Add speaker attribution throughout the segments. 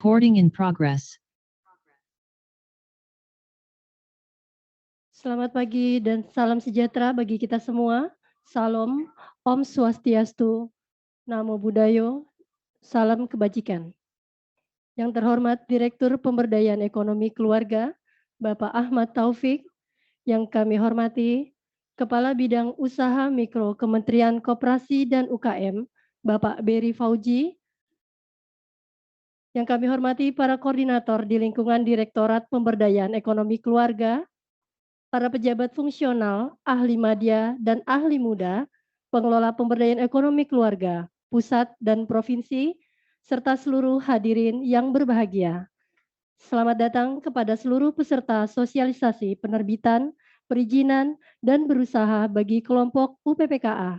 Speaker 1: Recording in progress.
Speaker 2: Selamat pagi dan salam sejahtera bagi kita semua. Salam, Om Swastiastu, Namo Buddhaya, salam kebajikan. Yang terhormat Direktur Pemberdayaan Ekonomi Keluarga, Bapak Ahmad Taufik, yang kami hormati Kepala Bidang Usaha Mikro Kementerian Koperasi dan UKM, Bapak Beri Fauji, yang kami hormati para koordinator di lingkungan Direktorat Pemberdayaan Ekonomi Keluarga, para pejabat fungsional, ahli madya, dan ahli muda, pengelola pemberdayaan ekonomi keluarga, pusat dan provinsi, serta seluruh hadirin yang berbahagia. Selamat datang kepada seluruh peserta sosialisasi penerbitan, perizinan, dan berusaha bagi kelompok UPPKA.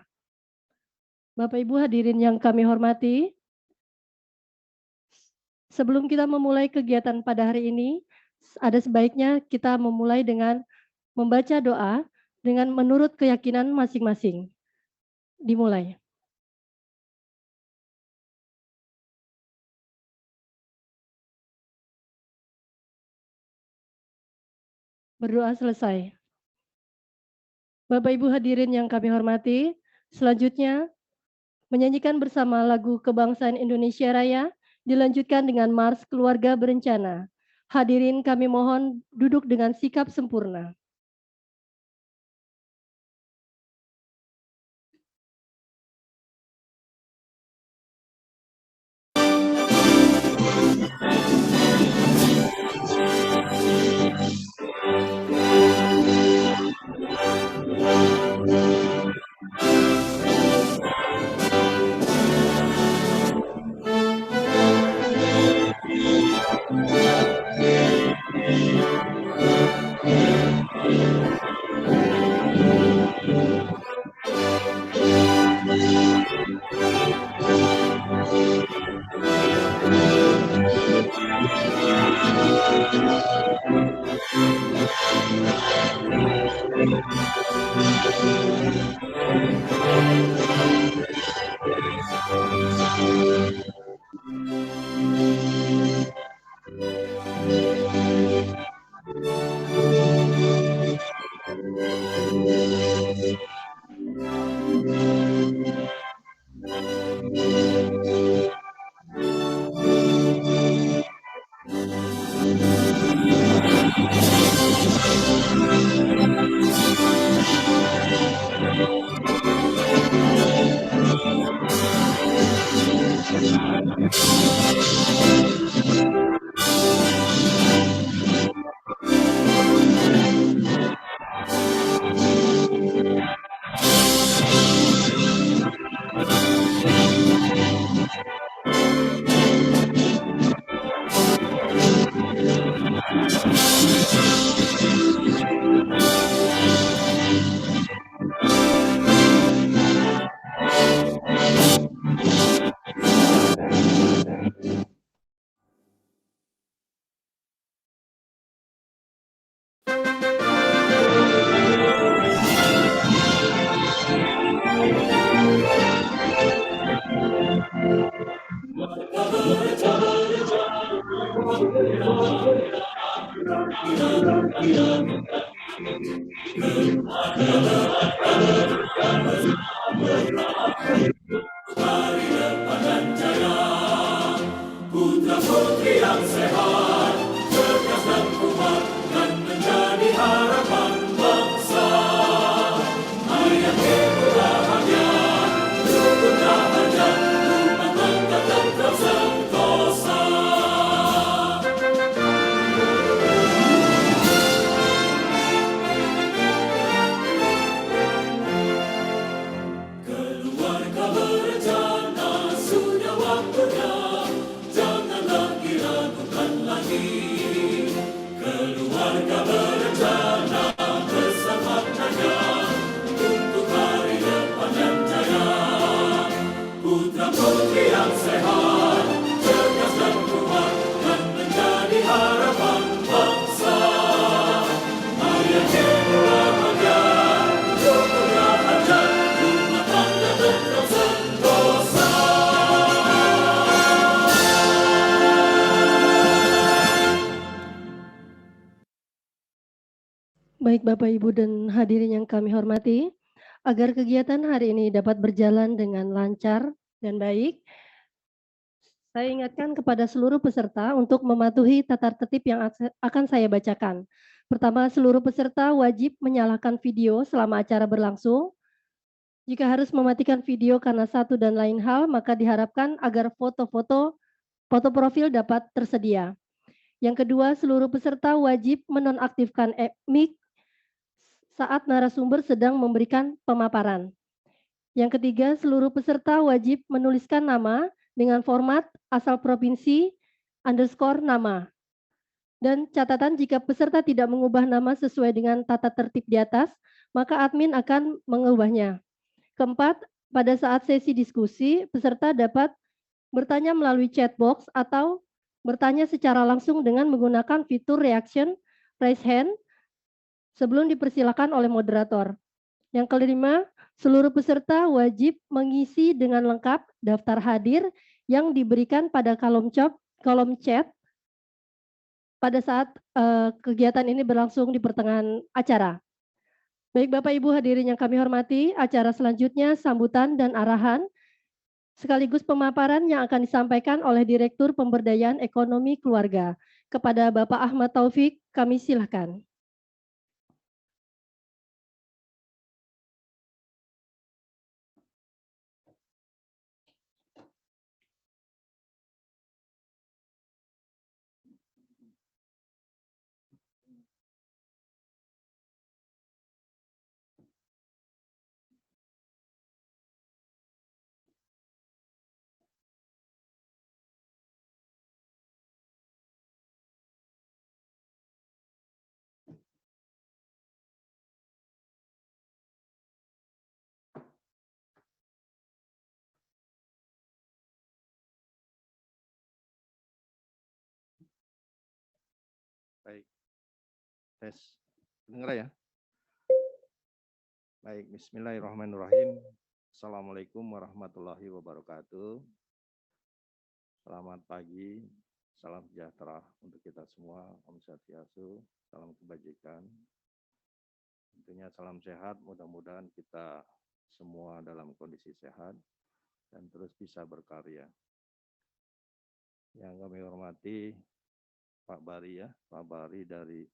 Speaker 2: Bapak Ibu hadirin yang kami hormati, sebelum kita memulai kegiatan pada hari ini, ada sebaiknya kita memulai dengan membaca doa dengan menurut keyakinan masing-masing. Dimulai. Berdoa selesai. Bapak Ibu hadirin yang kami hormati, selanjutnya menyanyikan bersama lagu Kebangsaan Indonesia Raya, dilanjutkan dengan Mars Keluarga Berencana. Hadirin kami mohon duduk dengan sikap sempurna.
Speaker 3: Janganlah diragukan lagi.
Speaker 2: Baik Bapak, Ibu, dan hadirin yang kami hormati, agar kegiatan hari ini dapat berjalan dengan lancar dan baik, saya ingatkan kepada seluruh peserta untuk mematuhi tata tertib yang akan saya bacakan. Pertama, seluruh peserta wajib menyalakan video selama acara berlangsung. Jika harus mematikan video karena satu dan lain hal, maka diharapkan agar foto profil dapat tersedia. Yang kedua, seluruh peserta wajib menonaktifkan mic saat narasumber sedang memberikan pemaparan. Yang ketiga, seluruh peserta wajib menuliskan nama dengan format asal provinsi underscore nama. Dan catatan jika peserta tidak mengubah nama sesuai dengan tata tertib di atas, maka admin akan mengubahnya. Keempat, pada saat sesi diskusi, peserta dapat bertanya melalui chat box atau bertanya secara langsung dengan menggunakan fitur reaction raise hand sebelum dipersilakan oleh moderator. Yang kelima, seluruh peserta wajib mengisi dengan lengkap daftar hadir yang diberikan pada kolom chat pada saat kegiatan ini berlangsung di pertengahan acara. Baik Bapak Ibu hadirin yang kami hormati, acara selanjutnya sambutan dan arahan sekaligus pemaparan yang akan disampaikan oleh Direktur Pemberdayaan Ekonomi Keluarga. Kepada Bapak Ahmad Taufik, kami silakan.
Speaker 1: Baik, tes. Dengar ya? Baik, bismillahirrahmanirrahim. Assalamualaikum warahmatullahi wabarakatuh. Selamat pagi, salam sejahtera untuk kita semua. Om Swastiastu, salam kebajikan. Tentunya salam sehat, mudah-mudahan kita semua dalam kondisi sehat dan terus bisa berkarya. Yang kami hormati Pak Bari dari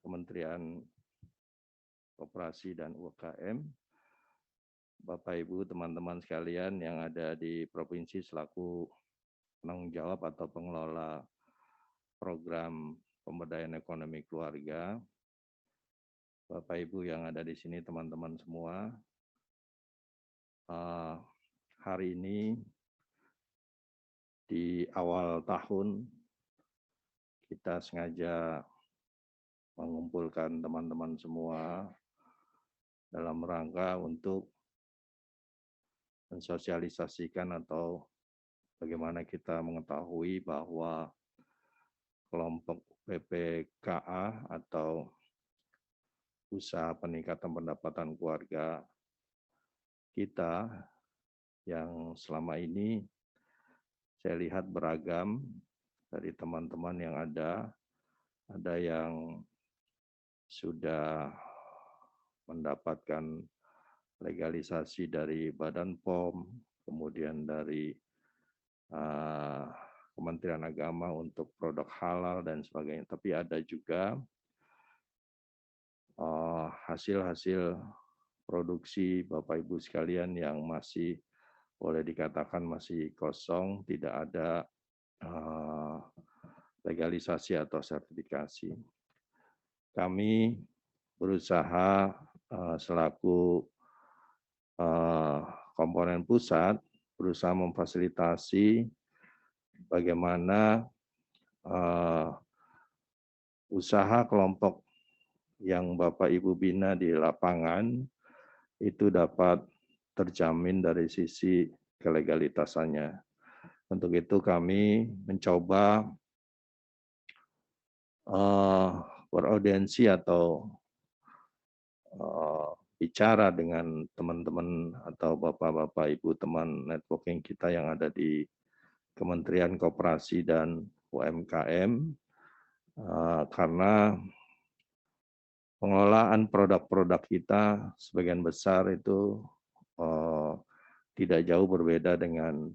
Speaker 1: Kementerian Koperasi dan UKM, Bapak Ibu teman-teman sekalian yang ada di provinsi selaku penanggung jawab atau pengelola program pemberdayaan ekonomi keluarga, Bapak Ibu yang ada di sini teman-teman semua, hari ini di awal tahun kita sengaja mengumpulkan teman-teman semua dalam rangka untuk mensosialisasikan atau bagaimana kita mengetahui bahwa kelompok PPKA atau usaha peningkatan pendapatan keluarga kita yang selama ini saya lihat beragam dari teman-teman yang ada yang sudah mendapatkan legalisasi dari Badan POM, kemudian dari Kementerian Agama untuk produk halal dan sebagainya. Tapi ada juga hasil-hasil produksi Bapak Ibu sekalian yang masih boleh dikatakan masih kosong, tidak ada legalisasi atau sertifikasi. Kami berusaha selaku komponen pusat berusaha memfasilitasi bagaimana usaha kelompok yang Bapak Ibu bina di lapangan itu dapat terjamin dari sisi kelegalitasannya. Untuk itu kami mencoba beraudiensi atau bicara dengan teman-teman atau bapak-bapak ibu teman networking kita yang ada di Kementerian Koperasi dan UMKM karena pengelolaan produk-produk kita sebagian besar itu tidak jauh berbeda dengan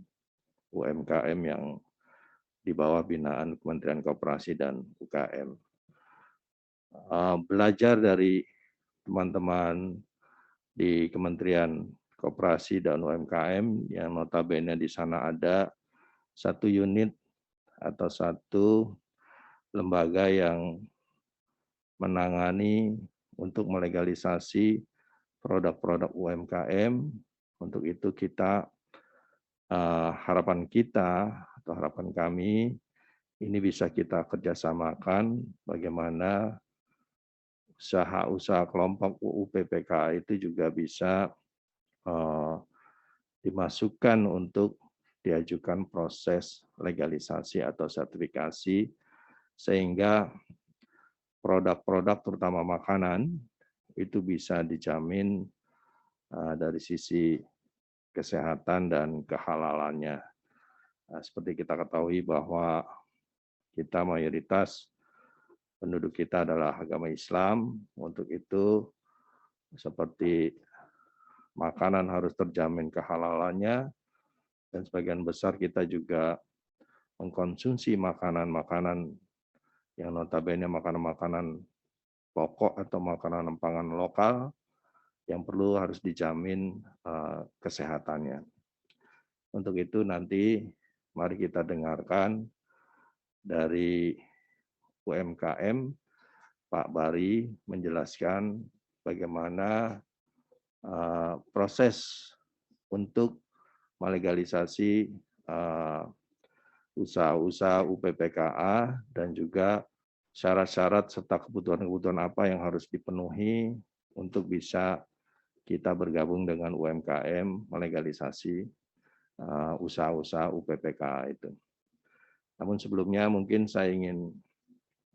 Speaker 1: UMKM yang di bawah binaan Kementerian Koperasi dan UKM. Belajar dari teman-teman di Kementerian Koperasi dan UMKM yang notabene di sana ada satu unit atau satu lembaga yang menangani untuk melegalisasi produk-produk UMKM. Untuk itu harapan kita atau harapan kami ini bisa kita kerjasamakan bagaimana usaha-usaha kelompok UU PPKA itu juga bisa dimasukkan untuk diajukan proses legalisasi atau sertifikasi sehingga produk-produk terutama makanan itu bisa dijamin dari sisi kesehatan dan kehalalannya. Seperti kita ketahui bahwa kita mayoritas penduduk kita adalah agama Islam, untuk itu seperti makanan harus terjamin kehalalannya, dan sebagian besar kita juga mengkonsumsi makanan-makanan yang notabene makanan-makanan pokok atau makanan pangan lokal yang perlu harus dijamin kesehatannya. Untuk itu nanti mari kita dengarkan dari UMKM, Pak Bari menjelaskan bagaimana proses untuk melegalisasi usaha-usaha UPPKA dan juga syarat-syarat serta kebutuhan-kebutuhan apa yang harus dipenuhi untuk bisa kita bergabung dengan UMKM melegalisasi usaha-usaha UPPKA itu. Namun sebelumnya mungkin saya ingin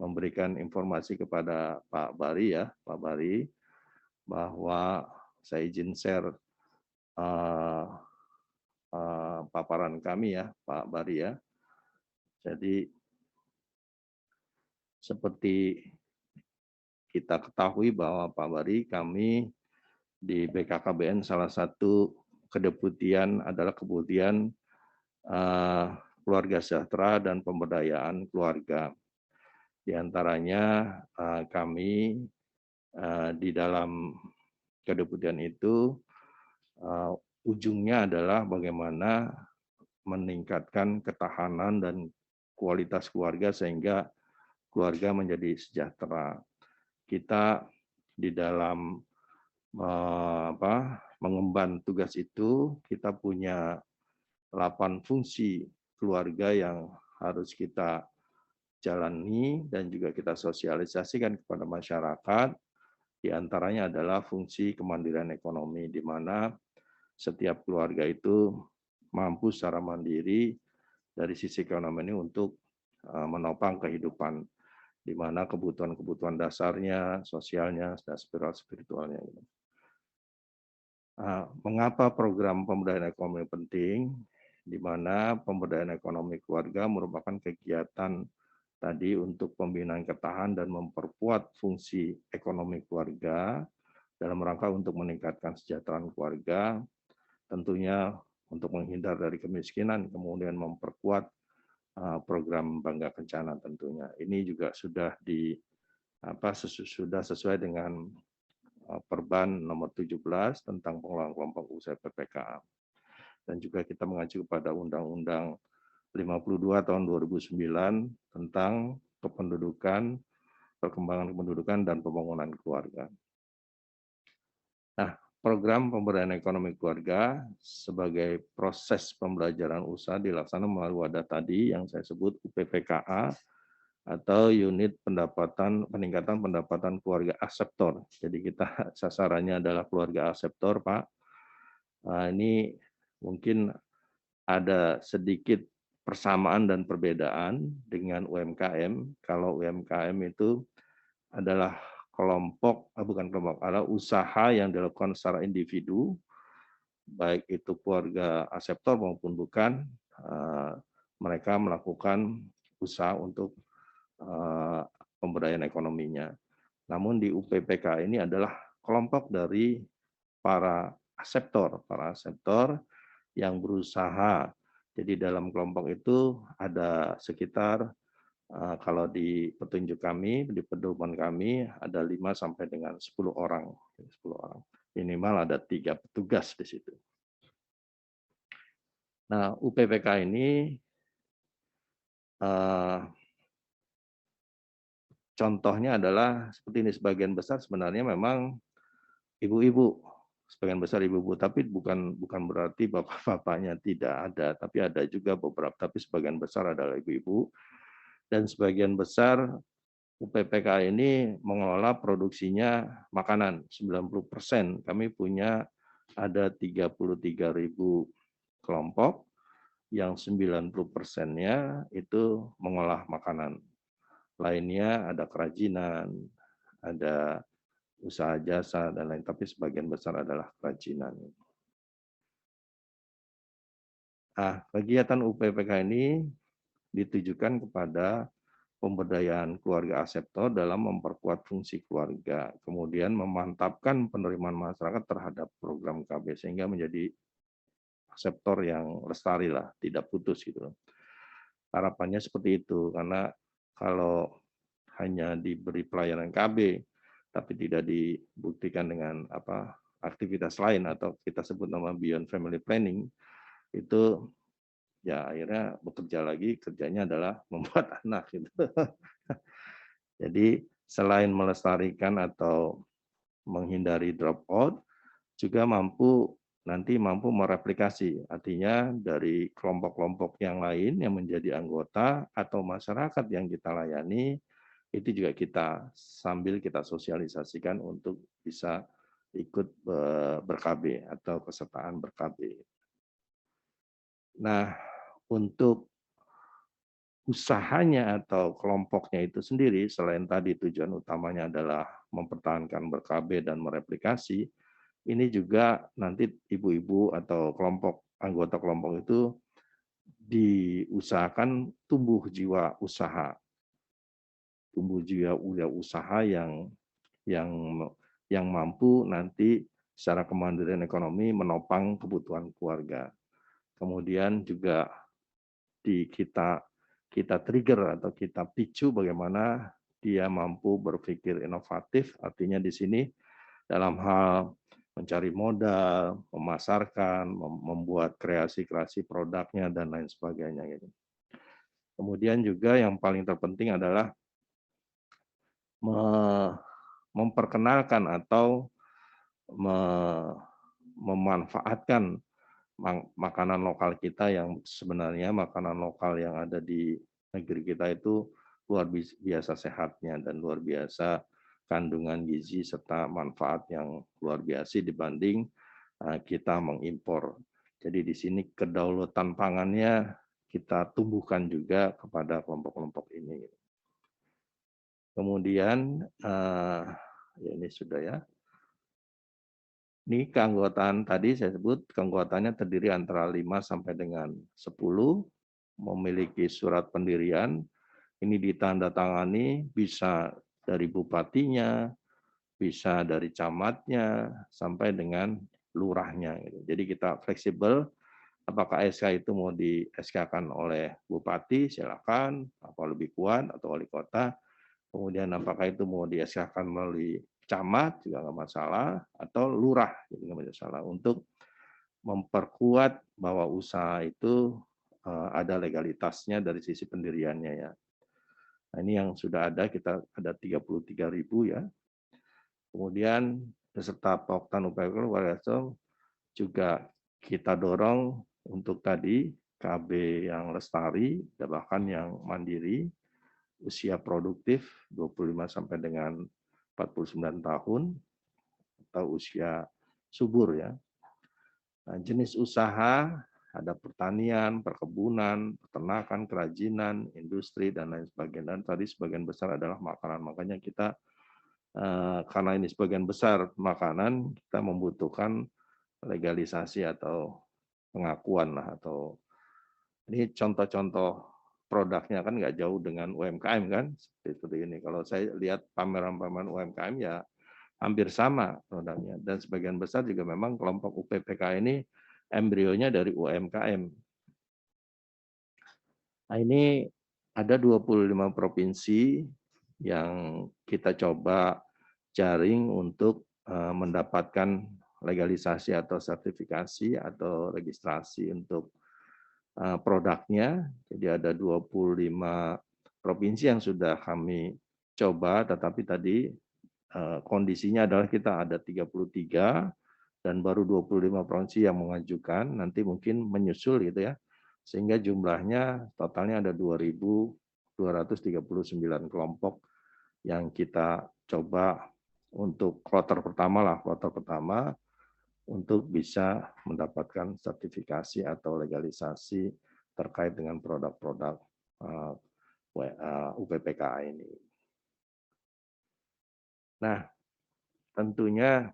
Speaker 1: memberikan informasi kepada Pak Bari ya, Pak Bari, bahwa saya izin share paparan kami ya, Pak Bari ya. Jadi seperti kita ketahui bahwa Pak Bari, kami di BKKBN salah satu kedeputian adalah kedeputian keluarga sejahtera dan pemberdayaan keluarga. Di antaranya kami di dalam kedeputian itu ujungnya adalah bagaimana meningkatkan ketahanan dan kualitas keluarga sehingga keluarga menjadi sejahtera. Kita di dalam mengemban tugas itu, kita punya 8 fungsi keluarga yang harus kita jalani dan juga kita sosialisasikan kepada masyarakat. Di antaranya adalah fungsi kemandirian ekonomi, di mana setiap keluarga itu mampu secara mandiri dari sisi ekonomi ini untuk menopang kehidupan, di mana kebutuhan-kebutuhan dasarnya, sosialnya, dan spiritualnya. Mengapa program pemberdayaan ekonomi penting? Di mana pemberdayaan ekonomi keluarga merupakan kegiatan tadi untuk pembinaan ketahanan dan memperkuat fungsi ekonomi keluarga dalam rangka untuk meningkatkan kesejahteraan keluarga, tentunya untuk menghindar dari kemiskinan, kemudian memperkuat program Bangga Kencana tentunya. Ini juga sudah sudah sesuai dengan Perban nomor 17 tentang pengelolaan kelompok usaha PPKA. Dan juga kita mengacu kepada Undang-Undang 52 tahun 2009 tentang kependudukan, perkembangan kependudukan dan pembangunan keluarga. Nah, program pemberdayaan ekonomi keluarga sebagai proses pembelajaran usaha dilaksanakan melalui wadah tadi yang saya sebut UPPKA atau unit peningkatan pendapatan keluarga aseptor. Jadi kita sasarannya adalah keluarga aseptor, Pak. Ini mungkin ada sedikit persamaan dan perbedaan dengan UMKM. Kalau UMKM itu adalah adalah usaha yang dilakukan secara individu, baik itu keluarga aseptor maupun bukan, mereka melakukan usaha untuk pemberdayaan ekonominya. Namun di UPPK ini adalah kelompok dari para aseptor yang berusaha. Jadi dalam kelompok itu ada sekitar kalau di petunjuk kami, di pedoman kami ada 5 sampai dengan 10 orang. 10 orang. Minimal ada 3 petugas di situ. Nah, UPPK ini contohnya adalah seperti ini, sebagian besar sebenarnya memang ibu-ibu, sebagian besar ibu-ibu, tapi bukan berarti bapak-bapaknya tidak ada, tapi ada juga beberapa, tapi sebagian besar adalah ibu-ibu, dan sebagian besar UPPK ini mengelola produksinya makanan 90%. Kami punya ada 33.000 kelompok yang 90%-nya itu mengolah makanan. Lainnya ada kerajinan, ada usaha jasa dan lain, tapi sebagian besar adalah kerajinan. Nah, kegiatan UPPK ini ditujukan kepada pemberdayaan keluarga aseptor dalam memperkuat fungsi keluarga, kemudian memantapkan penerimaan masyarakat terhadap program KB sehingga menjadi aseptor yang lestari lah, tidak putus gitu. Harapannya seperti itu, karena kalau hanya diberi pelayanan KB tapi tidak dibuktikan dengan aktivitas lain atau kita sebut nama beyond family planning, itu ya akhirnya bekerja lagi, kerjanya adalah membuat anak gitu. Jadi selain melestarikan atau menghindari drop out, juga nanti mampu mereplikasi, artinya dari kelompok-kelompok yang lain yang menjadi anggota atau masyarakat yang kita layani, itu juga sambil kita sosialisasikan untuk bisa ikut ber-KB atau kesertaan ber-KB. Nah, untuk usahanya atau kelompoknya itu sendiri, selain tadi tujuan utamanya adalah mempertahankan ber-KB dan mereplikasi, ini juga nanti ibu-ibu atau anggota kelompok itu diusahakan tumbuh jiwa usaha yang mampu nanti secara kemandirian ekonomi menopang kebutuhan keluarga. Kemudian juga kita trigger atau kita picu bagaimana dia mampu berpikir inovatif, artinya di sini dalam hal mencari modal, memasarkan, membuat kreasi-kreasi produknya dan lain sebagainya gitu. Kemudian juga yang paling terpenting adalah memperkenalkan atau memanfaatkan makanan lokal kita yang sebenarnya makanan lokal yang ada di negeri kita itu luar biasa sehatnya dan luar biasa kandungan gizi serta manfaat yang luar biasa dibanding kita mengimpor. Jadi di sini kedaulatan pangannya kita tumbuhkan juga kepada kelompok-kelompok ini. Kemudian ya ini sudah ya. Ini keanggotaan tadi saya sebut keanggotaannya terdiri antara 5 sampai dengan 10, memiliki surat pendirian, ini ditandatangani bisa dari bupatinya, bisa dari camatnya, sampai dengan lurahnya. Jadi kita fleksibel, apakah SK itu mau di SK-kan oleh bupati, silakan, apa lebih kuat, atau wali kota, kemudian apakah itu mau di SK-kan melalui camat juga nggak masalah, atau lurah juga nggak masalah, untuk memperkuat bahwa usaha itu ada legalitasnya dari sisi pendiriannya ya. Nah, ini yang sudah ada, kita ada 33.000 ya. Kemudian peserta Poktan UPPK juga kita dorong untuk tadi KB yang lestari, bahkan yang mandiri, usia produktif 25 sampai dengan 49 tahun, atau usia subur ya. Nah, jenis usaha ada pertanian, perkebunan, peternakan, kerajinan, industri, dan lain sebagainya. Dan tadi sebagian besar adalah makanan. Makanya kita, karena ini sebagian besar makanan, kita membutuhkan legalisasi atau pengakuan lah. Atau ini contoh-contoh produknya kan nggak jauh dengan UMKM kan, seperti ini. Kalau saya lihat pameran-pameran UMKM ya hampir sama produknya dan sebagian besar juga memang kelompok UPPK ini embrionya dari UMKM. Nah, ini ada 25 provinsi yang kita coba jaring untuk mendapatkan legalisasi atau sertifikasi atau registrasi untuk produknya. Jadi ada 25 provinsi yang sudah kami coba, tetapi tadi kondisinya adalah kita ada 33 dan baru 25 provinsi yang mengajukan, nanti mungkin menyusul gitu ya. Sehingga jumlahnya totalnya ada 2.239 kelompok yang kita coba untuk kloter pertama untuk bisa mendapatkan sertifikasi atau legalisasi terkait dengan produk-produk UPPKA ini. Nah, tentunya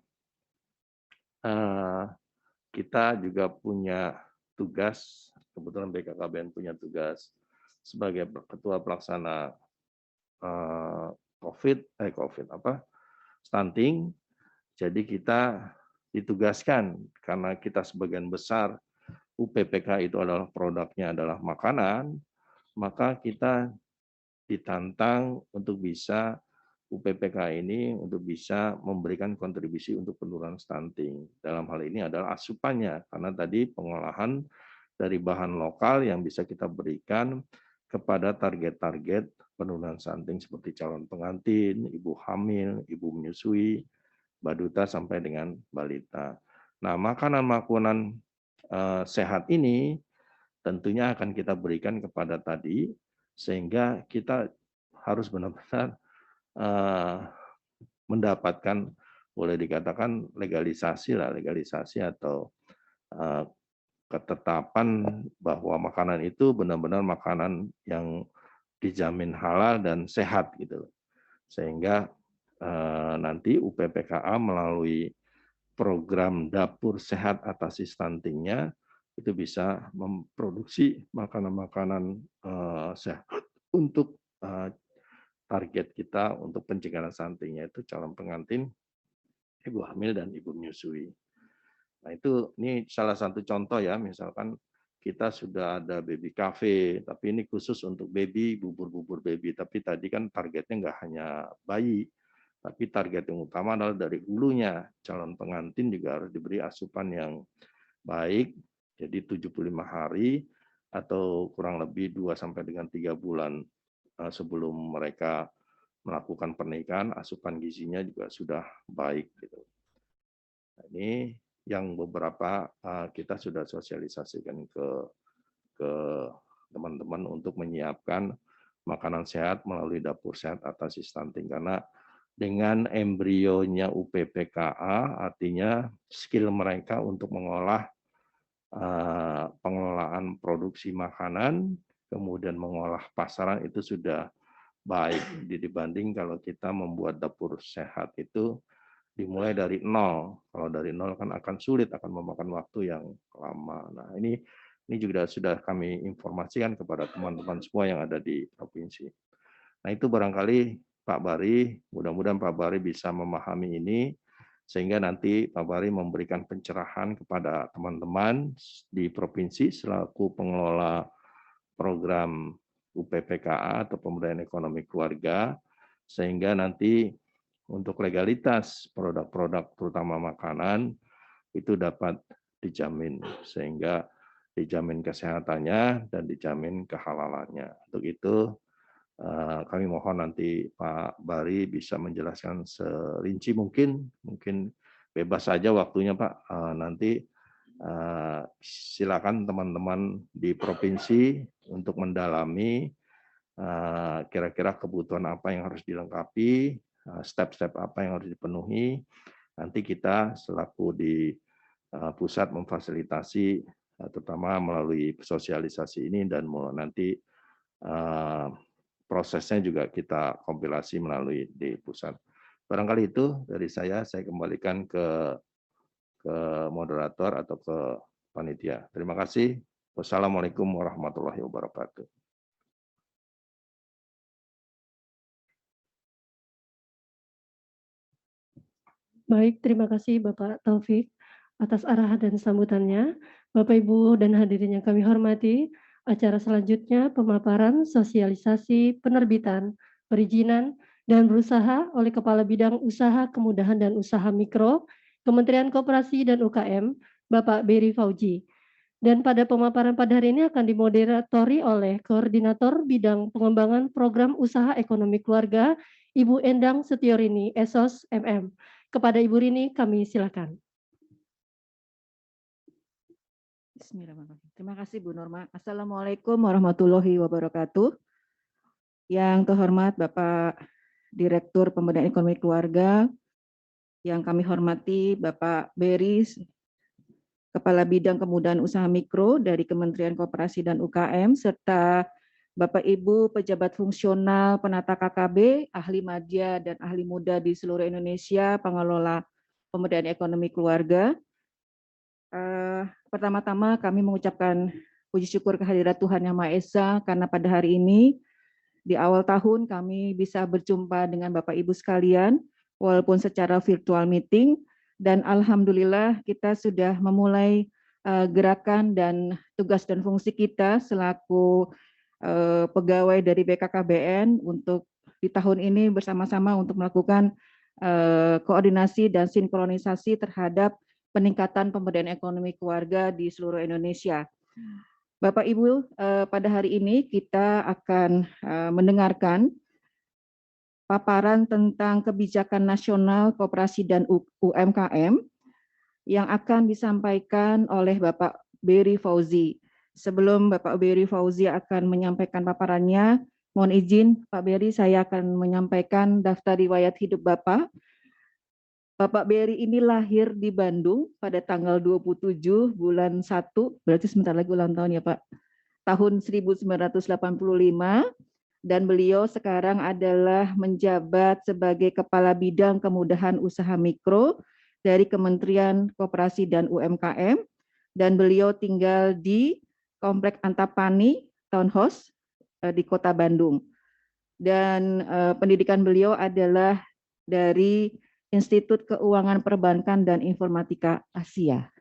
Speaker 1: kita juga punya tugas, kebetulan BKKBN punya tugas sebagai ketua pelaksana stunting. Jadi kita ditugaskan karena kita sebagian besar UPPK itu adalah produknya adalah makanan, maka kita ditantang untuk bisa UPPK ini untuk bisa memberikan kontribusi untuk penurunan stunting. Dalam hal ini adalah asupannya, karena tadi pengolahan dari bahan lokal yang bisa kita berikan kepada target-target penurunan stunting seperti calon pengantin, ibu hamil, ibu menyusui, baduta sampai dengan balita. Nah, makanan-makanan sehat ini tentunya akan kita berikan kepada tadi, sehingga kita harus benar-benar mendapatkan, boleh dikatakan legalisasi atau ketetapan bahwa makanan itu benar-benar makanan yang dijamin halal dan sehat gitu. Sehingga nanti UPPKA melalui program dapur sehat atasi stuntingnya itu bisa memproduksi makanan-makanan sehat untuk target kita untuk pencegahan stuntingnya itu calon pengantin, ibu hamil dan ibu menyusui. Nah ini salah satu contoh ya, misalkan kita sudah ada baby cafe, tapi ini khusus untuk baby, bubur-bubur baby. Tapi tadi kan targetnya nggak hanya bayi, tapi target yang utama adalah dari hulunya. Calon pengantin juga harus diberi asupan yang baik, jadi 75 hari atau kurang lebih 2 sampai dengan 3 bulan sebelum mereka melakukan pernikahan, asupan gizinya juga sudah baik gitu. Nah, ini yang beberapa kita sudah sosialisasikan ke teman-teman untuk menyiapkan makanan sehat melalui dapur sehat atasi stunting, karena dengan embrionya UPPKA artinya skill mereka untuk mengolah pengelolaan produksi makanan, kemudian mengolah pasaran itu sudah baik dibanding kalau kita membuat dapur sehat itu dimulai dari nol. Kalau dari nol kan akan sulit, akan memakan waktu yang lama. Nah, ini juga sudah kami informasikan kepada teman-teman semua yang ada di provinsi. Nah, itu barangkali Pak Bari, mudah-mudahan Pak Bari bisa memahami ini, sehingga nanti Pak Bari memberikan pencerahan kepada teman-teman di provinsi selaku pengelola program UPPKA atau pemberdayaan ekonomi keluarga, sehingga nanti untuk legalitas produk-produk terutama makanan itu dapat dijamin, sehingga dijamin kesehatannya dan dijamin kehalalannya. Untuk itu kami mohon nanti Pak Bari bisa menjelaskan serinci mungkin bebas saja waktunya Pak. Nanti silakan teman-teman di provinsi untuk mendalami kira-kira kebutuhan apa yang harus dilengkapi, step-step apa yang harus dipenuhi. Nanti kita selaku di pusat memfasilitasi, terutama melalui sosialisasi ini dan mulai nanti prosesnya juga kita kompilasi melalui di pusat. Barangkali itu dari saya kembalikan ke moderator atau ke panitia. Terima kasih. Wassalamualaikum warahmatullahi wabarakatuh.
Speaker 2: Baik, terima kasih Bapak Taufik atas arahan dan sambutannya. Bapak, Ibu, dan hadirin yang kami hormati, acara selanjutnya pemaparan sosialisasi penerbitan, perizinan, dan berusaha oleh Kepala Bidang Usaha Kemudahan dan Usaha Mikro, Kementerian Koperasi dan UKM, Bapak Beri Fauji. Dan pada pemaparan pada hari ini akan dimoderatori oleh Koordinator Bidang Pengembangan Program Usaha Ekonomi Keluarga, Ibu Endang Setiorini, Esos MM. Kepada Ibu Rini, kami silakan.
Speaker 3: Bismillahirrahmanirrahim. Terima kasih Bu Norma. Assalamualaikum warahmatullahi wabarakatuh. Yang terhormat Bapak Direktur Pemberdayaan Ekonomi Keluarga, yang kami hormati Bapak Beri, Kepala Bidang Kemudahan Usaha Mikro dari Kementerian Koperasi dan UKM, serta Bapak Ibu pejabat fungsional, penata KKB, ahli madya dan ahli muda di seluruh Indonesia, pengelola pemberdayaan ekonomi keluarga. Pertama-tama kami mengucapkan puji syukur kehadirat Tuhan Yang Maha Esa karena pada hari ini di awal tahun kami bisa berjumpa dengan Bapak Ibu sekalian walaupun secara virtual meeting, dan alhamdulillah kita sudah memulai gerakan dan tugas dan fungsi kita selaku pegawai dari BKKBN untuk di tahun ini bersama-sama untuk melakukan koordinasi dan sinkronisasi terhadap peningkatan pemberdayaan ekonomi keluarga di seluruh Indonesia. Bapak Ibu, pada hari ini kita akan mendengarkan paparan tentang kebijakan nasional koperasi dan UMKM yang akan disampaikan oleh Bapak Beri Fauzi. Sebelum Bapak Beri Fauzi akan menyampaikan paparannya, mohon izin Pak Beri, saya akan menyampaikan daftar riwayat hidup Bapak. Bapak Beri ini lahir di Bandung pada tanggal 27 bulan 1, berarti sebentar lagi ulang tahun ya Pak, tahun 1985, dan beliau sekarang adalah menjabat sebagai Kepala Bidang Kemudahan Usaha Mikro dari Kementerian Koperasi dan UMKM, dan beliau tinggal di Komplek Antapani Townhouse di Kota Bandung. Dan pendidikan beliau adalah dari Institut Keuangan Perbankan dan Informatika Asia.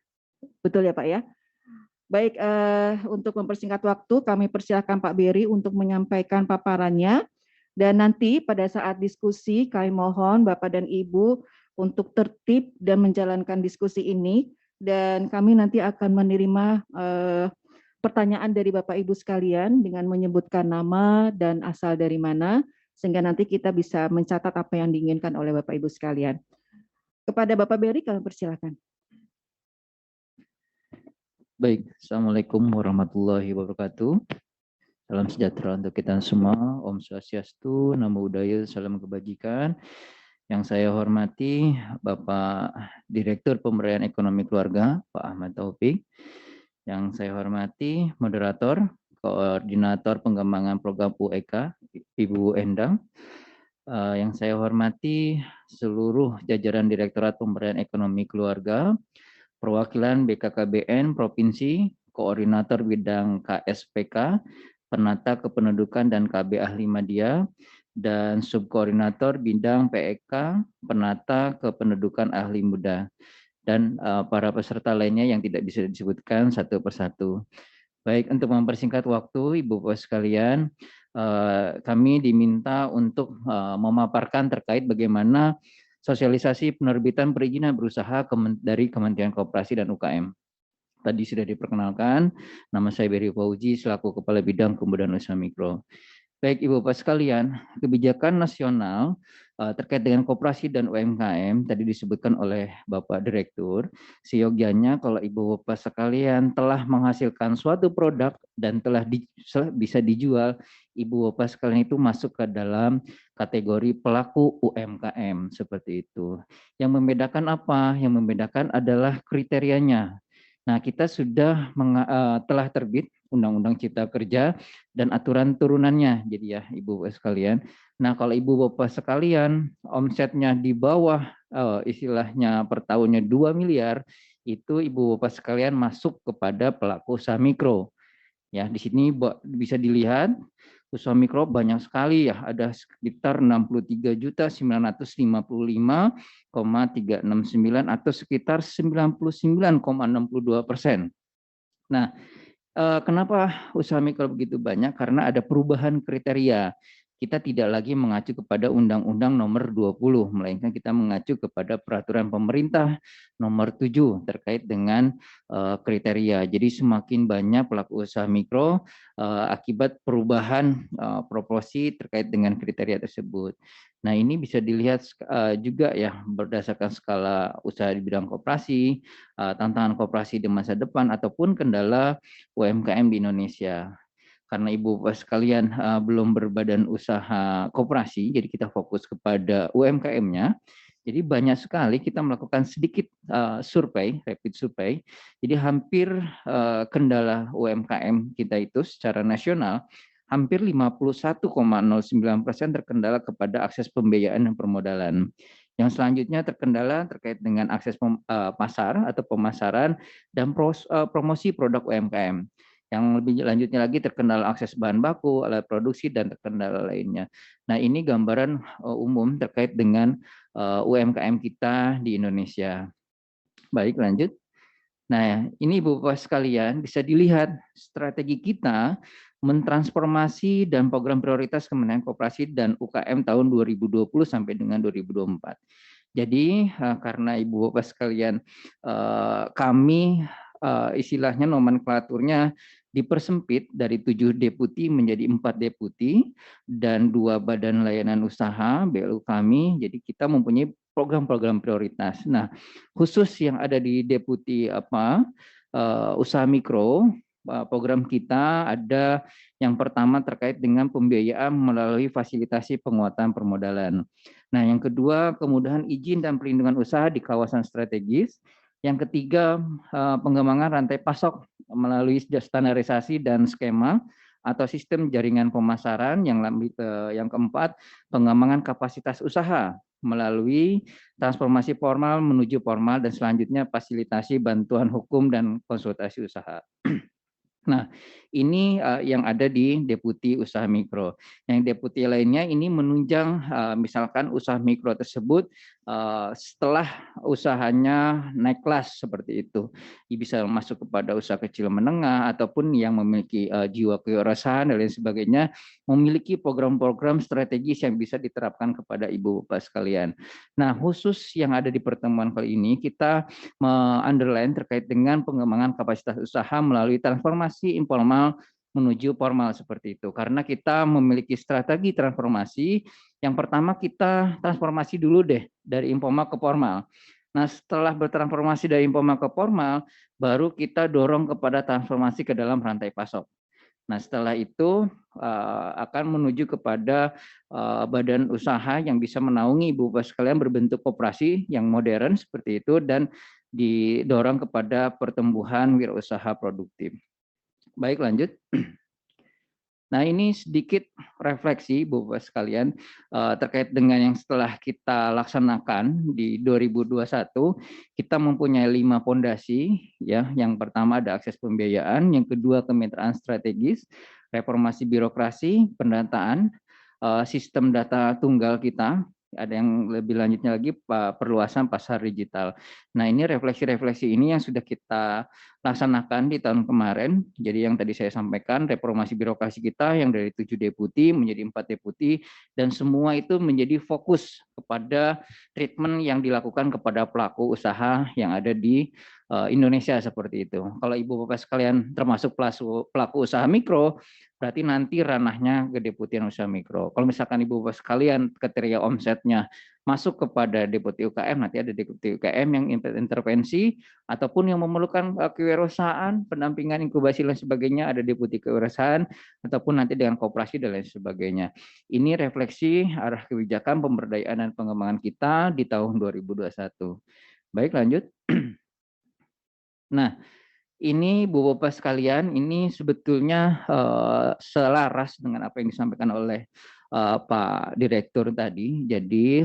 Speaker 3: Betul ya Pak ya? Baik, untuk mempersingkat waktu, kami persilakan Pak Beri untuk menyampaikan paparannya. Dan nanti pada saat diskusi, kami mohon Bapak dan Ibu untuk tertib dan menjalankan diskusi ini. Dan kami nanti akan menerima pertanyaan dari Bapak Ibu sekalian dengan menyebutkan nama dan asal dari mana, sehingga nanti kita bisa mencatat apa yang diinginkan oleh Bapak Ibu sekalian. Kepada Bapak Beri, kami persilakan.
Speaker 4: Baik, Assalamualaikum warahmatullahi wabarakatuh. Salam sejahtera untuk kita semua. Om Swastiastu, Namo Buddhaya, salam kebajikan. Yang saya hormati Bapak Direktur Pemberdayaan Ekonomi Keluarga, Pak Ahmad Taufik. Yang saya hormati Moderator, Koordinator Pengembangan Program UEK, Ibu Endang. Yang saya hormati seluruh jajaran Direktorat Pemberdayaan Ekonomi Keluarga, perwakilan BKKBN Provinsi, Koordinator Bidang KSPK, Penata Kependudukan dan KB Ahli Madya, dan Subkoordinator Bidang PEK, Penata Kependudukan Ahli Muda, dan para peserta lainnya yang tidak bisa disebutkan satu persatu. Baik, untuk mempersingkat waktu, Ibu Bapak sekalian, kami diminta untuk memaparkan terkait bagaimana sosialisasi penerbitan perizinan berusaha dari Kementerian Koperasi dan UKM. Tadi sudah diperkenalkan, nama saya Beri Fauzi selaku Kepala Bidang Kemudahan Usaha Mikro. Baik Ibu Bapak sekalian, kebijakan nasional terkait dengan koperasi dan UMKM tadi disebutkan oleh Bapak Direktur, seyogyanya kalau Ibu Bapak sekalian telah menghasilkan suatu produk dan telah bisa dijual, Ibu Bapak sekalian itu masuk ke dalam kategori pelaku UMKM seperti itu. Yang membedakan apa? Yang membedakan adalah kriterianya. Nah, kita sudah telah terbit Undang-Undang Cipta Kerja dan aturan turunannya. Jadi ya, Ibu Bapak sekalian. Nah, kalau Ibu Bapak sekalian omsetnya di bawah istilahnya per tahunnya 2 miliar, itu Ibu Bapak sekalian masuk kepada pelaku usaha mikro. Ya, di sini bisa dilihat usaha mikro banyak sekali ya, ada sekitar 63.955,369 atau sekitar 99,62%. Nah, kenapa usaha mikro begitu banyak? Karena ada perubahan kriteria. Kita tidak lagi mengacu kepada Undang-Undang Nomor 20, melainkan kita mengacu kepada Peraturan Pemerintah Nomor 7 terkait dengan kriteria. Jadi semakin banyak pelaku usaha mikro akibat perubahan proporsi terkait dengan kriteria tersebut. Nah, ini bisa dilihat juga ya berdasarkan skala usaha di bidang koperasi, tantangan koperasi di masa depan, ataupun kendala UMKM di Indonesia. Karena Ibu Bapak sekalian belum berbadan usaha koperasi, jadi kita fokus kepada UMKM-nya. Jadi banyak sekali kita melakukan sedikit survei, rapid survei. Jadi hampir kendala UMKM kita itu secara nasional, hampir 51,09% terkendala kepada akses pembiayaan dan permodalan. Yang selanjutnya terkendala terkait dengan akses pasar atau pemasaran dan promosi produk UMKM. Yang lebih lanjutnya lagi terkendala akses bahan baku, alat produksi, dan terkendala lainnya. Nah, ini gambaran umum terkait dengan UMKM kita di Indonesia. Baik, lanjut. Nah, ini Ibu Bapak sekalian bisa dilihat strategi kita mentransformasi dan program prioritas Kementerian Koperasi dan UKM tahun 2020 sampai dengan 2024. Jadi karena Ibu Bapak sekalian kami istilahnya nomenklaturnya dipersempit dari 7 deputi menjadi 4 deputi dan 2 badan layanan usaha BLU kami. Jadi kita mempunyai program-program prioritas. Nah, khusus yang ada di deputi usaha mikro, program kita ada yang pertama terkait dengan pembiayaan melalui fasilitasi penguatan permodalan. Nah, yang kedua kemudahan izin dan perlindungan usaha di kawasan strategis. Yang ketiga pengembangan rantai pasok melalui standarisasi dan skema atau sistem jaringan pemasaran. Yang keempat pengembangan kapasitas usaha melalui transformasi formal menuju formal, dan selanjutnya fasilitasi bantuan hukum dan konsultasi usaha. Nah, ini yang ada di deputi usaha mikro. Yang deputi lainnya ini menunjang misalkan usaha mikro tersebut setelah usahanya naik kelas seperti itu. Bisa masuk kepada usaha kecil menengah ataupun yang memiliki jiwa kewirausahaan dan lain sebagainya, memiliki program-program strategis yang bisa diterapkan kepada Ibu Bapak sekalian. Nah, khusus yang ada di pertemuan kali ini kita underline terkait dengan pengembangan kapasitas usaha melalui transformasi informal menuju formal seperti itu. Karena kita memiliki strategi transformasi, yang pertama kita transformasi dulu deh dari informal ke formal. Nah, setelah bertransformasi dari informal ke formal, baru kita dorong kepada transformasi ke dalam rantai pasok. Nah, setelah itu akan menuju kepada badan usaha yang bisa menaungi Ibu Bapak sekalian berbentuk koperasi yang modern seperti itu dan didorong kepada pertumbuhan wirausaha produktif. Baik, lanjut. Nah, ini sedikit refleksi Ibu Bapak sekalian terkait dengan yang setelah kita laksanakan di 2021, kita mempunyai 5 fondasi ya. Yang pertama ada akses pembiayaan, yang kedua kemitraan strategis, reformasi birokrasi, pendataan, sistem data tunggal kita, ada yang lebih lanjutnya lagi perluasan pasar digital. Nah, ini refleksi-refleksi ini yang sudah kita laksanakan di tahun kemarin. Jadi yang tadi saya sampaikan, reformasi birokrasi kita yang dari 7 deputi menjadi 4 deputi, dan semua itu menjadi fokus kepada treatment yang dilakukan kepada pelaku usaha yang ada di Indonesia seperti itu. Kalau Ibu Bapak sekalian termasuk pelaku usaha mikro, berarti nanti ranahnya ke deputian usaha mikro. Kalau misalkan Ibu Bapak sekalian kriteria omsetnya masuk kepada deputi UKM, nanti ada deputi UKM yang intervensi ataupun yang memerlukan kewirausahaan, pendampingan inkubasi dan sebagainya, ada deputi kewirausahaan ataupun nanti dengan koperasi dan lain sebagainya. Ini refleksi arah kebijakan pemberdayaan dan pengembangan kita di tahun 2021. Baik, lanjut. Nah, ini Bu Bapak sekalian, ini sebetulnya selaras dengan apa yang disampaikan oleh Pak Direktur tadi. Jadi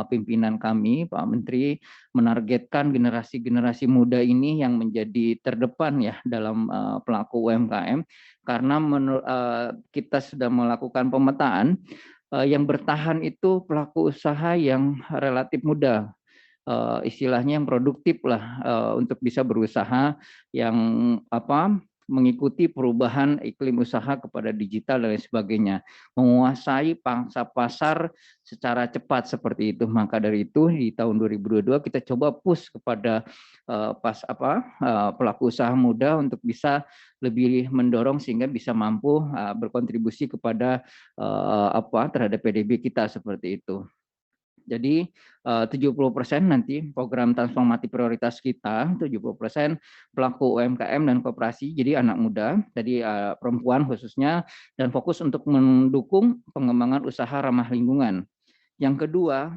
Speaker 4: pimpinan kami, Pak Menteri, menargetkan generasi-generasi muda ini yang menjadi terdepan ya dalam pelaku UMKM, karena kita sudah melakukan pemetaan yang bertahan itu pelaku usaha yang relatif muda. Istilahnya yang produktif lah untuk bisa berusaha yang mengikuti perubahan iklim usaha kepada digital dan lain sebagainya, menguasai pangsa pasar secara cepat seperti itu. Maka dari itu di tahun 2022 kita coba push kepada pelaku usaha muda untuk bisa lebih mendorong sehingga bisa mampu berkontribusi kepada terhadap PDB kita seperti itu. Jadi 70% nanti program transformasi prioritas kita, 70% pelaku UMKM dan koperasi, jadi anak muda, jadi perempuan khususnya, dan fokus untuk mendukung pengembangan usaha ramah lingkungan. Yang kedua,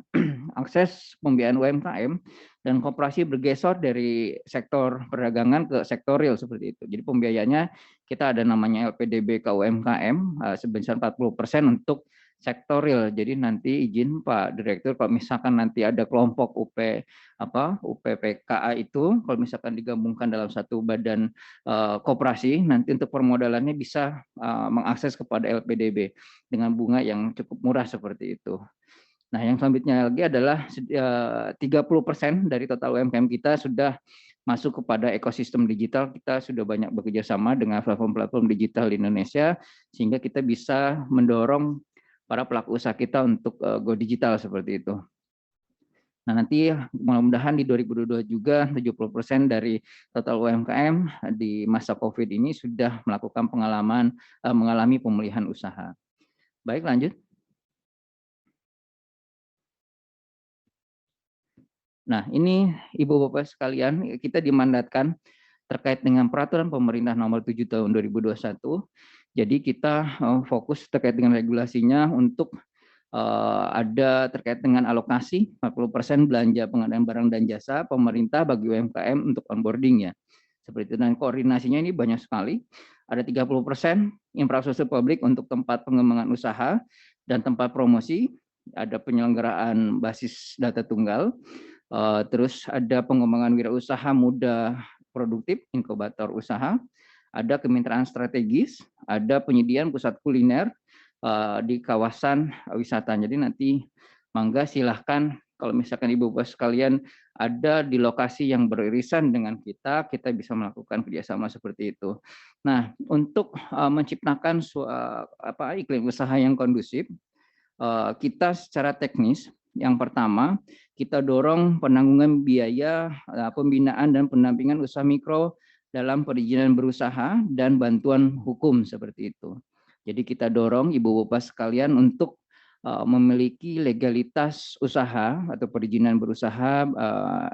Speaker 4: akses pembiayaan UMKM dan koperasi bergeser dari sektor perdagangan ke sektor real seperti itu. Jadi pembiayaannya kita ada namanya LPDB ke UMKM sebesar 40% untuk sektor real. Jadi nanti izin Pak Direktur, kalau misalkan nanti ada kelompok UPPKA itu, kalau misalkan digabungkan dalam satu badan koperasi, nanti untuk permodalannya bisa mengakses kepada LPDB dengan bunga yang cukup murah seperti itu. Nah, yang selanjutnya lagi adalah 30% dari total UMKM kita sudah masuk kepada ekosistem digital. Kita sudah banyak bekerja sama dengan platform-platform digital di Indonesia, sehingga kita bisa mendorong para pelaku usaha kita untuk go digital seperti itu. Nah, nanti mudah-mudahan di 2022 juga 70% dari total UMKM di masa COVID ini sudah melakukan mengalami pemulihan usaha. Baik, lanjut. Nah, ini Ibu Bapak sekalian, kita dimandatkan terkait dengan peraturan pemerintah nomor 7 tahun 2021. Jadi kita fokus terkait dengan regulasinya untuk ada terkait dengan alokasi 40% belanja pengadaan barang dan jasa pemerintah bagi UMKM untuk onboarding ya. Seperti itu, dan koordinasinya ini banyak sekali. Ada 30% infrastruktur publik untuk tempat pengembangan usaha dan tempat promosi, ada penyelenggaraan basis data tunggal, terus ada pengembangan wirausaha muda produktif, inkubator usaha, ada kemitraan strategis, ada penyediaan pusat kuliner di kawasan wisata. Jadi nanti mangga silahkan kalau misalkan Ibu Bapak sekalian ada di lokasi yang beririsan dengan kita bisa melakukan kerjasama seperti itu. Nah, untuk menciptakan iklim usaha yang kondusif, kita secara teknis, yang pertama kita dorong penanggungan biaya pembinaan dan pendampingan usaha mikro dalam perizinan berusaha dan bantuan hukum seperti itu. Jadi kita dorong Ibu Bapak sekalian untuk memiliki legalitas usaha atau perizinan berusaha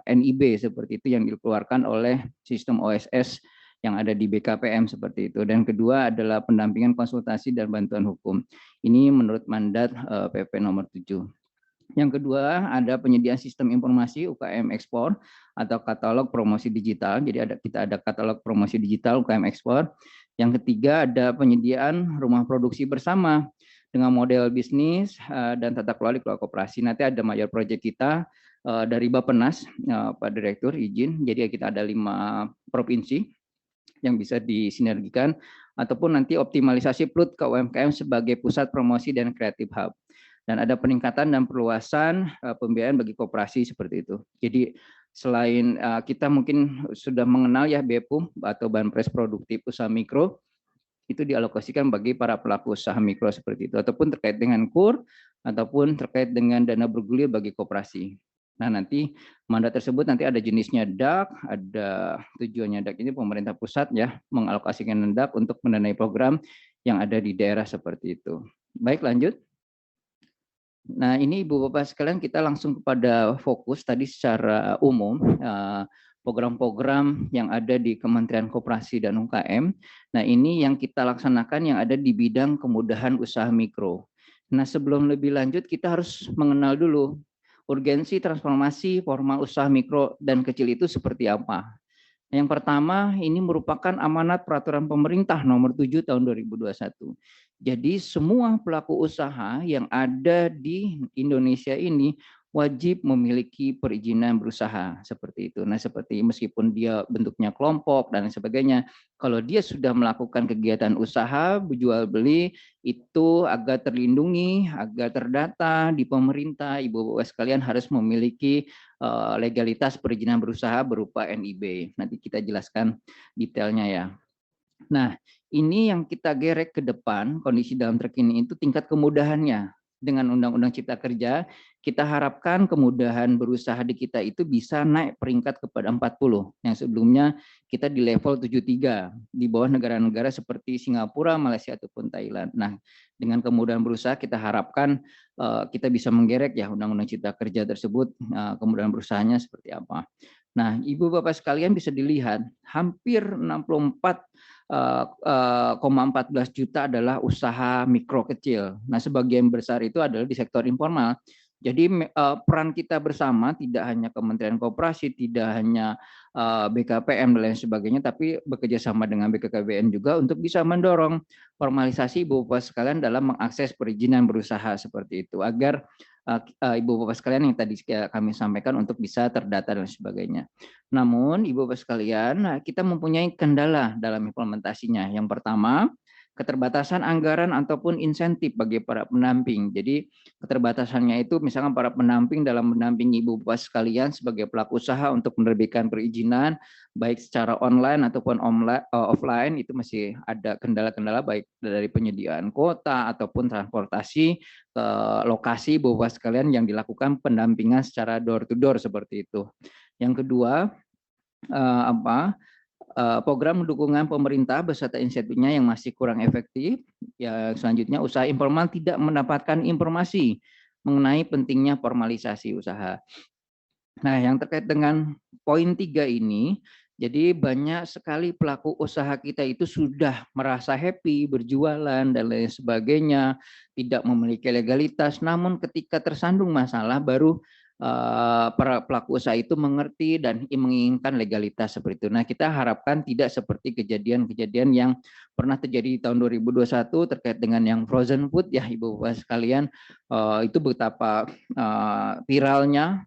Speaker 4: NIB seperti itu yang dikeluarkan oleh sistem OSS yang ada di BKPM seperti itu. Dan kedua adalah pendampingan konsultasi dan bantuan hukum. Ini menurut mandat PP nomor 7. Yang kedua, ada penyediaan sistem informasi UKM ekspor atau katalog promosi digital. Jadi kita ada katalog promosi digital UKM ekspor. Yang ketiga, ada penyediaan rumah produksi bersama dengan model bisnis dan tata kelola di koperasi. Nanti ada mayor proyek kita dari Bappenas, Pak Direktur izin. Jadi kita ada 5 provinsi yang bisa disinergikan, ataupun nanti optimalisasi PLUT ke UMKM sebagai pusat promosi dan kreatif hub. Dan ada peningkatan dan perluasan pembiayaan bagi koperasi seperti itu. Jadi selain kita mungkin sudah mengenal ya BPUM atau Banpres Produktif Usaha Mikro, itu dialokasikan bagi para pelaku usaha mikro seperti itu, ataupun terkait dengan KUR, ataupun terkait dengan dana bergulir bagi koperasi. Nah, nanti mandat tersebut nanti ada jenisnya DAK, ada tujuannya DAK ini pemerintah pusat ya mengalokasikan DAK untuk mendanai program yang ada di daerah seperti itu. Baik, lanjut. Nah, ini Ibu Bapak sekalian kita langsung kepada fokus tadi secara umum program-program yang ada di Kementerian Koperasi dan UKM. Nah, ini yang kita laksanakan yang ada di bidang kemudahan usaha mikro. Nah, sebelum lebih lanjut kita harus mengenal dulu urgensi transformasi formal usaha mikro dan kecil itu seperti apa. Yang pertama, ini merupakan amanat peraturan pemerintah nomor 7 tahun 2021. Jadi semua pelaku usaha yang ada di Indonesia ini wajib memiliki perizinan berusaha seperti itu. Nah, seperti meskipun dia bentuknya kelompok dan sebagainya, kalau dia sudah melakukan kegiatan usaha jual beli itu agar terlindungi, agar terdata di pemerintah, ibu-ibu sekalian harus memiliki legalitas perizinan berusaha berupa NIB. Nanti kita jelaskan detailnya ya. Nah, ini yang kita gerek ke depan, kondisi dalam terkini itu tingkat kemudahannya. Dengan Undang-Undang Cipta Kerja, kita harapkan kemudahan berusaha di kita itu bisa naik peringkat kepada 40. Yang sebelumnya kita di level 73, di bawah negara-negara seperti Singapura, Malaysia, ataupun Thailand. Nah, dengan kemudahan berusaha kita harapkan kita bisa menggerek ya Undang-Undang Cipta Kerja tersebut, kemudahan berusahanya seperti apa. Nah, Ibu Bapak sekalian bisa dilihat, hampir 64,14 juta adalah usaha mikro kecil. Nah, sebagian besar itu adalah di sektor informal. Jadi peran kita bersama tidak hanya Kementerian Koperasi, tidak hanya BKPM dan lain sebagainya, tapi bekerja sama dengan BKKBN juga untuk bisa mendorong formalisasi Ibu Bapak sekalian dalam mengakses perizinan berusaha seperti itu, agar Ibu Bapak sekalian yang tadi kami sampaikan untuk bisa terdata dan sebagainya. Namun Ibu Bapak sekalian, kita mempunyai kendala dalam implementasinya. Yang pertama, keterbatasan anggaran ataupun insentif bagi para pendamping. Jadi keterbatasannya itu misalkan para pendamping dalam mendampingi Ibu Bapak sekalian sebagai pelaku usaha untuk menerbitkan perizinan, baik secara online ataupun offline, itu masih ada kendala-kendala baik dari penyediaan kuota ataupun transportasi ke lokasi Ibu Bapak sekalian yang dilakukan pendampingan secara door to door seperti itu. Yang kedua, program dukungan pemerintah beserta insentifnya yang masih kurang efektif. Ya, selanjutnya usaha informal tidak mendapatkan informasi mengenai pentingnya formalisasi usaha. Nah, yang terkait dengan poin 3 ini, jadi banyak sekali pelaku usaha kita itu sudah merasa happy berjualan dan lain sebagainya, tidak memiliki legalitas, namun ketika tersandung masalah baru para pelaku usaha itu mengerti dan menginginkan legalitas seperti itu. Nah, kita harapkan tidak seperti kejadian-kejadian yang pernah terjadi di tahun 2021 terkait dengan yang frozen food ya Ibu Bapak sekalian, itu betapa viralnya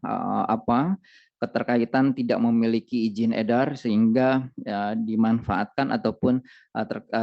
Speaker 4: keterkaitan tidak memiliki izin edar sehingga dimanfaatkan ataupun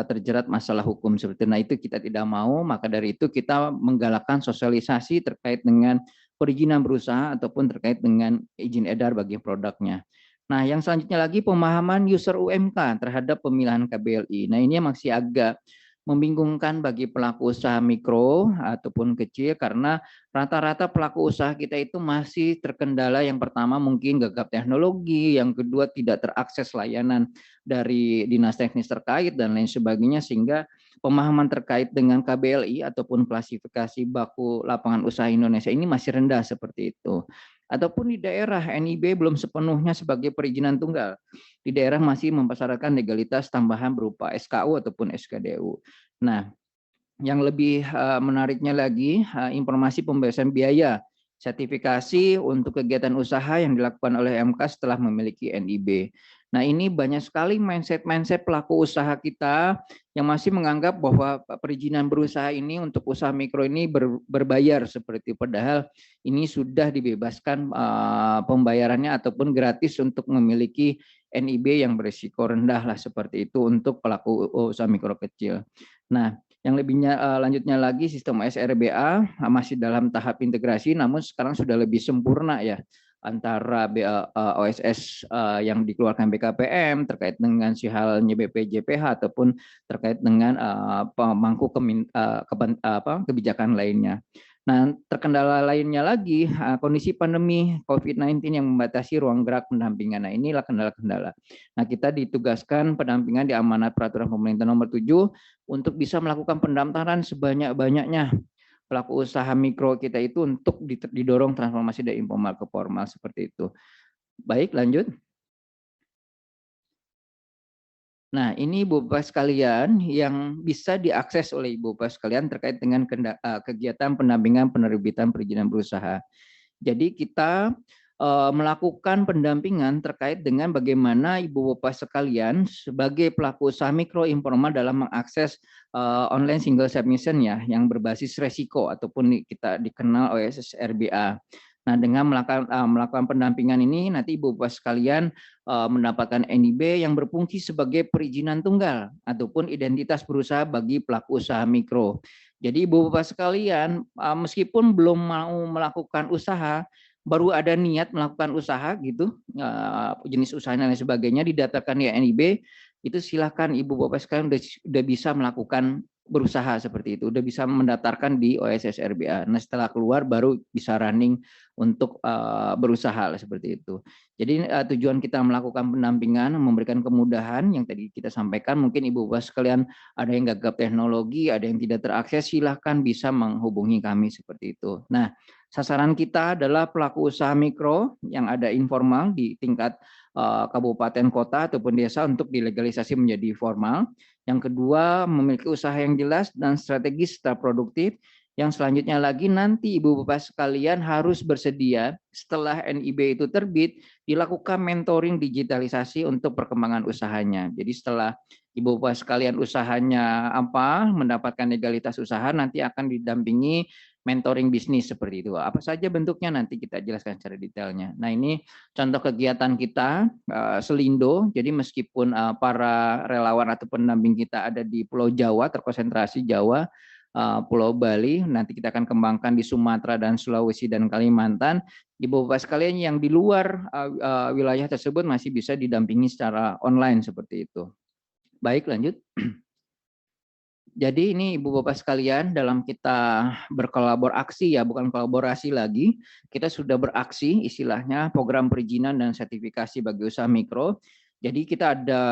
Speaker 4: terjerat masalah hukum seperti itu. Nah, itu kita tidak mau, maka dari itu kita menggalakkan sosialisasi terkait dengan perizinan berusaha ataupun terkait dengan izin edar bagi produknya. Nah, yang selanjutnya lagi pemahaman user UMK terhadap pemilihan KBLI. Nah, ini masih agak membingungkan bagi pelaku usaha mikro ataupun kecil karena rata-rata pelaku usaha kita itu masih terkendala, yang pertama mungkin gagap teknologi, yang kedua tidak terakses layanan dari dinas teknis terkait dan lain sebagainya, sehingga pemahaman terkait dengan KBLI ataupun klasifikasi baku lapangan usaha Indonesia ini masih rendah seperti itu. Ataupun di daerah NIB belum sepenuhnya sebagai perizinan tunggal. Di daerah masih mempersyaratkan legalitas tambahan berupa SKU ataupun SKDU. Nah, yang lebih menariknya lagi, informasi pembebasan biaya sertifikasi untuk kegiatan usaha yang dilakukan oleh MK setelah memiliki NIB. Nah, ini banyak sekali mindset pelaku usaha kita yang masih menganggap bahwa perizinan berusaha ini untuk usaha mikro ini berbayar seperti, padahal ini sudah dibebaskan pembayarannya ataupun gratis untuk memiliki NIB yang berisiko rendah lah seperti itu untuk pelaku usaha mikro kecil. Nah, yang lebihnya lanjutnya lagi, sistem SRBA masih dalam tahap integrasi, namun sekarang sudah lebih sempurna ya antara OSS yang dikeluarkan BKPM terkait dengan si halnya BPJPH ataupun terkait dengan pemangku kebijakan lainnya. Nah, terkendala lainnya lagi kondisi pandemi COVID-19 yang membatasi ruang gerak pendampingan. Nah, inilah kendala-kendala. Nah, kita ditugaskan pendampingan di amanat peraturan pemerintah nomor 7 untuk bisa melakukan pendaftaran sebanyak-banyaknya pelaku usaha mikro kita itu untuk didorong transformasi dari informal ke formal seperti itu. Baik, lanjut. Nah, ini Ibu Bapak sekalian yang bisa diakses oleh Ibu Bapak sekalian terkait dengan kegiatan pendampingan penerbitan perizinan berusaha. Jadi kita melakukan pendampingan terkait dengan bagaimana Ibu Bapak sekalian sebagai pelaku usaha mikro informal dalam mengakses online single submission ya yang berbasis resiko ataupun kita dikenal OSS RBA. Nah, dengan melakukan pendampingan ini nanti Ibu Bapak sekalian mendapatkan NIB yang berfungsi sebagai perizinan tunggal ataupun identitas berusaha bagi pelaku usaha mikro. Jadi Ibu Bapak sekalian meskipun belum mau melakukan usaha, baru ada niat melakukan usaha gitu, jenis usahanya dan sebagainya didaftarkan di NIB, itu silakan Ibu Bapak sekalian udah bisa melakukan berusaha seperti itu, udah bisa mendaftarkan di OSS RBA. Nah, setelah keluar baru bisa running untuk berusaha seperti itu. Jadi tujuan kita melakukan pendampingan, memberikan kemudahan yang tadi kita sampaikan. Mungkin Ibu Bapak sekalian ada yang gagap teknologi, ada yang tidak terakses, silahkan bisa menghubungi kami seperti itu. Nah, sasaran kita adalah pelaku usaha mikro yang ada informal di tingkat kabupaten, kota, ataupun desa untuk dilegalisasi menjadi formal. Yang kedua, memiliki usaha yang jelas dan strategis serta produktif. Yang selanjutnya lagi nanti Ibu Bapak sekalian harus bersedia setelah NIB itu terbit dilakukan mentoring digitalisasi untuk perkembangan usahanya. Jadi setelah Ibu Bapak sekalian usahanya mendapatkan legalitas usaha, nanti akan didampingi mentoring bisnis seperti itu. Apa saja bentuknya nanti kita jelaskan secara detailnya. Nah, ini contoh kegiatan kita Selindo. Jadi meskipun para relawan atau pendamping kita ada di Pulau Jawa, terkonsentrasi Jawa, Pulau Bali, nanti kita akan kembangkan di Sumatera dan Sulawesi dan Kalimantan. Ibu Bapak sekalian yang di luar wilayah tersebut masih bisa didampingi secara online seperti itu. Baik, lanjut. Jadi ini Ibu Bapak sekalian dalam kita berkolaborasi ya, bukan kolaborasi lagi, kita sudah beraksi istilahnya program perizinan dan sertifikasi bagi usaha mikro. Jadi kita ada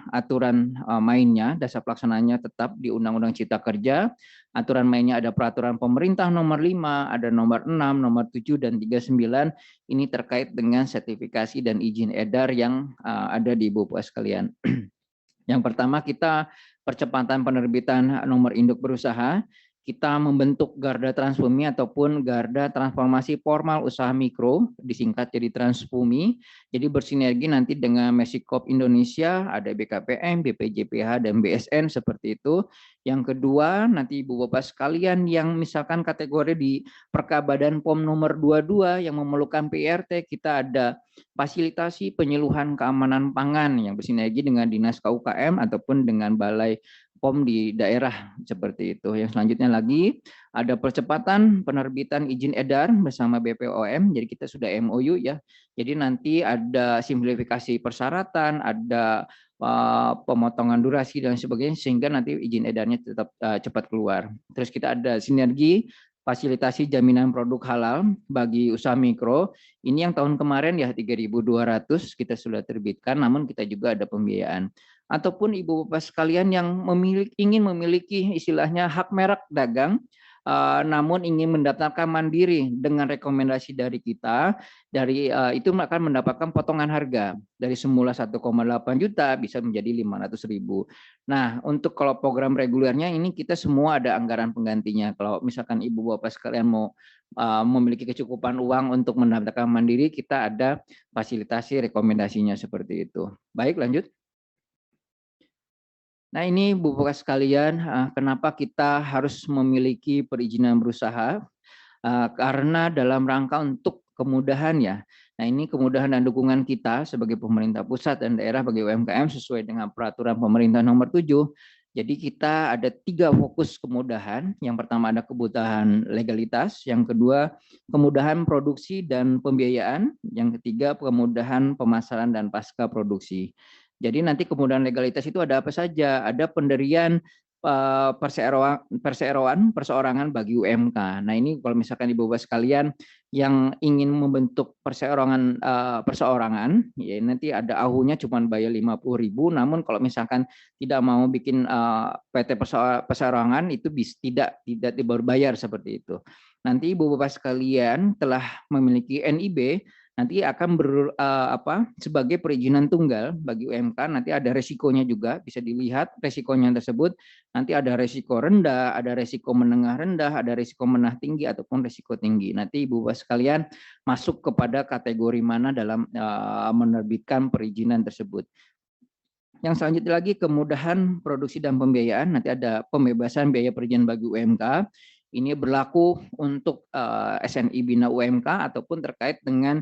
Speaker 4: aturan mainnya, dasar pelaksananya tetap di Undang-Undang Cipta Kerja. Aturan mainnya ada peraturan pemerintah nomor 5, ada nomor 6, nomor 7, dan 39. Ini terkait dengan sertifikasi dan izin edar yang ada di Ibu Bapak sekalian. Yang pertama kita percepatan penerbitan nomor induk berusaha. Kita membentuk Garda Transbumi ataupun Garda Transformasi Formal Usaha Mikro, disingkat jadi Transbumi. Jadi bersinergi nanti dengan Mesikop Indonesia, ada BKPM, BPJPH, dan BSN seperti itu. Yang kedua, nanti Ibu Bapak sekalian yang misalkan kategori di Perkabadan POM nomor 22 yang memerlukan PRT, kita ada fasilitasi penyeluhan keamanan pangan yang bersinergi dengan Dinas KUKM ataupun dengan Balai POM di daerah seperti itu. Yang selanjutnya lagi ada percepatan penerbitan izin edar bersama BPOM. Jadi kita sudah MOU ya. Jadi nanti ada simplifikasi persyaratan, ada pemotongan durasi dan sebagainya sehingga nanti izin edarnya tetap cepat keluar. Terus kita ada sinergi fasilitasi jaminan produk halal bagi usaha mikro. Ini yang tahun kemarin ya 3.200 kita sudah terbitkan, namun kita juga ada pembiayaan. Ataupun Ibu Bapak sekalian yang ingin memiliki istilahnya hak merek dagang, namun ingin mendaftarkan mandiri dengan rekomendasi dari kita, itu akan mendapatkan potongan harga dari semula 1,8 juta bisa menjadi 500.000. Nah, untuk kalau program regulernya ini kita semua ada anggaran penggantinya. Kalau misalkan Ibu Bapak sekalian mau memiliki kecukupan uang untuk mendaftarkan mandiri, kita ada fasilitasi rekomendasinya seperti itu. Baik, lanjut. Nah, ini Bu Bapak sekalian, kenapa kita harus memiliki perizinan berusaha? Karena dalam rangka untuk kemudahan ya. Nah, ini kemudahan dan dukungan kita sebagai pemerintah pusat dan daerah bagi UMKM sesuai dengan peraturan pemerintah nomor 7. Jadi kita ada 3 fokus kemudahan. Yang pertama ada kebutuhan legalitas, yang kedua kemudahan produksi dan pembiayaan, yang ketiga kemudahan pemasaran dan pasca produksi. Jadi nanti kemudahan legalitas itu ada apa saja? Ada pendirian perseorangan bagi UMK. Nah, ini kalau misalkan Ibu Bapak sekalian yang ingin membentuk perseorangan, ya nanti ada AHU-nya cuma bayar 50.000. Namun kalau misalkan tidak mau bikin PT perseorangan itu tidak dibayar seperti itu. Nanti Ibu Bapak sekalian telah memiliki NIB, nanti akan sebagai perizinan tunggal bagi UMK, nanti ada resikonya juga, bisa dilihat resikonya tersebut, nanti ada resiko rendah, ada resiko menengah rendah, ada resiko menengah tinggi ataupun resiko tinggi. Nanti Ibu Bapak sekalian masuk kepada kategori mana dalam menerbitkan perizinan tersebut. Yang selanjutnya lagi kemudahan produksi dan pembiayaan, nanti ada pembebasan biaya perizinan bagi UMK. Ini berlaku untuk SNI Bina UMK ataupun terkait dengan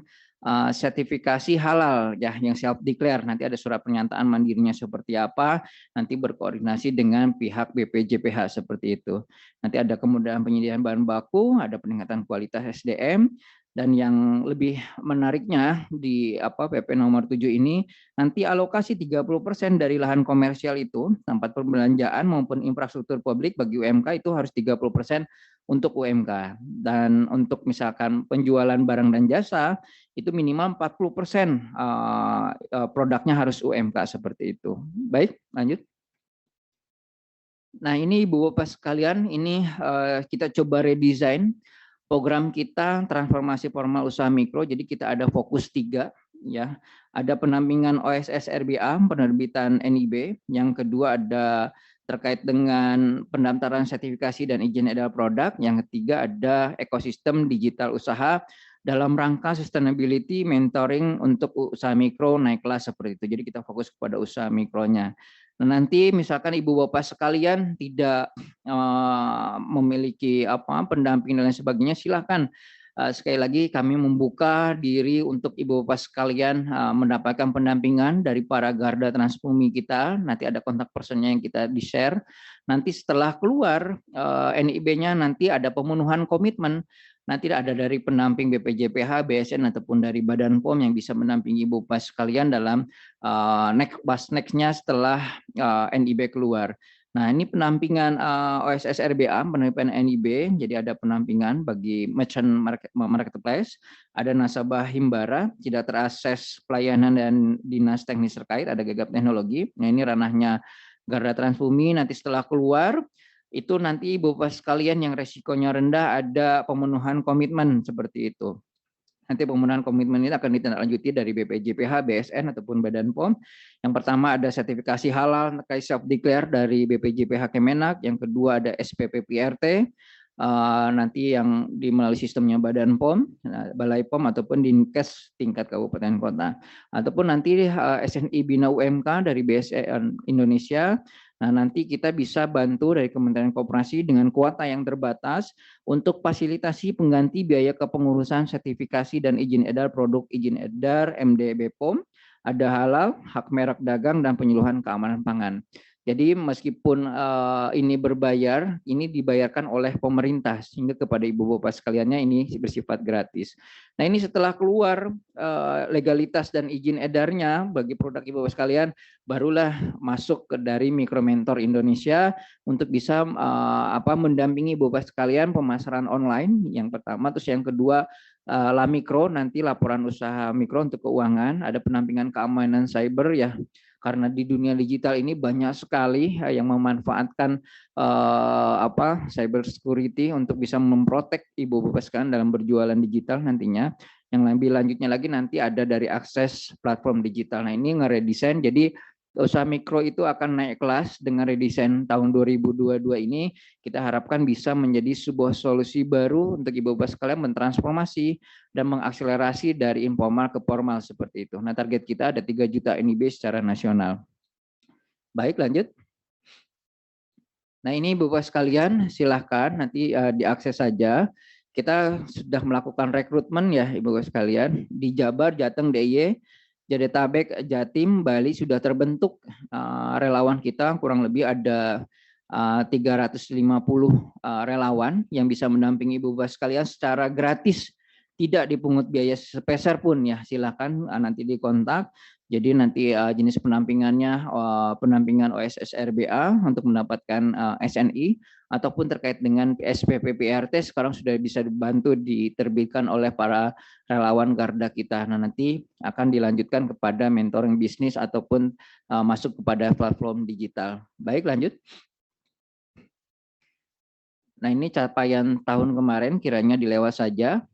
Speaker 4: sertifikasi halal ya yang self declare. Nanti ada surat pernyataan mandirinya seperti apa, nanti berkoordinasi dengan pihak BPJPH seperti itu. Nanti ada kemudahan penyediaan bahan baku, ada peningkatan kualitas SDM, dan yang lebih menariknya di PP nomor 7 ini nanti alokasi 30% dari lahan komersial itu tempat perbelanjaan maupun infrastruktur publik bagi UMK itu harus 30% untuk UMK, dan untuk misalkan penjualan barang dan jasa itu minimal 40% produknya harus UMK seperti itu. Baik, lanjut. Nah, ini Ibu Bapak sekalian, ini kita coba redesign program kita transformasi formal usaha mikro. Jadi kita ada fokus 3 ya. Ada pendampingan OSS RBA, penerbitan NIB. Yang kedua ada terkait dengan pendaftaran sertifikasi dan izin edar produk. Yang ketiga ada ekosistem digital usaha dalam rangka sustainability mentoring untuk usaha mikro naik kelas seperti itu. Jadi kita fokus kepada usaha mikronya. Nah, nanti misalkan Ibu Bapak sekalian tidak memiliki pendamping dan lain sebagainya, silakan. Sekali lagi kami membuka diri untuk Ibu Bapak sekalian mendapatkan pendampingan dari para garda transbumi kita. Nanti ada kontak personnya yang kita di-share. Nanti setelah keluar NIB-nya nanti ada pemenuhan komitmen. Nanti ada dari pendamping BPJPH, BSN ataupun dari Badan POM yang bisa mendampingi Ibu Bapak sekalian dalam next-nya setelah NIB keluar. Nah, ini penampingan OSS RBA, penerbitan NIB, jadi ada penampingan bagi merchant marketplace, ada nasabah himbara, tidak terakses pelayanan dan dinas teknis terkait, ada gagap teknologi. Nah, ini ranahnya garda transbumi. Nanti setelah keluar, itu nanti Ibu Bapak sekalian yang resikonya rendah ada pemenuhan komitmen seperti itu. Nanti pemenuhan komitmen ini akan ditindaklanjuti dari BPJPH, BSN ataupun Badan POM. Yang pertama ada sertifikasi halal terkait self declare dari BPJPH Kemenak. Yang kedua ada SPP PRT. Nanti yang melalui sistemnya Badan POM, Balai POM ataupun Dinkes tingkat kabupaten kota. Ataupun nanti SNI Bina UMK dari BSN Indonesia. Nah, nanti kita bisa bantu dari Kementerian Koperasi dengan kuota yang terbatas untuk fasilitasi pengganti biaya kepengurusan sertifikasi dan izin edar produk izin edar MD BPOM, ada halal, hak merek dagang, dan penyuluhan keamanan pangan. Jadi meskipun ini berbayar, ini dibayarkan oleh pemerintah sehingga kepada Ibu Bapak sekaliannya ini bersifat gratis. Nah, ini setelah keluar legalitas dan izin edarnya bagi produk Ibu Bapak sekalian, barulah masuk ke dari Mikromentor Indonesia untuk bisa mendampingi Ibu Bapak sekalian pemasaran online yang pertama, terus yang kedua La Mikro, nanti laporan usaha mikro untuk keuangan, ada penampingan keamanan cyber ya. Karena di dunia digital ini banyak sekali yang memanfaatkan cyber security untuk bisa memprotek Ibu Bapak sekalian dalam berjualan digital nantinya. Yang lebih lanjutnya lagi nanti ada dari akses platform digital. Nah, ini ngeredesain, jadi usaha mikro itu akan naik kelas dengan redesain tahun 2022 ini. Kita harapkan bisa menjadi sebuah solusi baru untuk Ibu Bapak sekalian mentransformasi dan mengakselerasi dari informal ke formal seperti itu. Nah, target kita ada 3 juta NIB secara nasional. Baik, lanjut. Nah, ini Ibu Bapak sekalian, silahkan nanti diakses saja. Kita sudah melakukan rekrutmen ya Ibu Bapak sekalian di Jabar, Jateng, DIY, Jadetabek, Jatim, Bali sudah terbentuk relawan kita, kurang lebih ada 350 relawan yang bisa mendampingi Ibu Bapak sekalian secara gratis, tidak dipungut biaya sepeser pun ya, silakan nanti dikontak. Jadi nanti jenis pendampingannya pendampingan OSS RBA untuk mendapatkan SNI ataupun terkait dengan SPP PRT sekarang sudah bisa dibantu diterbitkan oleh para relawan garda kita. Nah, nanti akan dilanjutkan kepada mentoring bisnis ataupun masuk kepada platform digital. Baik, lanjut. Nah, ini capaian tahun kemarin kiranya dilewat saja.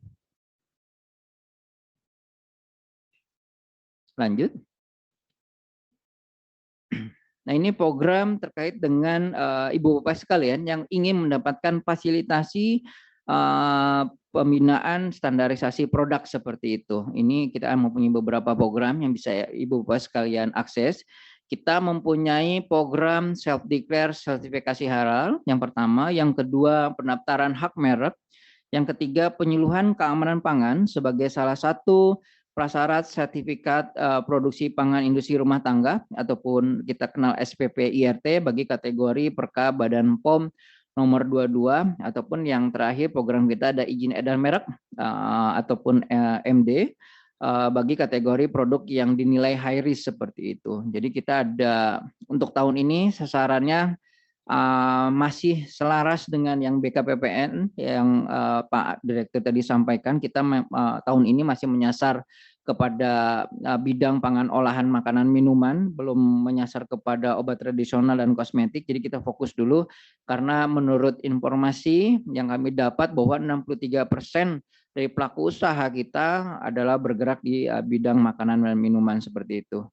Speaker 4: Lanjut. Nah, ini program terkait dengan Ibu Bapak sekalian yang ingin mendapatkan fasilitasi pembinaan standarisasi produk seperti itu. Ini kita mempunyai beberapa program yang bisa Ibu Bapak sekalian akses. Kita mempunyai program self-declare sertifikasi halal, yang pertama. Yang kedua, pendaftaran hak merek. Yang ketiga, penyuluhan keamanan pangan sebagai salah satu prasyarat sertifikat produksi pangan industri rumah tangga ataupun kita kenal SPP IRT bagi kategori Perka Badan POM nomor 22 ataupun yang terakhir program kita ada izin edar merek ataupun MD bagi kategori produk yang dinilai high risk seperti itu. Jadi kita ada untuk tahun ini sasarannya masih selaras dengan yang BKPPN yang Pak Direktur tadi sampaikan. Kita tahun ini masih menyasar kepada bidang pangan olahan makanan minuman, belum menyasar kepada obat tradisional dan kosmetik. Jadi kita fokus dulu karena menurut informasi yang kami dapat bahwa 63% dari pelaku usaha kita adalah bergerak di bidang makanan dan minuman seperti itu.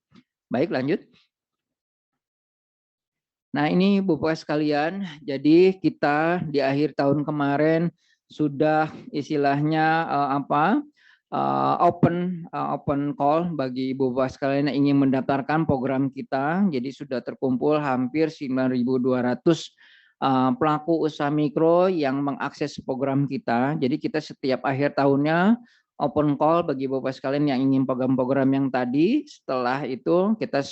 Speaker 4: Baik, lanjut. Nah, ini Bapak sekalian, jadi kita di akhir tahun kemarin sudah istilahnya open call bagi Ibu Bapak sekalian yang ingin mendaftarkan program kita. Jadi sudah terkumpul hampir 9.200 pelaku usaha mikro yang mengakses program kita. Jadi kita setiap akhir tahunnya open call bagi Bapak sekalian yang ingin program-program yang tadi. Setelah itu kita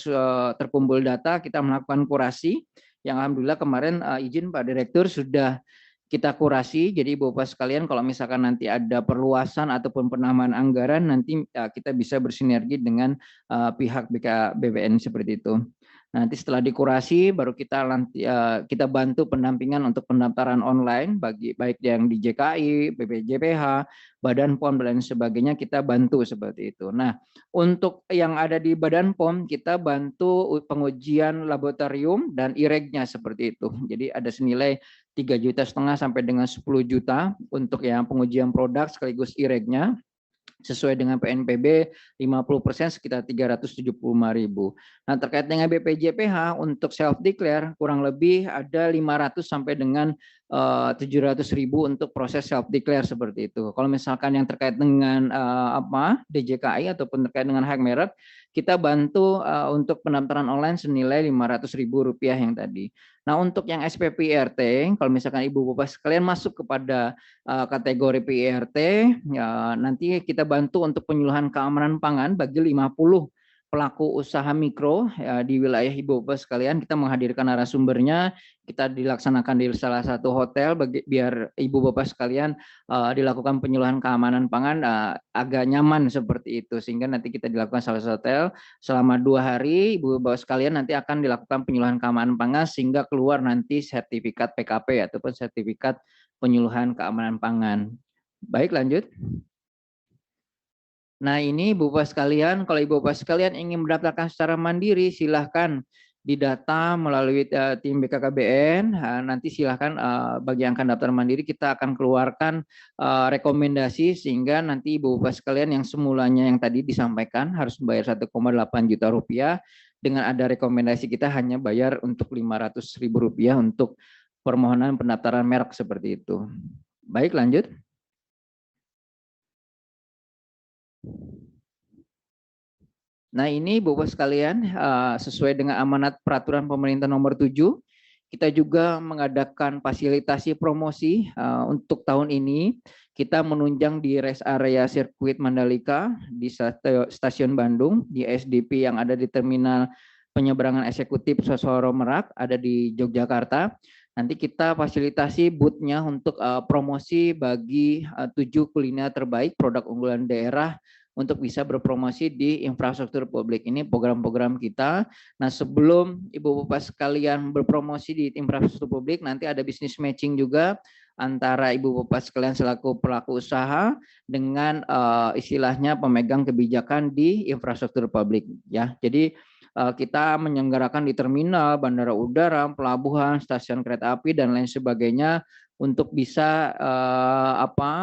Speaker 4: terkumpul data, kita melakukan kurasi. Yang alhamdulillah kemarin izin Pak Direktur sudah kita kurasi. Jadi Bapak sekalian kalau misalkan nanti ada perluasan ataupun penambahan anggaran, nanti kita bisa bersinergi dengan pihak BKBBN seperti itu. Nanti setelah dikurasi baru kita bantu pendampingan untuk pendaftaran online bagi baik yang di JKI, BPJPH, Badan POM dan sebagainya kita bantu seperti itu. Nah, untuk yang ada di Badan POM kita bantu pengujian laboratorium dan IREG-nya seperti itu. Jadi ada senilai 3,5 juta sampai dengan 10 juta untuk yang pengujian produk sekaligus IREG-nya. Sesuai dengan PNPB 50% sekitar 375.000. Nah, terkait dengan BPJPH untuk self declare kurang lebih ada 500 sampai dengan 700.000 untuk proses self declare seperti itu. Kalau misalkan yang terkait dengan DJKI ataupun terkait dengan hak merek, kita bantu untuk pendaftaran online senilai Rp500.000 yang tadi. Nah, untuk yang SPP IRT, kalau misalkan Ibu Bapak sekalian masuk kepada kategori PIRT, ya, nanti kita bantu untuk penyuluhan keamanan pangan bagi 50 pelaku usaha mikro ya, di wilayah Ibu Bapak sekalian. Kita menghadirkan narasumbernya, kita dilaksanakan di salah satu hotel biar Ibu Bapak sekalian dilakukan penyuluhan keamanan pangan agak nyaman seperti itu, sehingga nanti kita dilakukan salah satu hotel selama 2 hari. Ibu Bapak sekalian nanti akan dilakukan penyuluhan keamanan pangan sehingga keluar nanti sertifikat PKP ataupun sertifikat penyuluhan keamanan pangan. Baik, lanjut. Nah, ini Ibu Bapak sekalian, kalau Ibu Bapak sekalian ingin mendaftarkan secara mandiri, silahkan didata melalui tim BKKBN. Nanti silahkan bagi yang akan daftar mandiri, kita akan keluarkan rekomendasi sehingga nanti Ibu Bapak sekalian yang semulanya yang tadi disampaikan harus membayar Rp1,8 juta, dengan ada rekomendasi kita hanya bayar untuk Rp500.000 untuk permohonan pendaftaran merek seperti itu. Baik, lanjut. Nah, ini Bapak sekalian, sesuai dengan amanat peraturan pemerintah nomor 7, kita juga mengadakan fasilitasi promosi untuk tahun ini. Kita menunjang di rest area sirkuit Mandalika, di stasiun Bandung, di SDP yang ada di terminal penyeberangan eksekutif Sosoro Merak, ada di Yogyakarta. Nanti kita fasilitasi booth-nya untuk promosi bagi 7 kuliner terbaik produk unggulan daerah untuk bisa berpromosi di infrastruktur publik. Ini program-program kita. Nah, sebelum Ibu Bapak sekalian berpromosi di infrastruktur publik, nanti ada bisnis matching juga antara Ibu Bapak sekalian selaku pelaku usaha dengan istilahnya pemegang kebijakan di infrastruktur publik. Ya, jadi kita menyelenggarakan di terminal, bandara udara, pelabuhan, stasiun kereta api, dan lain sebagainya untuk bisa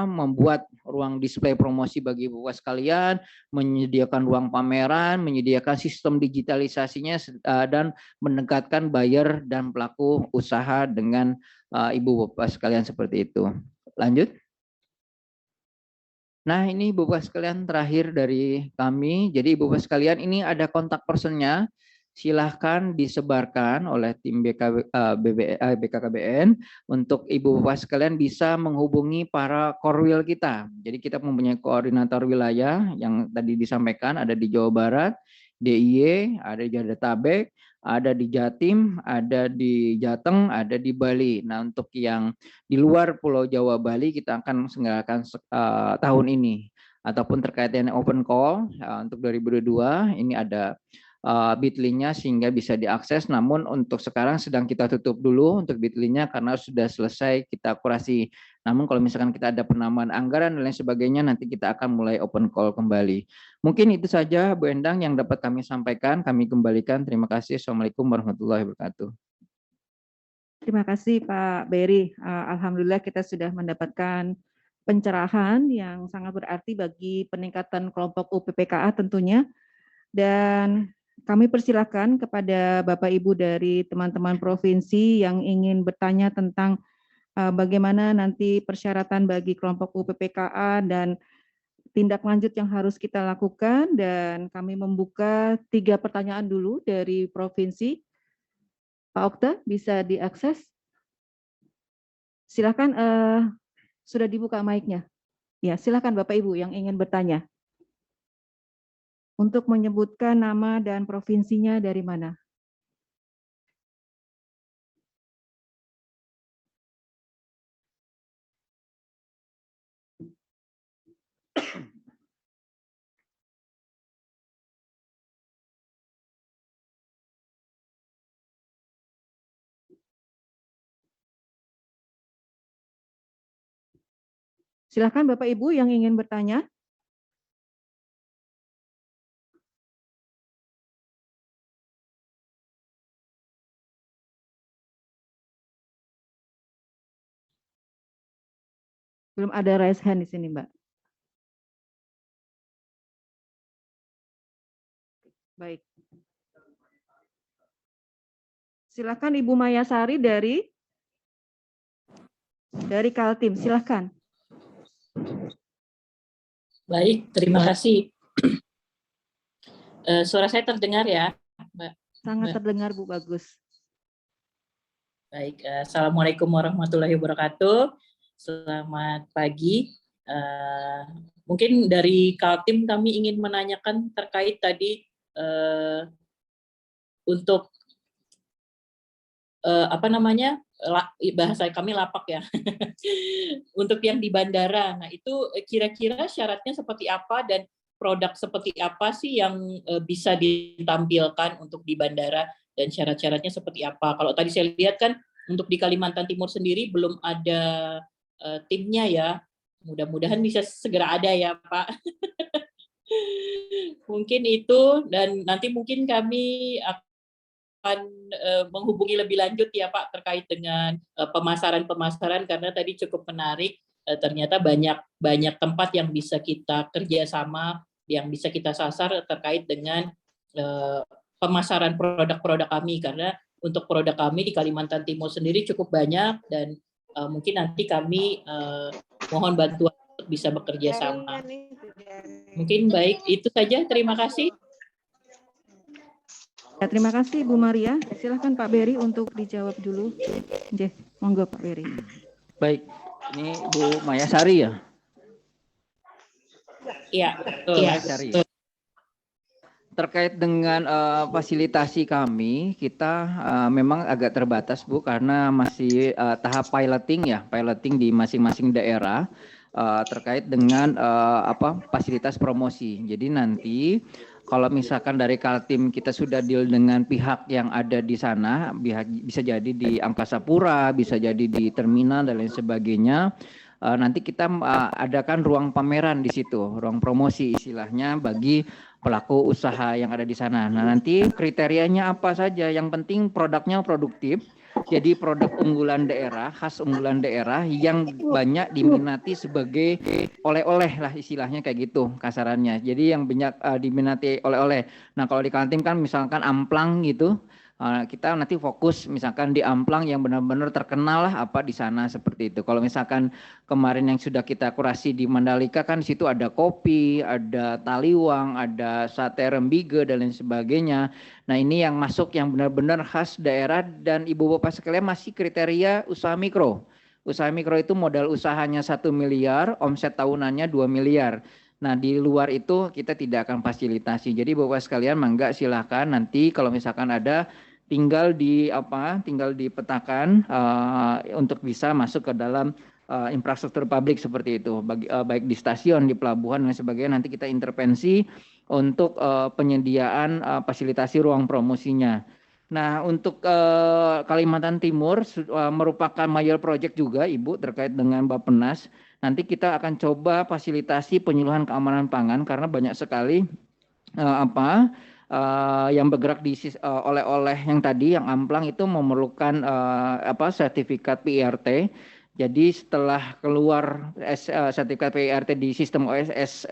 Speaker 4: membuat ruang display promosi bagi Bapak sekalian, menyediakan ruang pameran, menyediakan sistem digitalisasinya dan mendekatkan buyer dan pelaku usaha dengan Ibu Bapak sekalian seperti itu. Lanjut. Nah, ini Bapak sekalian terakhir dari kami. Jadi Bapak sekalian ini ada kontak personnya. Silahkan disebarkan oleh tim BKKBN untuk Ibu Bapak sekalian bisa menghubungi para korwil kita. Jadi kita mempunyai koordinator wilayah yang tadi disampaikan ada di Jawa Barat, DIY, ada di Jabodetabek, ada di Jatim, ada di Jateng, ada di Bali. Nah, untuk yang di luar Pulau Jawa Bali kita akan selenggarakan tahun ini ataupun terkait dengan open call untuk 2022 ini ada Bitly-nya sehingga bisa diakses. Namun untuk sekarang sedang kita tutup dulu untuk Bitly-nya karena sudah selesai kita kurasi. Namun kalau misalkan kita ada penambahan anggaran dan lain sebagainya nanti kita akan mulai open call kembali. Mungkin itu saja Bu Endang yang dapat kami sampaikan. Kami kembalikan. Terima kasih. Assalamualaikum warahmatullahi wabarakatuh.
Speaker 3: Terima kasih Pak Beri. Alhamdulillah kita sudah mendapatkan pencerahan yang sangat berarti bagi peningkatan kelompok UPPKA tentunya. Dan kami persilakan kepada Bapak Ibu dari teman-teman provinsi yang ingin bertanya tentang bagaimana nanti persyaratan bagi kelompok UPPKA dan tindak lanjut yang harus kita lakukan. Dan kami membuka 3 pertanyaan dulu dari provinsi. Pak Okta bisa diakses? Silakan, sudah dibuka mic-nya. Ya, silakan Bapak Ibu yang ingin bertanya. Untuk menyebutkan nama dan provinsinya dari mana? Silakan Bapak Ibu yang ingin bertanya. Belum ada raise hand di sini, Mbak. Baik. Silakan Ibu Mayasari dari Kaltim, silakan.
Speaker 5: Baik, terima kasih. Suara saya terdengar ya, Mbak?
Speaker 3: Sangat terdengar, Bu, bagus.
Speaker 5: Baik, Assalamualaikum warahmatullahi wabarakatuh. Selamat pagi. Mungkin dari Kaltim kami ingin menanyakan terkait tadi untuk bahasa kami lapak ya, untuk yang di bandara. Nah itu kira-kira syaratnya seperti apa dan produk seperti apa sih yang bisa ditampilkan untuk di bandara dan syarat-syaratnya seperti apa? Kalau tadi saya lihat kan untuk di Kalimantan Timur sendiri belum ada timnya ya. Mudah-mudahan bisa segera ada ya Pak. Mungkin itu, dan nanti mungkin kami akan menghubungi lebih lanjut ya Pak terkait dengan pemasaran-pemasaran karena tadi cukup menarik. Ternyata banyak tempat yang bisa kita kerjasama, yang bisa kita sasar terkait dengan pemasaran produk-produk kami, karena untuk produk kami di Kalimantan Timur sendiri cukup banyak dan mungkin nanti kami mohon bantuan untuk bisa bekerja sama. Mungkin baik itu saja, terima kasih.
Speaker 3: Ya, terima kasih Bu Maria. Silakan Pak Beri untuk dijawab dulu. Monggo Pak Beri.
Speaker 4: Baik, ini Bu Mayasari ya?
Speaker 5: Iya, betul.
Speaker 4: Mayasari. Terkait dengan fasilitasi kami, kita memang agak terbatas Bu karena masih tahap piloting di masing-masing daerah terkait dengan fasilitas promosi. Jadi nanti kalau misalkan dari Kaltim kita sudah deal dengan pihak yang ada di sana, bisa jadi di Angkasa Pura, bisa jadi di terminal dan lain sebagainya. Nanti kita adakan ruang pameran di situ, ruang promosi istilahnya bagi pelaku usaha yang ada di sana. Nah, nanti kriterianya apa saja? Yang penting produknya produktif, jadi produk unggulan daerah, khas unggulan daerah yang banyak diminati sebagai oleh-oleh lah istilahnya kayak gitu kasarannya. Jadi yang banyak diminati oleh-oleh. Nah kalau di Kaltim kan misalkan amplang gitu, kita nanti fokus misalkan di amplang yang benar-benar terkenal lah apa di sana seperti itu. Kalau misalkan kemarin yang sudah kita kurasi di Mandalika kan di situ ada kopi, ada taliwang, ada sate rembige dan lain sebagainya. Nah ini yang masuk yang benar-benar khas daerah dan ibu bapak sekalian masih kriteria usaha mikro. Usaha mikro itu modal usahanya 1 miliar, omset tahunannya 2 miliar. Nah di luar itu kita tidak akan fasilitasi. Jadi bapak sekalian mangga silahkan nanti kalau misalkan ada tinggal dipetakan untuk bisa masuk ke dalam infrastruktur publik seperti itu, baik di stasiun, di pelabuhan dan sebagainya. Nanti kita intervensi untuk penyediaan fasilitasi ruang promosinya. Nah, untuk Kalimantan Timur merupakan major project juga, Ibu, terkait dengan Bappenas. Nanti kita akan coba fasilitasi penyuluhan keamanan pangan karena banyak sekali yang bergerak di oleh-oleh yang tadi yang amplang itu memerlukan sertifikat PIRT. Jadi setelah keluar sertifikat PIRT di sistem OSS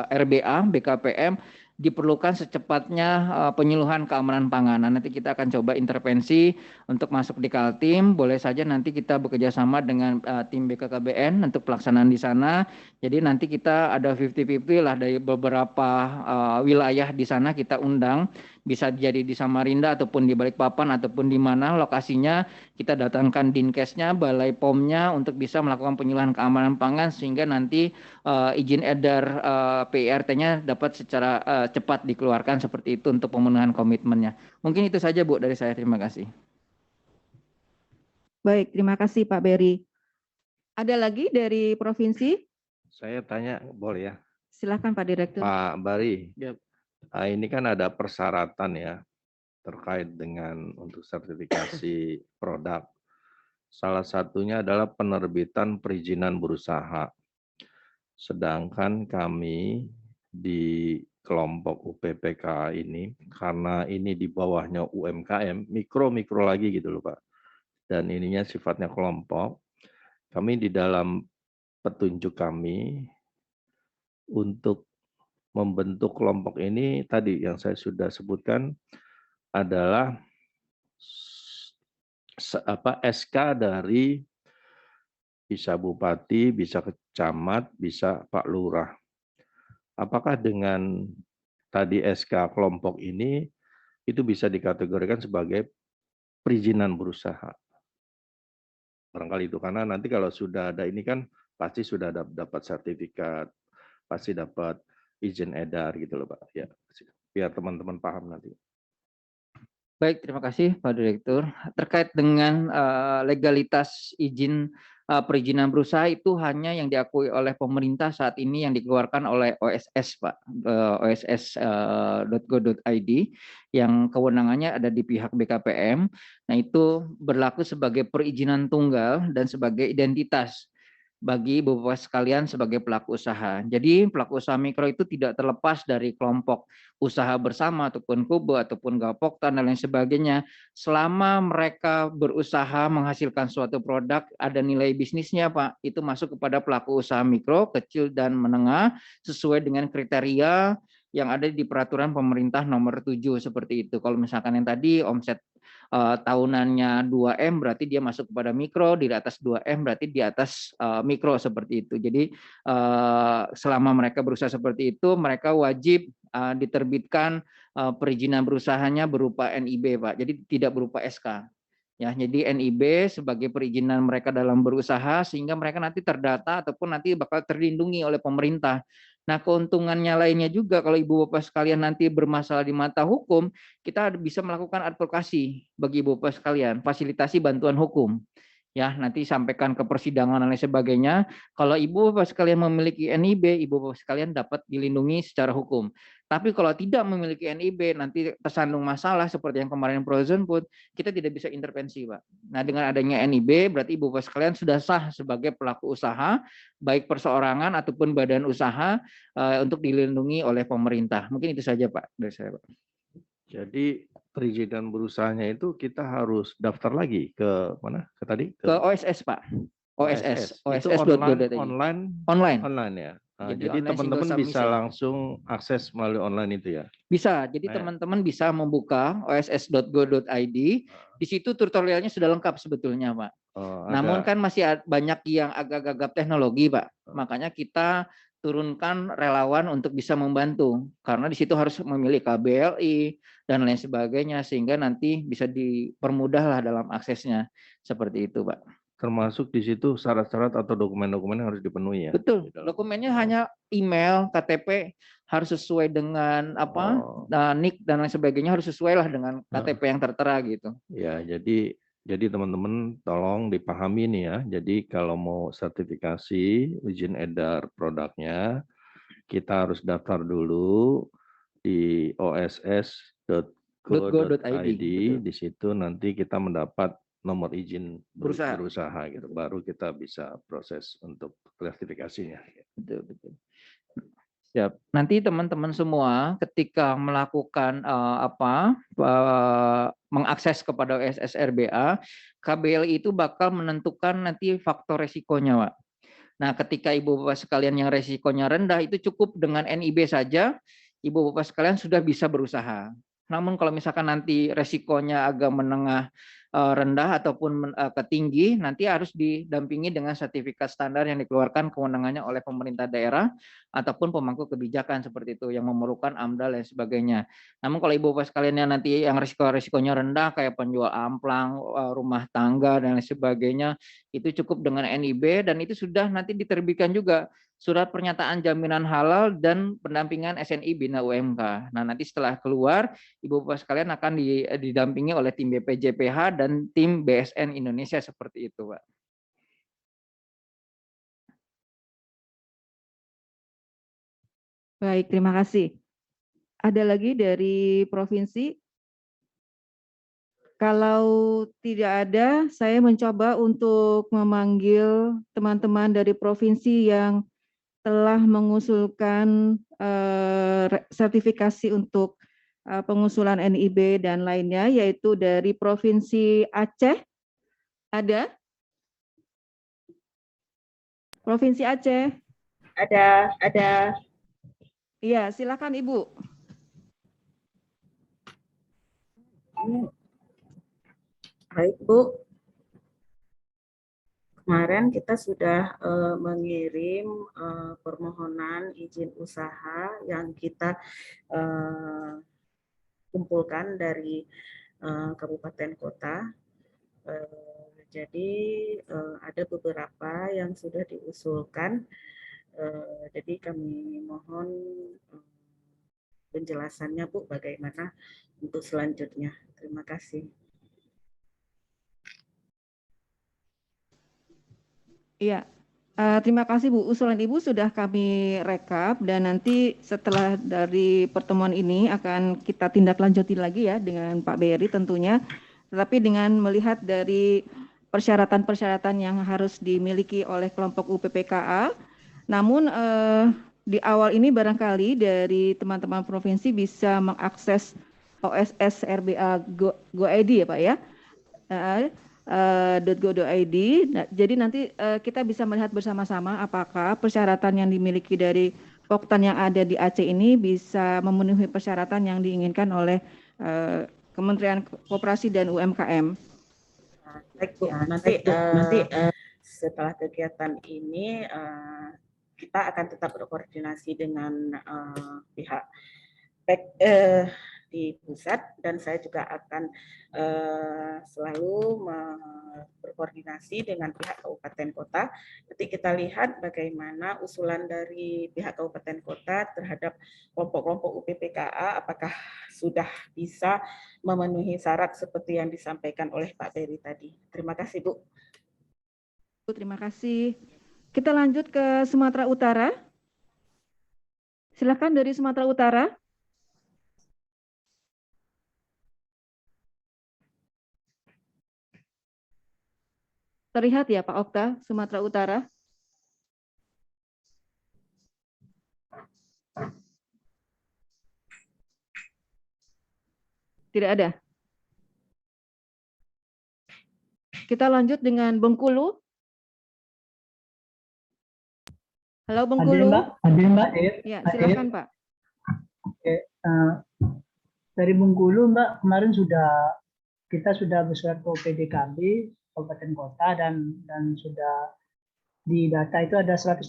Speaker 4: RBA BKPM diperlukan secepatnya penyuluhan keamanan pangan. Nanti kita akan coba intervensi untuk masuk di Kaltim. Boleh saja nanti kita bekerja sama dengan tim BKKBN untuk pelaksanaan di sana. Jadi nanti kita ada 50-50 lah dari beberapa wilayah di sana kita undang. Bisa jadi di Samarinda ataupun di Balikpapan ataupun di mana lokasinya kita datangkan Dinkesnya, Balai POM-nya untuk bisa melakukan penyuluhan keamanan pangan sehingga nanti izin edar PIRT-nya dapat secara cepat dikeluarkan seperti itu untuk pemenuhan komitmennya. Mungkin itu saja Bu dari saya. Terima kasih.
Speaker 3: Baik, terima kasih Pak Beri. Ada lagi dari provinsi?
Speaker 1: Saya tanya boleh ya?
Speaker 3: Silakan Pak Direktur.
Speaker 1: Pak Bari.
Speaker 4: Ya.
Speaker 1: Ini kan ada persyaratan ya terkait dengan untuk sertifikasi produk. Salah satunya adalah penerbitan perizinan berusaha. Sedangkan kami di kelompok UPPK ini, karena ini di bawahnya UMKM, mikro lagi gitu loh Pak. Dan ininya sifatnya kelompok, kami di dalam petunjuk kami untuk membentuk kelompok ini tadi yang saya sudah sebutkan adalah SK dari bisa bupati, bisa camat, bisa Pak Lurah. Apakah dengan tadi SK kelompok ini itu bisa dikategorikan sebagai perizinan berusaha? Barangkali itu karena nanti kalau sudah ada ini kan pasti sudah dapat sertifikat, pasti dapat izin edar gitu loh Pak. Ya, biar teman-teman paham nanti.
Speaker 4: Baik, terima kasih Pak Direktur. Terkait dengan legalitas izin perizinan berusaha itu hanya yang diakui oleh pemerintah saat ini yang dikeluarkan oleh OSS Pak, oss.go.id yang kewenangannya ada di pihak BKPM. Nah itu berlaku sebagai perizinan tunggal dan sebagai identitas bagi Bapak sekalian sebagai pelaku usaha. Jadi pelaku usaha mikro itu tidak terlepas dari kelompok usaha bersama ataupun kubu ataupun gapoktan dan lain sebagainya. Selama mereka berusaha menghasilkan suatu produk, ada nilai bisnisnya Pak, itu masuk kepada pelaku usaha mikro, kecil dan menengah sesuai dengan kriteria yang ada di peraturan pemerintah nomor 7 seperti itu. Kalau misalkan yang tadi omset tahunannya 2M berarti dia masuk kepada mikro, di atas 2M berarti di atas mikro seperti itu. Jadi selama mereka berusaha seperti itu, mereka wajib diterbitkan perizinan berusahanya berupa NIB Pak, jadi tidak berupa SK. Ya, jadi NIB sebagai perizinan mereka dalam berusaha sehingga mereka nanti terdata ataupun nanti bakal terlindungi oleh pemerintah. Nah, keuntungannya lainnya juga kalau Ibu Bapak sekalian nanti bermasalah di mata hukum, kita bisa melakukan advokasi bagi Ibu Bapak sekalian, fasilitasi bantuan hukum. Ya, nanti sampaikan ke persidangan dan lain sebagainya. Kalau Ibu Bapak sekalian memiliki NIB, Ibu Bapak sekalian dapat dilindungi secara hukum. Tapi kalau tidak memiliki NIB, nanti tersandung masalah seperti yang kemarin Frozen Food, kita tidak bisa intervensi, Pak. Nah, dengan adanya NIB, berarti Ibu Bapak sekalian sudah sah sebagai pelaku usaha, baik perseorangan ataupun badan usaha untuk dilindungi oleh pemerintah. Mungkin itu saja, Pak, dari saya, Pak.
Speaker 1: Jadi perizinan berusahanya itu kita harus daftar lagi ke mana? Ke tadi?
Speaker 4: Ke OSS, Pak. OSS.
Speaker 1: Itu
Speaker 4: OSS.go.id.
Speaker 1: online
Speaker 4: Online.
Speaker 1: ya.
Speaker 4: Jadi
Speaker 1: Jadi
Speaker 4: online single
Speaker 1: teman-teman bisa
Speaker 4: submission.
Speaker 1: langsung akses melalui online itu ya.
Speaker 4: Bisa. Jadi teman-teman bisa membuka oss.go.id. Di situ tutorialnya sudah lengkap sebetulnya, Pak. Namun kan masih banyak yang agak gagap teknologi, Pak. Makanya kita turunkan relawan untuk bisa membantu. Karena di situ harus memilih KBLI dan lain sebagainya, sehingga nanti bisa dipermudah lah dalam aksesnya. Seperti itu, Pak.
Speaker 1: Termasuk di situ syarat-syarat atau dokumen-dokumen yang harus dipenuhi ya?
Speaker 4: Betul. Dokumennya hanya email, KTP harus sesuai dengan NIK dan lain sebagainya, harus sesuai lah dengan KTP yang tertera gitu.
Speaker 1: Ya, jadi teman-teman tolong dipahami nih ya. Jadi kalau mau sertifikasi izin edar produknya, kita harus daftar dulu di oss.go.id. Di situ nanti kita mendapat nomor izin berusaha gitu. Baru kita bisa proses untuk sertifikasinya.
Speaker 4: Betul. Siap. Nanti teman-teman semua ketika melakukan mengakses kepada OSS RBA, KBLI itu bakal menentukan nanti faktor resikonya, Pak. Nah, ketika Ibu Bapak sekalian yang resikonya rendah itu cukup dengan NIB saja, Ibu Bapak sekalian sudah bisa berusaha. Namun kalau misalkan nanti resikonya agak menengah rendah ataupun tinggi, nanti harus didampingi dengan sertifikat standar yang dikeluarkan kewenangannya oleh pemerintah daerah ataupun pemangku kebijakan seperti itu yang memerlukan AMDAL dan sebagainya. Namun kalau Ibu Bapak sekalian yang nanti yang risikonya rendah kayak penjual amplang, rumah tangga dan lain sebagainya, itu cukup dengan NIB dan itu sudah nanti diterbitkan juga surat pernyataan jaminan halal dan pendampingan SNI Bina UMK. Nah, nanti setelah keluar, Ibu Bapak sekalian akan didampingi oleh tim BPJPH dan tim BSN Indonesia seperti itu, Pak.
Speaker 3: Baik, terima kasih. Ada lagi dari provinsi? Kalau tidak ada, saya mencoba untuk memanggil teman-teman dari provinsi yang telah mengusulkan sertifikasi untuk pengusulan NIB dan lainnya, yaitu dari Provinsi Aceh. Ada? Provinsi Aceh?
Speaker 6: Ada.
Speaker 3: Iya, silakan Ibu.
Speaker 6: Baik, Bu. Kemarin kita sudah mengirim permohonan izin usaha yang kita kumpulkan dari kabupaten kota. Jadi ada beberapa yang sudah diusulkan. Jadi kami mohon penjelasannya, Bu, bagaimana untuk selanjutnya. Terima kasih.
Speaker 3: Iya, terima kasih Bu. Usulan Ibu sudah kami rekap dan nanti setelah dari pertemuan ini akan kita tindak lanjuti lagi ya dengan Pak Beri tentunya. Tetapi dengan melihat dari persyaratan-persyaratan yang harus dimiliki oleh kelompok UPPKA, namun di awal ini barangkali dari teman-teman provinsi bisa mengakses OSS RBA Go.id ya Pak ya. .go.id. Jadi nanti kita bisa melihat bersama-sama apakah persyaratan yang dimiliki dari Poktan yang ada di Aceh ini bisa memenuhi persyaratan yang diinginkan oleh Kementerian Koperasi dan UMKM.
Speaker 6: Baik, Bu. Nanti setelah kegiatan ini kita akan tetap berkoordinasi dengan pihak di pusat dan saya juga akan selalu berkoordinasi dengan pihak kabupaten kota. Nanti kita lihat bagaimana usulan dari pihak kabupaten kota terhadap kelompok-kelompok UPPKA apakah sudah bisa memenuhi syarat seperti yang disampaikan oleh Pak Beri tadi. Terima kasih, Bu.
Speaker 3: Terima kasih. Kita lanjut ke Sumatera Utara. Silakan dari Sumatera Utara. Terlihat ya Pak Okta, Sumatera Utara? Tidak ada? Kita lanjut dengan Bengkulu. Halo Bengkulu.
Speaker 7: Hadir Mbak.
Speaker 3: Ya, silakan Pak.
Speaker 7: Oke, dari Bengkulu Mbak, kemarin kita sudah bersurat ke PDKB Kabupaten Kota dan sudah di data itu ada 161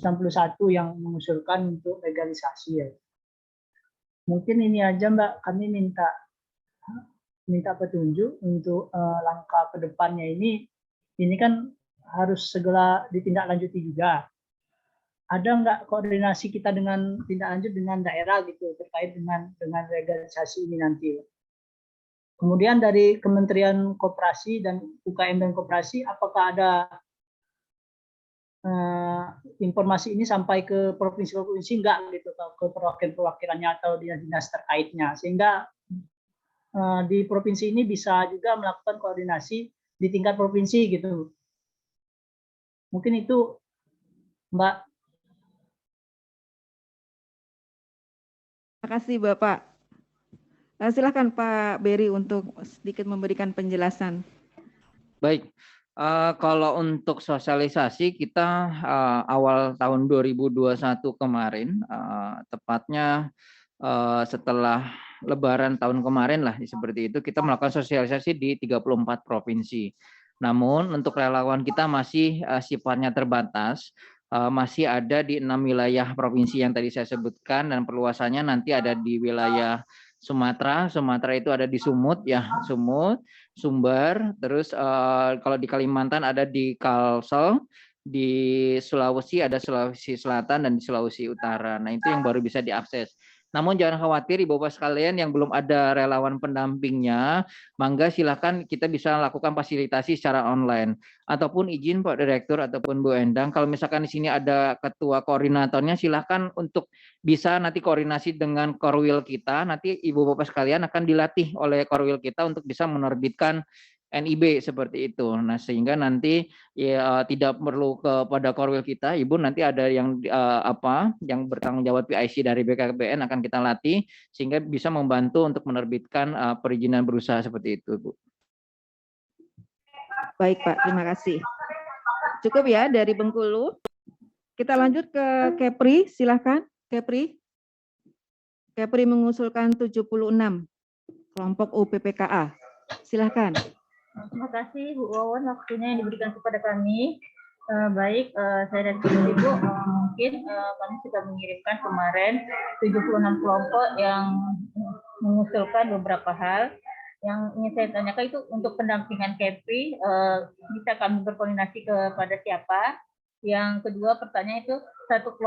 Speaker 7: yang mengusulkan untuk legalisasi ya. Mungkin ini aja Mbak, kami minta petunjuk untuk langkah ke depannya ini kan harus segera ditindaklanjuti juga. Ada nggak koordinasi kita dengan tindak lanjut dengan daerah gitu terkait dengan legalisasi ini nanti? Kemudian dari Kementerian Koperasi dan UKM dan Koperasi, apakah ada informasi ini sampai ke provinsi-provinsi enggak gitu, ke perwakilan-perwakilannya atau dinas-dinas terkaitnya, sehingga di provinsi ini bisa juga melakukan koordinasi di tingkat provinsi gitu. Mungkin itu Mbak.
Speaker 3: Terima kasih Bapak. Silakan Pak Beri untuk sedikit memberikan penjelasan.
Speaker 4: Baik, kalau untuk sosialisasi kita awal tahun 2021 kemarin, tepatnya setelah Lebaran tahun kemarin lah seperti itu, kita melakukan sosialisasi di 34 provinsi. Namun untuk relawan kita masih sifatnya terbatas, masih ada di 6 wilayah provinsi yang tadi saya sebutkan, dan perluasannya nanti ada di wilayah Sumatera itu ada di Sumut ya, Sumut, Sumber, terus kalau di Kalimantan ada di Kalsel, di Sulawesi ada Sulawesi Selatan dan di Sulawesi Utara. Nah, itu yang baru bisa diakses. Namun jangan khawatir Ibu-Bapak sekalian yang belum ada relawan pendampingnya, mangga silakan kita bisa lakukan fasilitasi secara online. Ataupun izin Pak Direktur ataupun Bu Endang, kalau misalkan di sini ada ketua koordinatornya, silakan untuk bisa nanti koordinasi dengan Korwil kita, nanti Ibu-Bapak sekalian akan dilatih oleh Korwil kita untuk bisa menerbitkan NIB seperti itu. Nah, sehingga nanti ya tidak perlu kepada Korwil kita, Ibu nanti ada yang yang bertanggung jawab PIC dari BKKBN akan kita latih sehingga bisa membantu untuk menerbitkan perizinan berusaha seperti itu, Bu.
Speaker 3: Baik Pak, terima kasih. Cukup ya dari Bengkulu. Kita lanjut ke Kepri, silakan Kepri. Kepri mengusulkan 76 kelompok UPPKA. Silakan.
Speaker 8: Terima kasih Bu Wawan waktunya yang diberikan kepada kami. Baik, saya dari Ibu, mungkin kami sudah mengirimkan kemarin 76 kelompok yang mengusulkan beberapa hal. Yang ingin saya tanyakan itu untuk pendampingan Kepri, bisa kami berkoordinasi kepada siapa? Yang kedua pertanyaan itu satu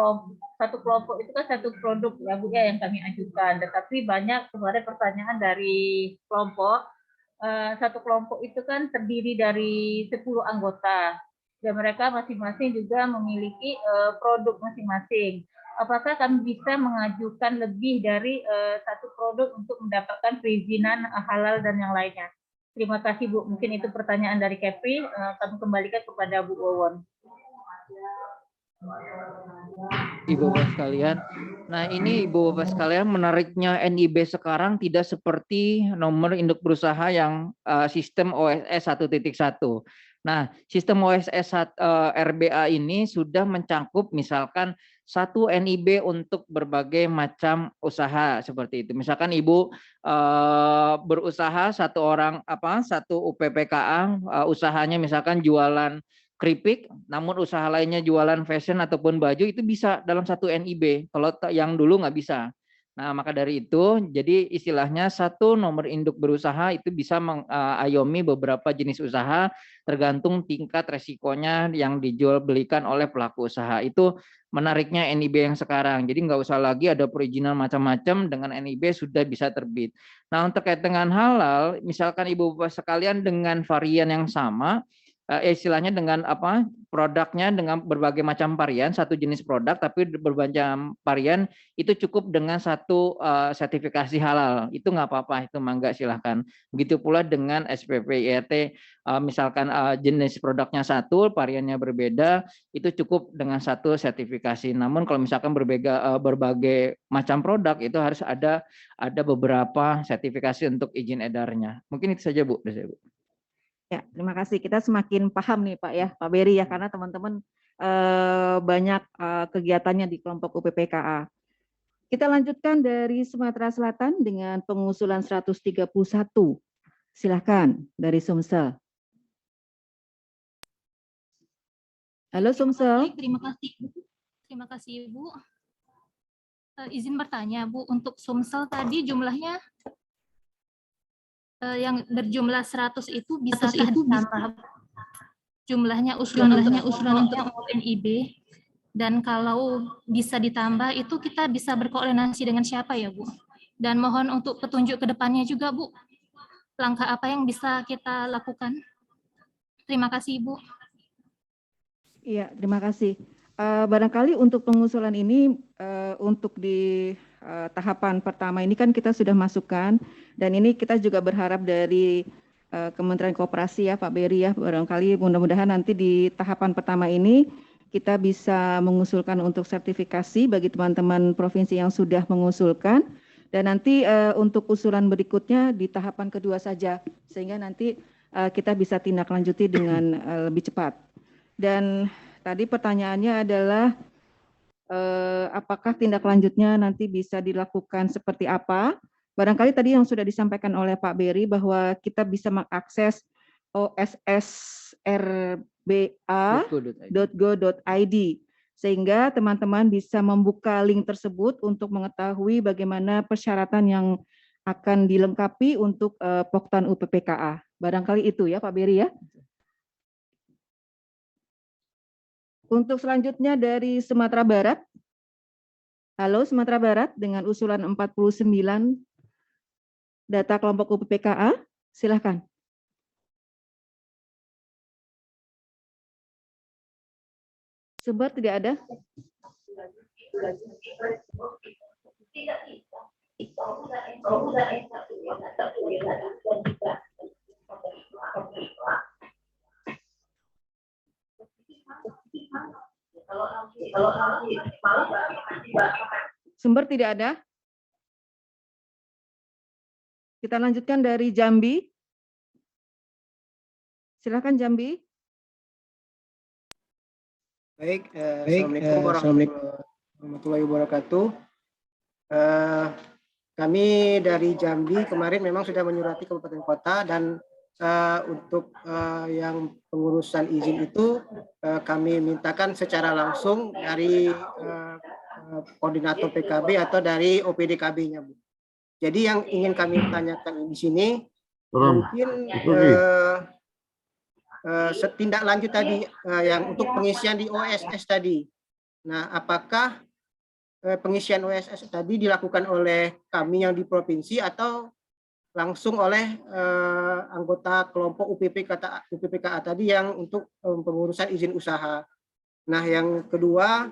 Speaker 8: kelompok itu kan satu produk ya Bu ya yang kami ajukan, tetapi banyak kemarin pertanyaan dari kelompok. Satu kelompok itu kan terdiri dari 10 anggota dan mereka masing-masing juga memiliki produk masing-masing. Apakah kami bisa mengajukan lebih dari satu produk untuk mendapatkan perizinan halal dan yang lainnya? Terima kasih Bu. Mungkin itu pertanyaan dari Kepri. Kami kembalikan kepada Bu Wawon.
Speaker 4: Ibu-bapak sekalian, nah ini Ibu-bapak sekalian, menariknya NIB sekarang tidak seperti nomor induk berusaha yang sistem OSS 1.1. Nah, sistem OSS RBA ini sudah mencakup misalkan satu NIB untuk berbagai macam usaha seperti itu. Misalkan Ibu berusaha satu UPPKA usahanya misalkan jualan keripik, namun usaha lainnya jualan fashion ataupun baju, itu bisa dalam satu NIB. Kalau yang dulu nggak bisa. Nah, maka dari itu, jadi istilahnya satu nomor induk berusaha itu bisa mengayomi beberapa jenis usaha tergantung tingkat resikonya yang dijual belikan oleh pelaku usaha. Itu menariknya NIB yang sekarang. Jadi nggak usah lagi ada perizinan macam-macam, dengan NIB sudah bisa terbit. Nah, terkait dengan halal, misalkan Ibu-bapak sekalian dengan varian yang sama, istilahnya dengan produknya dengan berbagai macam varian, satu jenis produk tapi berbagai varian, itu cukup dengan satu sertifikasi halal, itu nggak apa-apa, itu mangga silahkan. Begitu pula dengan SPP IRT, misalkan jenis produknya satu, variannya berbeda, itu cukup dengan satu sertifikasi. Namun kalau misalkan berbagai macam produk, itu harus ada beberapa sertifikasi untuk izin edarnya. Mungkin itu saja Bu.
Speaker 3: Ya, terima kasih. Kita semakin paham nih Pak ya, Pak Beri ya, karena teman-teman banyak kegiatannya di kelompok UPPKA. Kita lanjutkan dari Sumatera Selatan dengan pengusulan 131. Silakan dari Sumsel. Halo Sumsel.
Speaker 8: Terima kasih. Terima kasih Ibu. Izin bertanya Bu, untuk Sumsel tadi jumlahnya yang berjumlah 100 itu bisakah ditambah jumlahnya usulan untuk UNIB, dan kalau bisa ditambah itu kita bisa berkoordinasi dengan siapa ya Bu? Dan mohon untuk petunjuk ke depannya juga Bu, langkah apa yang bisa kita lakukan? Terima kasih Ibu.
Speaker 3: Iya, terima kasih. Barangkali untuk pengusulan ini untuk di tahapan pertama ini kan kita sudah masukkan, dan ini kita juga berharap dari Kementerian Koperasi ya Pak Beri ya, barangkali mudah-mudahan nanti di tahapan pertama ini kita bisa mengusulkan untuk sertifikasi bagi teman-teman provinsi yang sudah mengusulkan, dan nanti untuk usulan berikutnya di tahapan kedua saja, sehingga nanti kita bisa tindak lanjuti dengan lebih cepat. Dan tadi pertanyaannya adalah apakah tindak lanjutnya nanti bisa dilakukan seperti apa? Barangkali tadi yang sudah disampaikan oleh Pak Beri bahwa kita bisa mengakses ossrba.go.id sehingga teman-teman bisa membuka link tersebut untuk mengetahui bagaimana persyaratan yang akan dilengkapi untuk Poktan UPPKA. Barangkali itu ya Pak Beri ya. Untuk selanjutnya dari Sumatera Barat. Halo Sumatera Barat dengan usulan 49 data kelompok UPPKA, silakan. Sumber tidak ada? Sumber tidak ada? Kita lanjutkan dari Jambi. Silakan Jambi.
Speaker 9: Baik, Assalamualaikum warahmatullahi wabarakatuh. Kami dari Jambi kemarin memang sudah menyurati kabupaten kota, dan untuk yang pengurusan izin itu kami mintakan secara langsung dari koordinator PKB atau dari OPDKB-nya, Bu. Jadi yang ingin kami tanyakan di sini mungkin tindak lanjut tadi yang untuk pengisian di OSS tadi. Nah, apakah pengisian OSS tadi dilakukan oleh kami yang di provinsi atau langsung oleh anggota kelompok UPPKA tadi yang untuk pengurusan izin usaha? Nah, yang kedua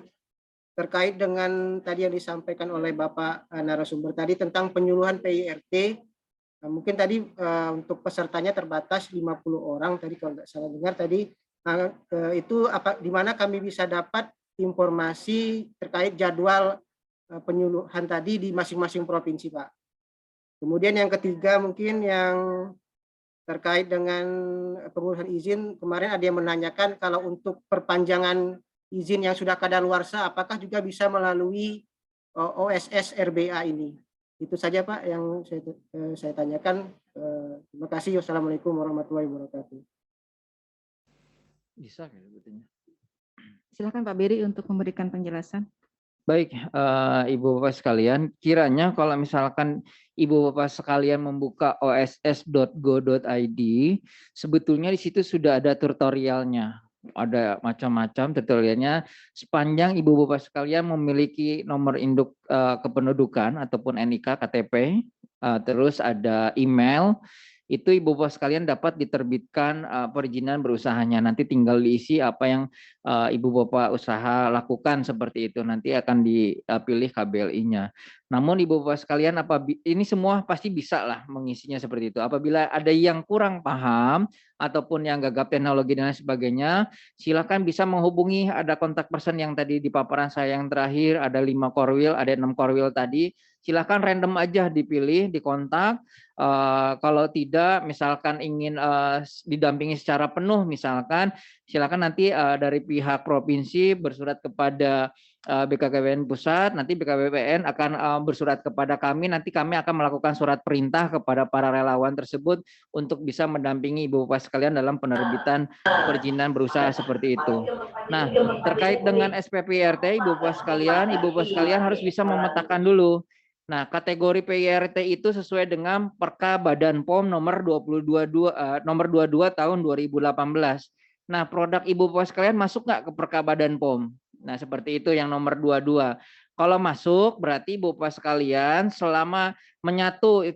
Speaker 9: terkait dengan tadi yang disampaikan oleh Bapak narasumber tadi tentang penyuluhan PIRT. Nah, mungkin tadi untuk pesertanya terbatas 50 orang tadi kalau nggak salah dengar tadi. Itu di mana kami bisa dapat informasi terkait jadwal penyuluhan tadi di masing-masing provinsi, Pak. Kemudian yang ketiga mungkin yang terkait dengan pengurusan izin, kemarin ada yang menanyakan kalau untuk perpanjangan izin yang sudah kadaluarsa apakah juga bisa melalui OSS RBA ini. Itu saja Pak yang saya tanyakan. Terima kasih. Wassalamualaikum warahmatullahi wabarakatuh.
Speaker 4: Bisa sebetulnya.
Speaker 3: Silakan Pak Beri untuk memberikan penjelasan.
Speaker 4: Baik, Ibu Bapak sekalian, kiranya kalau misalkan Ibu Bapak sekalian membuka oss.go.id, sebetulnya di situ sudah ada tutorialnya. Ada macam-macam tutorialnya. Sepanjang Ibu Bapak sekalian memiliki nomor induk kependudukan ataupun NIK, KTP, terus ada email, itu Ibu Bapak sekalian dapat diterbitkan perizinan berusahanya. Nanti tinggal diisi apa yang Ibu Bapak usaha lakukan seperti itu, nanti akan dipilih KBLI-nya. Namun Ibu Bapak sekalian, ini semua pasti bisa lah mengisinya seperti itu. Apabila ada yang kurang paham ataupun yang gagap teknologi dan lain sebagainya, silakan bisa menghubungi, ada kontak person yang tadi di paparan saya yang terakhir, ada 5 core wheel, ada 6 core wheel tadi. Silakan random aja dipilih, dikontak. Kalau tidak, misalkan ingin didampingi secara penuh, misalkan silakan nanti dari pihak provinsi bersurat kepada BKKBN pusat, nanti BKKBN akan bersurat kepada kami, nanti kami akan melakukan surat perintah kepada para relawan tersebut untuk bisa mendampingi Ibu Bapak sekalian dalam penerbitan perizinan berusaha seperti itu. Nah, terkait dengan SPP IRT, Ibu Bapak sekalian harus bisa memetakan dulu. Nah, kategori PIRT itu sesuai dengan Perka Badan POM nomor 22 tahun 2018. Nah, produk Ibu Bapak sekalian masuk nggak ke Perka Badan POM? Nah, seperti itu yang nomor 22. Kalau masuk, berarti Ibu Bapak sekalian selama menyatu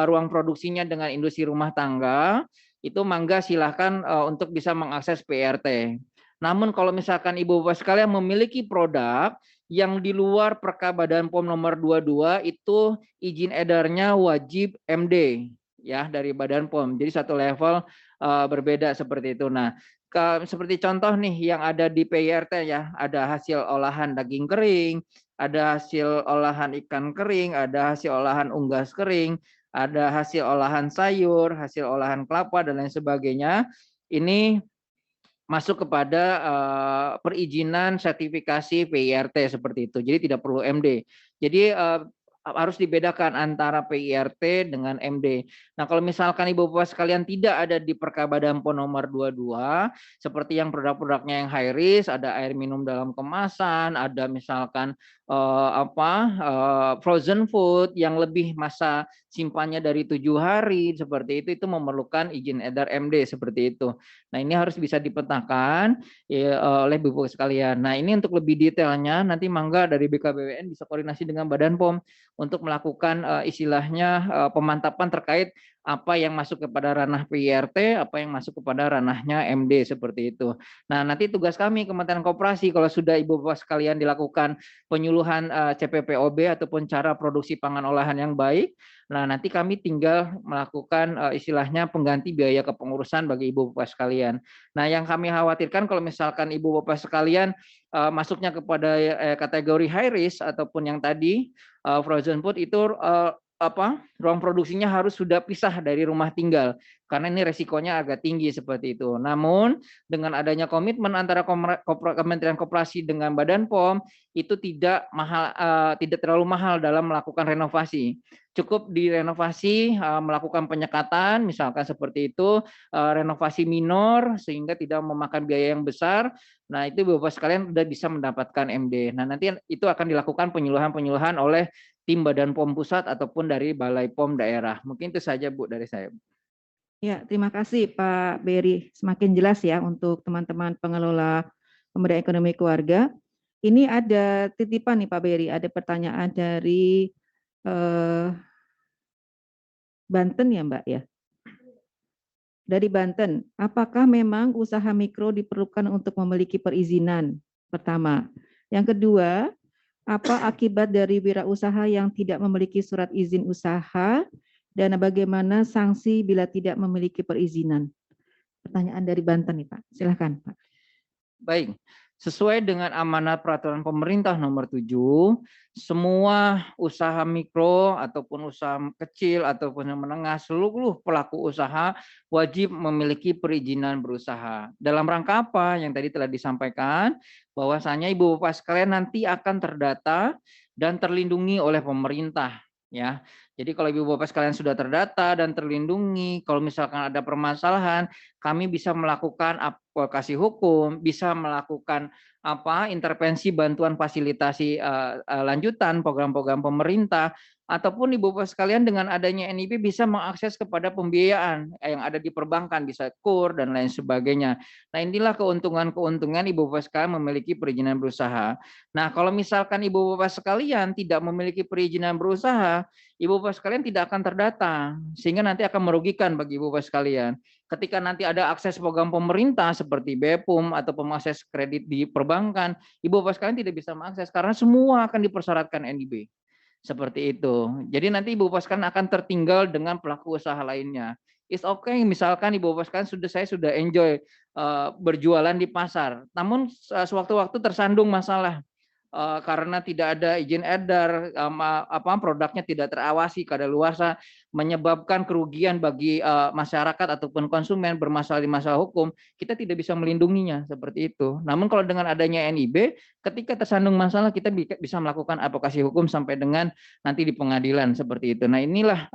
Speaker 4: ruang produksinya dengan industri rumah tangga, itu mangga silahkan untuk bisa mengakses PIRT. Namun kalau misalkan Ibu Bapak sekalian memiliki produk yang di luar Perka Badan POM nomor 22, itu izin edarnya wajib MD ya dari Badan POM. Jadi satu level berbeda seperti itu. Nah, seperti contoh nih yang ada di PIRT ya, ada hasil olahan daging kering, ada hasil olahan ikan kering, ada hasil olahan unggas kering, ada hasil olahan sayur, hasil olahan kelapa dan lain sebagainya. Ini masuk kepada perizinan sertifikasi PIRT seperti itu. Jadi tidak perlu MD. Jadi harus dibedakan antara PIRT dengan MD. Nah, kalau misalkan Ibu Bapak sekalian tidak ada di Perka Badan POM nomor 22, seperti yang produk-produknya yang high risk, ada air minum dalam kemasan, ada misalkan frozen food yang lebih masa simpannya dari 7 hari, seperti itu memerlukan izin edar MD seperti itu. Nah, ini harus bisa dipetakan oleh Ibu Bapak sekalian. Nah, ini untuk lebih detailnya nanti mangga dari BKBWN bisa koordinasi dengan Badan POM untuk melakukan istilahnya pemantapan terkait apa yang masuk kepada ranah PIRT, apa yang masuk kepada ranahnya MD seperti itu. Nah, nanti tugas kami Kementerian Koperasi kalau sudah Ibu Bapak sekalian dilakukan penyuluhan CPPOB ataupun cara produksi pangan olahan yang baik, nah nanti kami tinggal melakukan istilahnya pengganti biaya kepengurusan bagi Ibu Bapak sekalian. Nah, yang kami khawatirkan kalau misalkan Ibu Bapak sekalian masuknya kepada kategori high risk ataupun yang tadi frozen food itu ruang produksinya harus sudah pisah dari rumah tinggal karena ini resikonya agak tinggi seperti itu. Namun dengan adanya komitmen antara Kementerian Koperasi dengan Badan POM itu tidak mahal, tidak terlalu mahal dalam melakukan renovasi. Cukup direnovasi, melakukan penyekatan, misalkan seperti itu, renovasi minor sehingga tidak memakan biaya yang besar. Nah, itu Bapak sekalian sudah bisa mendapatkan MD. Nah, nanti itu akan dilakukan penyuluhan oleh tim Badan POM pusat ataupun dari Balai POM daerah. Mungkin itu saja Bu dari saya.
Speaker 3: Ya, terima kasih Pak Beri. Semakin jelas ya untuk teman-teman pengelola pemberdayaan ekonomi keluarga. Ini ada titipan nih Pak Beri, ada pertanyaan dari Banten ya Mbak ya. Dari Banten, apakah memang usaha mikro diperlukan untuk memiliki perizinan? Pertama. Yang kedua, apa akibat dari wirausaha yang tidak memiliki surat izin usaha dan bagaimana sanksi bila tidak memiliki perizinan? Pertanyaan dari Banten nih Pak. Silakan Pak.
Speaker 4: Baik. Sesuai dengan amanat peraturan pemerintah nomor 7, semua usaha mikro ataupun usaha kecil ataupun yang menengah, seluruh pelaku usaha wajib memiliki perizinan berusaha. Dalam rangka apa yang tadi telah disampaikan, bahwasanya Ibu Bapak sekalian nanti akan terdata dan terlindungi oleh pemerintah. Ya, jadi kalau Ibu Bapak sekalian sudah terdata dan terlindungi, kalau misalkan ada permasalahan, kami bisa melakukan advokasi hukum, bisa melakukan intervensi bantuan fasilitasi lanjutan program-program pemerintah, ataupun Ibu Bapak sekalian dengan adanya NIP bisa mengakses kepada pembiayaan yang ada di perbankan, bisa KUR dan lain sebagainya. Nah, inilah keuntungan-keuntungan Ibu Bapak sekalian memiliki perizinan berusaha. Nah, kalau misalkan Ibu Bapak sekalian tidak memiliki perizinan berusaha, Ibu Bapak sekalian tidak akan terdata, sehingga nanti akan merugikan bagi Ibu Bapak sekalian. ketika nanti ada akses program pemerintah seperti BEPUM atau pengakses kredit di perbankan, Ibu Bapak sekalian tidak bisa mengakses karena semua akan dipersyaratkan NIB. Seperti itu. Jadi nanti Ibu Bapak sekalian akan tertinggal dengan pelaku usaha lainnya. It's okay, misalkan Ibu Bapak sekalian saya sudah enjoy berjualan di pasar, namun sewaktu-waktu tersandung masalah karena tidak ada izin edar, produknya tidak terawasi kadaluarsa, menyebabkan kerugian bagi masyarakat ataupun konsumen bermasalah di masalah hukum, kita tidak bisa melindunginya seperti itu. Namun kalau dengan adanya NIB, ketika tersandung masalah kita bisa melakukan advokasi hukum sampai dengan nanti di pengadilan seperti itu. Nah, inilah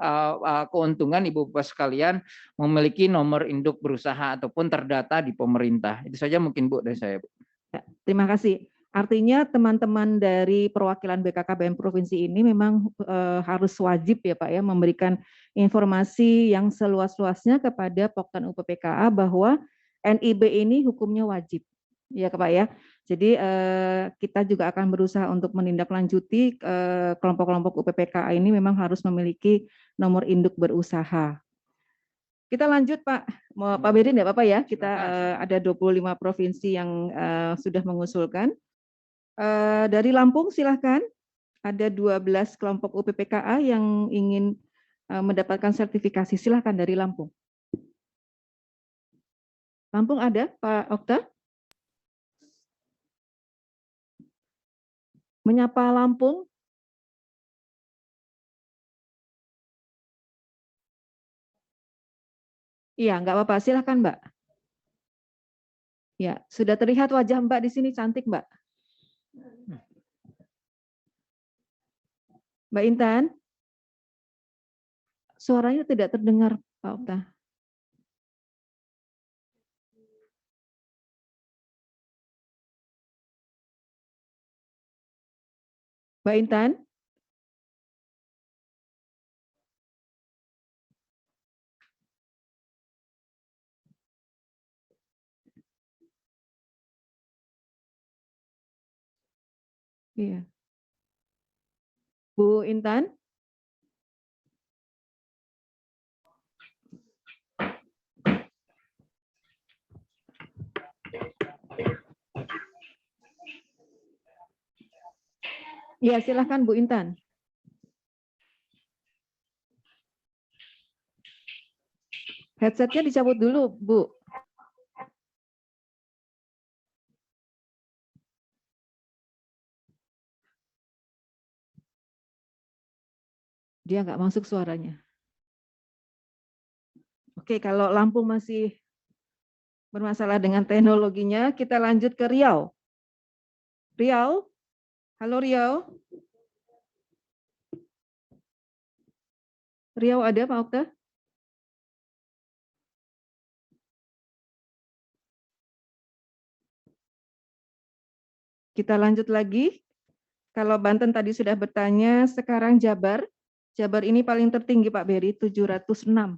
Speaker 4: keuntungan Ibu Bapak sekalian memiliki nomor induk berusaha ataupun terdata di pemerintah. Itu saja mungkin Bu dari saya, Bu.
Speaker 3: Ya, terima kasih. Artinya teman-teman dari perwakilan BKKBN provinsi ini memang harus wajib ya Pak ya memberikan informasi yang seluas-luasnya kepada Poktan UPPKA bahwa NIB ini hukumnya wajib ya Pak ya. Jadi kita juga akan berusaha untuk menindaklanjuti kelompok-kelompok UPPKA ini memang harus memiliki nomor induk berusaha. Kita lanjut Pak, Pak Beri enggak apa-apa ya, kita ada 25 provinsi yang sudah mengusulkan. Dari Lampung silahkan, ada 12 kelompok UPPKA yang ingin mendapatkan sertifikasi, silahkan dari Lampung. Lampung ada Pak Okta? Menyapa Lampung. Iya, nggak apa-apa, silahkan Mbak. Ya, sudah terlihat wajah Mbak di sini, cantik Mbak. Mbak Intan, suaranya tidak terdengar Pak Okta. Mbak Intan? Iya. Bu Intan? Ya, silahkan Bu Intan. Headsetnya dicabut dulu, Bu. Dia nggak masuk suaranya. Oke, kalau Lampung masih bermasalah dengan teknologinya, kita lanjut ke Riau. Riau? Halo Riau? Riau ada Pak Okta? Kita lanjut lagi. Kalau Banten tadi sudah bertanya, sekarang Jabar. Jabar ini paling tertinggi Pak Beri, 706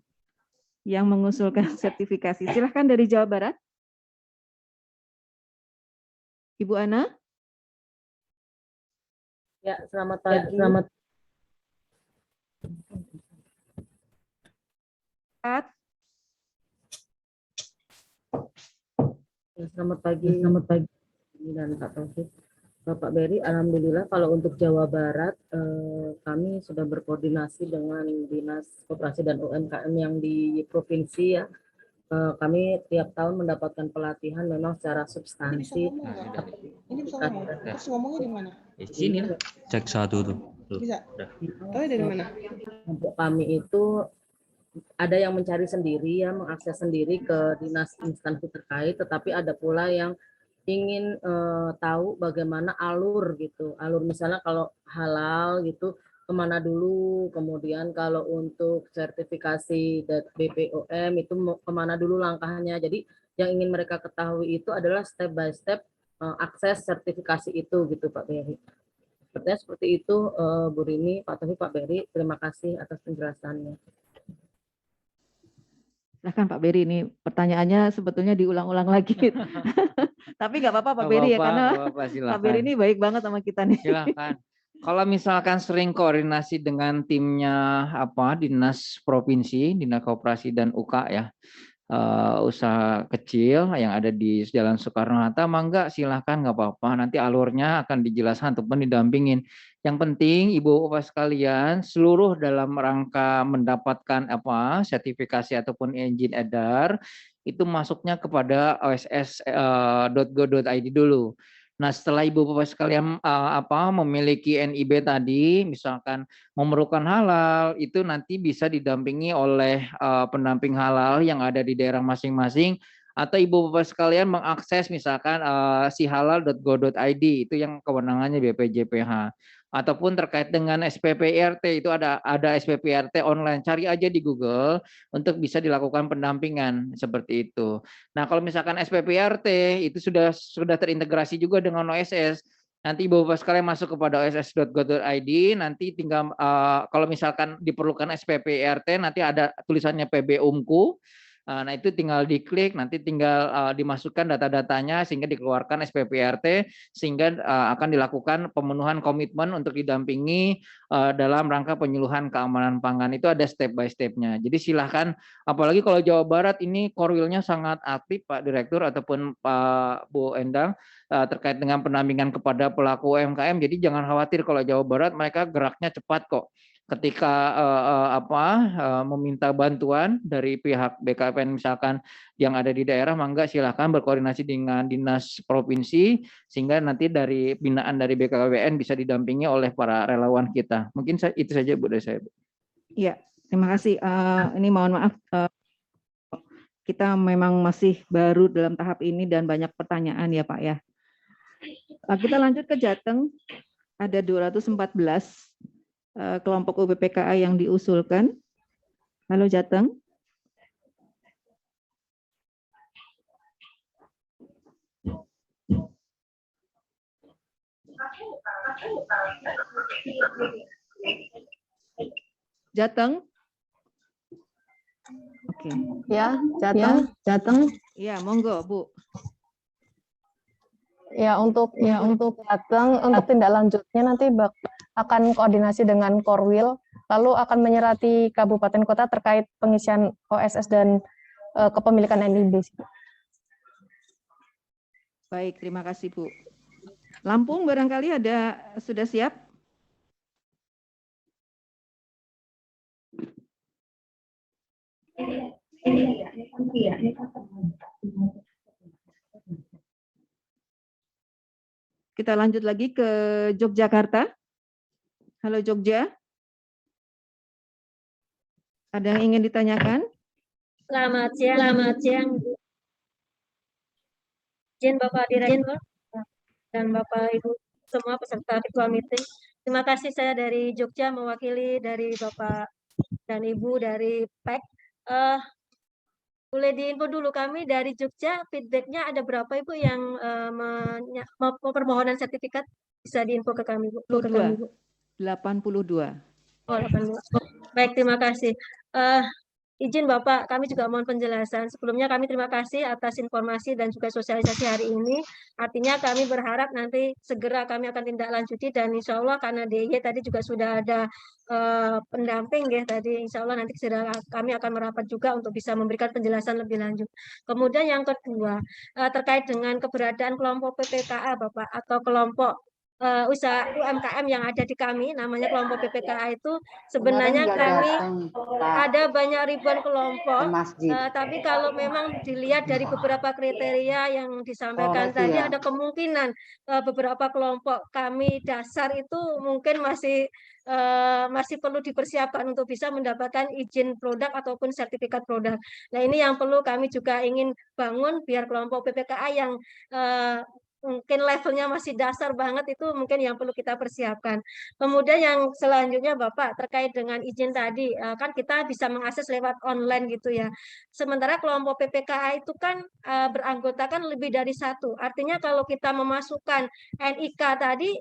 Speaker 3: yang mengusulkan sertifikasi. Silahkan dari Jawa Barat. Ibu Ana.
Speaker 10: Ya, selamat pagi. Selamat pagi. Selamat pagi. Dan Pak Taufik. Bapak Beri, alhamdulillah kalau untuk Jawa Barat kami sudah berkoordinasi dengan Dinas Koperasi dan UMKM yang di provinsi ya. Kami tiap tahun mendapatkan pelatihan memang secara substansi.
Speaker 6: Ini bisa ngomong. Terus ngomongnya di mana?
Speaker 11: Di sini lah. Cek satu tuh.
Speaker 6: Bisa. Tahu dari mana?
Speaker 10: Untuk kami itu ada yang mencari sendiri ya, mengakses sendiri ke dinas instansi terkait, tetapi ada pula yang ingin tahu bagaimana alur gitu, alur misalnya kalau halal gitu kemana dulu, kemudian kalau untuk sertifikasi BPOM itu kemana dulu langkahnya. Jadi yang ingin mereka ketahui itu adalah step by step akses sertifikasi itu gitu Pak Beri. Sepertinya seperti itu Bu Rini, Pak Taufik, Pak Beri, terima kasih atas penjelasannya.
Speaker 3: Silahkan Pak Beri, ini pertanyaannya sebetulnya diulang-ulang lagi. Tapi nggak apa-apa Pak Beri ya, karena Pak Beri ini baik banget sama kita nih.
Speaker 4: Silahkan. Kalau misalkan sering koordinasi dengan timnya Dinas Provinsi, Dinas Koperasi dan UK ya, usaha kecil yang ada di Jalan Soekarno-Hatta, mangga silahkan, nggak apa-apa. Nanti alurnya akan dijelaskan ataupun didampingin. Yang penting Ibu Bapak sekalian, seluruh dalam rangka mendapatkan sertifikasi ataupun izin edar itu masuknya kepada oss.go.id dulu. Nah, setelah Ibu Bapak sekalian memiliki NIB tadi, misalkan memerlukan halal, itu nanti bisa didampingi oleh pendamping halal yang ada di daerah masing-masing, atau Ibu Bapak sekalian mengakses misalkan sihalal.go.id, itu yang kewenangannya BPJPH. Ataupun terkait dengan SPP IRT, itu ada SPP IRT online, cari aja di Google untuk bisa dilakukan pendampingan seperti itu. Nah, kalau misalkan SPP IRT itu sudah terintegrasi juga dengan OSS. Nanti Ibu Bapak sekalian masuk kepada oss.go.id, nanti tinggal kalau misalkan diperlukan SPP IRT, nanti ada tulisannya PB Umku. Nah, itu tinggal diklik, nanti tinggal dimasukkan data-datanya sehingga dikeluarkan SPP IRT, sehingga akan dilakukan pemenuhan komitmen untuk didampingi dalam rangka penyuluhan keamanan pangan. Itu ada step by step-nya. Jadi silahkan, apalagi kalau Jawa Barat ini Korwilnya sangat aktif Pak Direktur ataupun Pak Bu Endang terkait dengan pendampingan kepada pelaku UMKM. Jadi jangan khawatir, kalau Jawa Barat mereka geraknya cepat kok. Ketika meminta bantuan dari pihak BKPN misalkan yang ada di daerah, mangga silahkan berkoordinasi dengan dinas provinsi sehingga nanti dari binaan dari BKPN bisa didampingi oleh para relawan kita. Mungkin itu saja Bu dari saya.
Speaker 3: Iya, terima kasih. Ini mohon maaf, kita memang masih baru dalam tahap ini dan banyak pertanyaan ya Pak ya. Kita lanjut ke Jateng, ada 214 kelompok UPPKA yang diusulkan. Halo Jateng. Jateng. Oke.
Speaker 12: Ya, Jateng.
Speaker 3: Ya, monggo Bu.
Speaker 12: Ya, untuk Jateng, untuk tindak lanjutnya nanti akan koordinasi dengan Korwil, lalu akan menyerati kabupaten kota terkait pengisian OSS dan kepemilikan NIB.
Speaker 3: Baik, terima kasih Bu. Lampung barangkali sudah siap? Kita lanjut lagi ke Yogyakarta. Halo Jogja. Ada yang ingin ditanyakan?
Speaker 13: Selamat siang. Izin Bapak Direktur dan Bapak Ibu semua peserta virtual meeting. Terima kasih, saya dari Jogja mewakili dari Bapak dan Ibu dari PEK. Boleh diinfo dulu kami dari Jogja, feedbacknya ada berapa Ibu yang permohonan sertifikat? Bisa diinfo ke kami Bu.
Speaker 3: 82.
Speaker 13: Oh, 82. Baik, terima kasih. Izin Bapak, kami juga mohon penjelasan. Sebelumnya kami terima kasih atas informasi dan juga sosialisasi hari ini. Artinya kami berharap nanti segera kami akan tindak lanjuti dan insya Allah karena DIY tadi juga sudah ada pendamping ya tadi, insya Allah nanti segera kami akan merapat juga untuk bisa memberikan penjelasan lebih lanjut. Kemudian yang kedua, terkait dengan keberadaan kelompok PPKA Bapak atau kelompok usaha UMKM yang ada di kami, namanya kelompok PPKA itu sebenarnya kami ada banyak ribuan kelompok, tapi kalau memang dilihat dari beberapa kriteria yang disampaikan tadi, ada kemungkinan beberapa kelompok kami dasar itu mungkin masih perlu dipersiapkan untuk bisa mendapatkan izin produk ataupun sertifikat produk. Nah, ini yang perlu kami juga ingin bangun biar kelompok PPKA yang mungkin levelnya masih dasar banget itu mungkin yang perlu kita persiapkan. Kemudian yang selanjutnya Bapak terkait dengan izin tadi, kan kita bisa mengakses lewat online gitu ya. Sementara kelompok PPKA itu kan beranggotakan lebih dari satu. Artinya kalau kita memasukkan NIK tadi,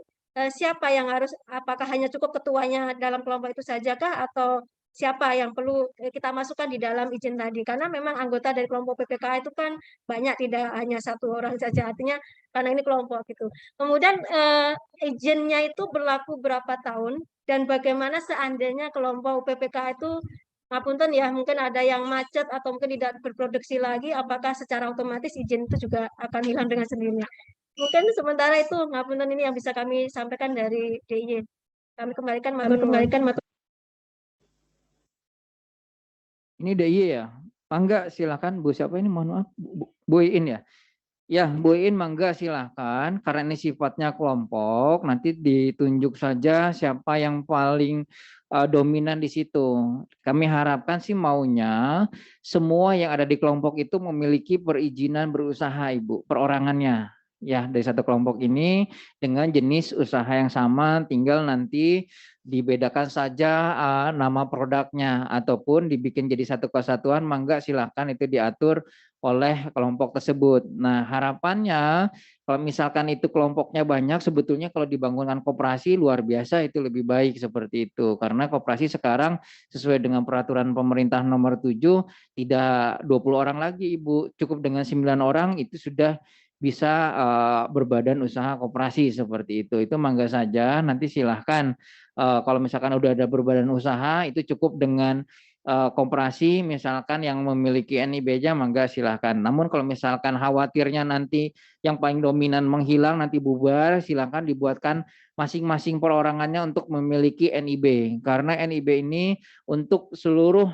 Speaker 13: siapa yang harus, apakah hanya cukup ketuanya dalam kelompok itu sajakah atau siapa yang perlu kita masukkan di dalam izin tadi, karena memang anggota dari kelompok PPKA itu kan banyak, tidak hanya satu orang saja, artinya karena ini kelompok gitu. Kemudian izinnya itu berlaku berapa tahun dan bagaimana seandainya kelompok PPKA itu ngapunten ya, mungkin ada yang macet atau mungkin tidak berproduksi lagi, apakah secara otomatis izin itu juga akan hilang dengan sendirinya? Mungkin sementara itu ngapunten ini yang bisa kami sampaikan dari DIY. Kami kembalikan matur nuwun.
Speaker 4: Ini DIY ya? Mangga silakan Bu, siapa ini, mohon maaf, Bu Iin ya? Ya, Bu Iin mangga silahkan, karena ini sifatnya kelompok, nanti ditunjuk saja siapa yang paling dominan di situ. Kami harapkan sih maunya semua yang ada di kelompok itu memiliki perizinan berusaha, Ibu, perorangannya. Ya, dari satu kelompok ini dengan jenis usaha yang sama, tinggal nanti dibedakan saja nama produknya ataupun dibikin jadi satu kesatuan, mangga silahkan itu diatur oleh kelompok tersebut. Nah, harapannya kalau misalkan itu kelompoknya banyak, sebetulnya kalau dibangunkan koperasi luar biasa itu lebih baik seperti itu. Karena koperasi sekarang sesuai dengan peraturan pemerintah nomor 7 tidak 20 orang lagi, Ibu. Cukup dengan 9 orang itu sudah bisa berbadan usaha koperasi seperti itu. Itu mangga saja, nanti silahkan kalau misalkan udah ada berbadan usaha itu cukup dengan koperasi misalkan yang memiliki NIB-nya mangga silahkan. Namun kalau misalkan khawatirnya nanti yang paling dominan menghilang nanti bubar, silahkan dibuatkan masing-masing perorangannya untuk memiliki NIB. Karena NIB ini untuk seluruh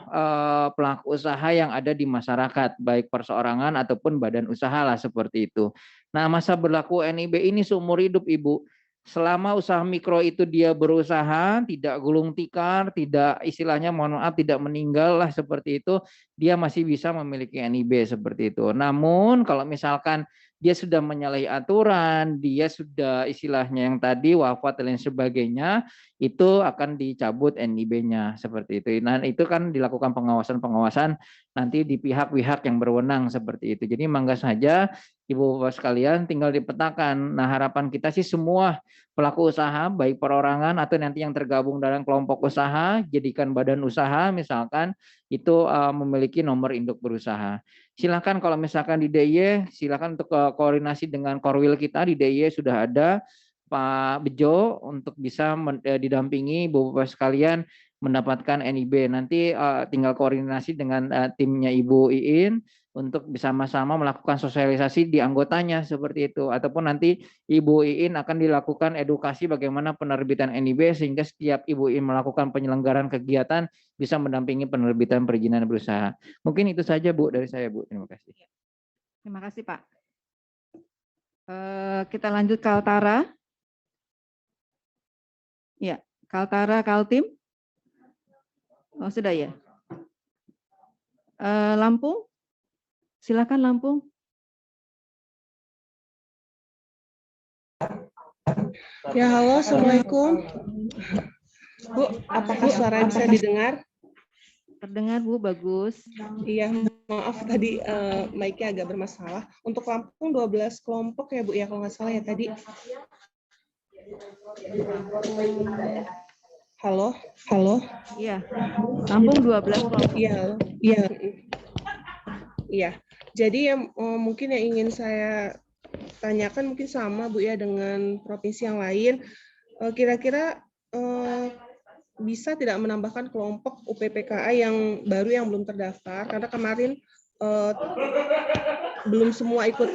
Speaker 4: pelaku usaha yang ada di masyarakat, baik perseorangan ataupun badan usaha lah seperti itu. Nah, masa berlaku NIB ini seumur hidup, Ibu. Selama usaha mikro itu dia berusaha, tidak gulung tikar, tidak istilahnya mohon maaf tidak meninggal lah seperti itu, dia masih bisa memiliki NIB seperti itu. Namun kalau misalkan dia sudah menyalahi aturan, dia sudah istilahnya yang tadi wafat dan lain sebagainya, itu akan dicabut NIB-nya seperti itu. Nah, itu kan dilakukan pengawasan-pengawasan nanti di pihak-pihak yang berwenang seperti itu. Jadi mangga saja Ibu-Bapak sekalian tinggal dipetakan. Nah, harapan kita sih semua pelaku usaha, baik perorangan atau nanti yang tergabung dalam kelompok usaha, jadikan badan usaha misalkan, itu memiliki nomor induk berusaha. Silakan kalau misalkan di DIY, silakan untuk koordinasi dengan Korwil kita, di DIY sudah ada Pak Bejo untuk bisa didampingi Ibu-Bapak sekalian mendapatkan NIB. Nanti tinggal koordinasi dengan timnya Ibu Iin, untuk bersama-sama melakukan sosialisasi di anggotanya seperti itu, ataupun nanti Ibu Iin akan dilakukan edukasi bagaimana penerbitan NIB sehingga setiap Ibu Iin melakukan penyelenggaraan kegiatan bisa mendampingi penerbitan perizinan berusaha. Mungkin itu saja Bu dari saya, Bu. Terima kasih.
Speaker 3: Terima kasih Pak. Kita lanjut Kaltara. Ya, Kaltara Kaltim. Oh sudah ya. Lampung. Silakan Lampung.
Speaker 14: Ya, halo, Assalamualaikum. Bu, apakah suara bisa didengar?
Speaker 3: Terdengar Bu, bagus.
Speaker 14: Iya, maaf tadi mic-nya agak bermasalah. Untuk Lampung 12 kelompok ya Bu ya, kalau nggak salah ya tadi. Halo, halo.
Speaker 3: Iya, Lampung 12 kelompok.
Speaker 14: Iya, iya. Iya, jadi yang mungkin yang ingin saya tanyakan mungkin sama Bu ya dengan provinsi yang lain. Kira-kira bisa tidak menambahkan kelompok UPPKA yang baru yang belum terdaftar? Karena kemarin belum semua ikut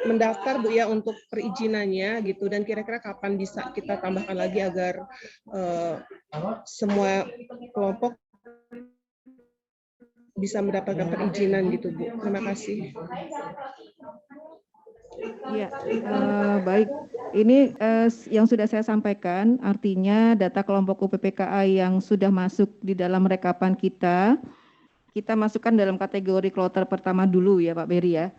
Speaker 14: mendaftar Bu ya untuk perizinannya gitu. Dan kira-kira kapan bisa kita tambahkan lagi agar semua kelompok bisa mendapatkan perizinan gitu Bu. Terima kasih.
Speaker 3: Ya, baik. Ini yang sudah saya sampaikan, artinya data kelompok UPPKA yang sudah masuk di dalam rekapan kita masukkan dalam kategori kloter pertama dulu ya Pak Beri ya.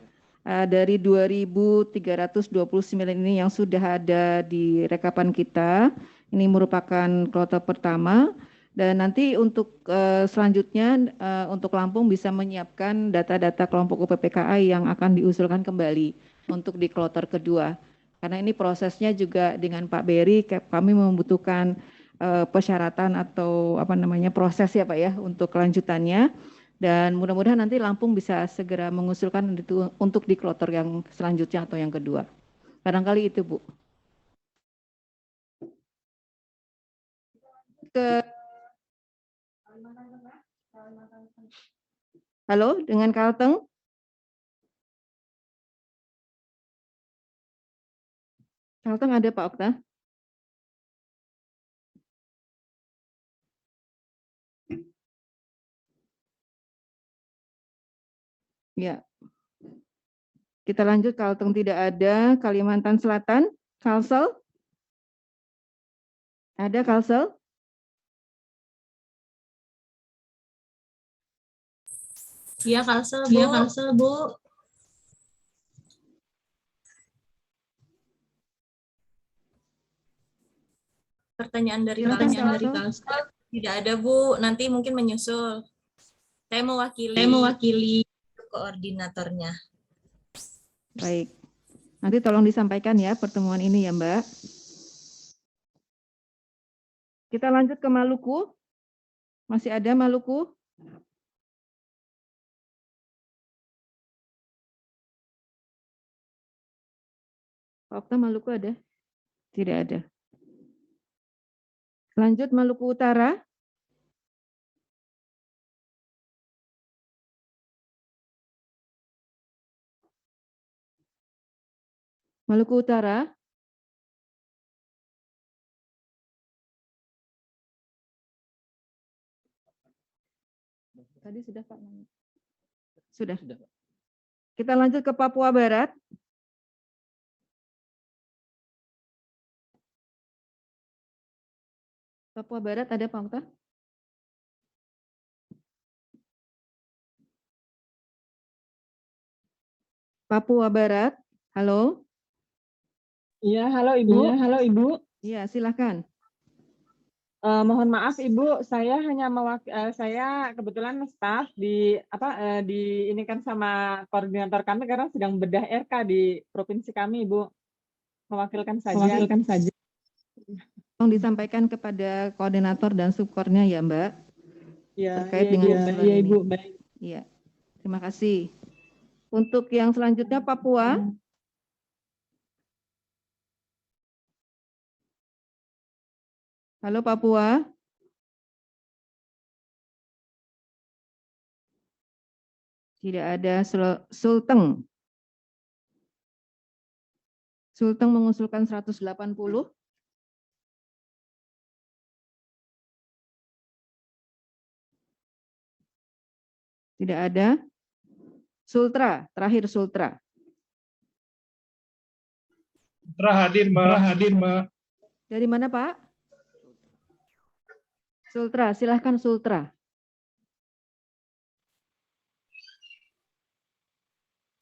Speaker 3: Dari 2.329 ini yang sudah ada di rekapan kita, ini merupakan kloter pertama. Dan nanti untuk selanjutnya untuk Lampung bisa menyiapkan data-data kelompok UPPKA yang akan diusulkan kembali untuk di kloter kedua. Karena ini prosesnya juga dengan Pak Beri, kami membutuhkan persyaratan atau proses ya Pak ya untuk kelanjutannya. Dan mudah-mudahan nanti Lampung bisa segera mengusulkan itu untuk di kloter yang selanjutnya atau yang kedua. Barangkali itu Bu. Halo, dengan Kalteng? Kalteng ada Pak Okta? Ya. Kita lanjut, Kalteng tidak ada. Kalimantan Selatan, Kalsel? Ada Kalsel?
Speaker 8: Iya, Kalsel, Bu. Iya, Kalsel, Bu. Pertanyaan dari Kalsel tidak ada, Bu. Nanti mungkin menyusul. Saya mewakili koordinatornya.
Speaker 3: Baik. Nanti tolong disampaikan ya pertemuan ini ya, Mbak. Kita lanjut ke Maluku. Masih ada Maluku? Pak Okta, Maluku ada? Tidak ada. Lanjut Maluku Utara. Maluku Utara. Tadi sudah Pak. Sudah. Kita lanjut ke Papua Barat. Papua Barat ada Pak Okta? Papua Barat, halo?
Speaker 15: Iya, halo Ibu. Iya, halo Ibu.
Speaker 3: Iya, silakan.
Speaker 15: Mohon maaf Ibu, saya hanya saya kebetulan staf ini kan sama koordinator kami karena sedang bedah RK di provinsi kami, Ibu. Mewakilkan saja.
Speaker 3: Tolong disampaikan kepada koordinator dan subkornya ya, Mbak.
Speaker 15: Iya,
Speaker 3: terkait dengan usulan
Speaker 15: iya,
Speaker 3: ini.
Speaker 15: Ibu, baik.
Speaker 3: Iya. Terima kasih. Untuk yang selanjutnya Papua. Halo Papua. Tidak ada. Sulteng. Sulteng mengusulkan 180. Tidak ada. Sultra, terakhir Sultra.
Speaker 16: Sultra hadir, Mbak.
Speaker 3: Dari mana, Pak? Sultra, silahkan Sultra.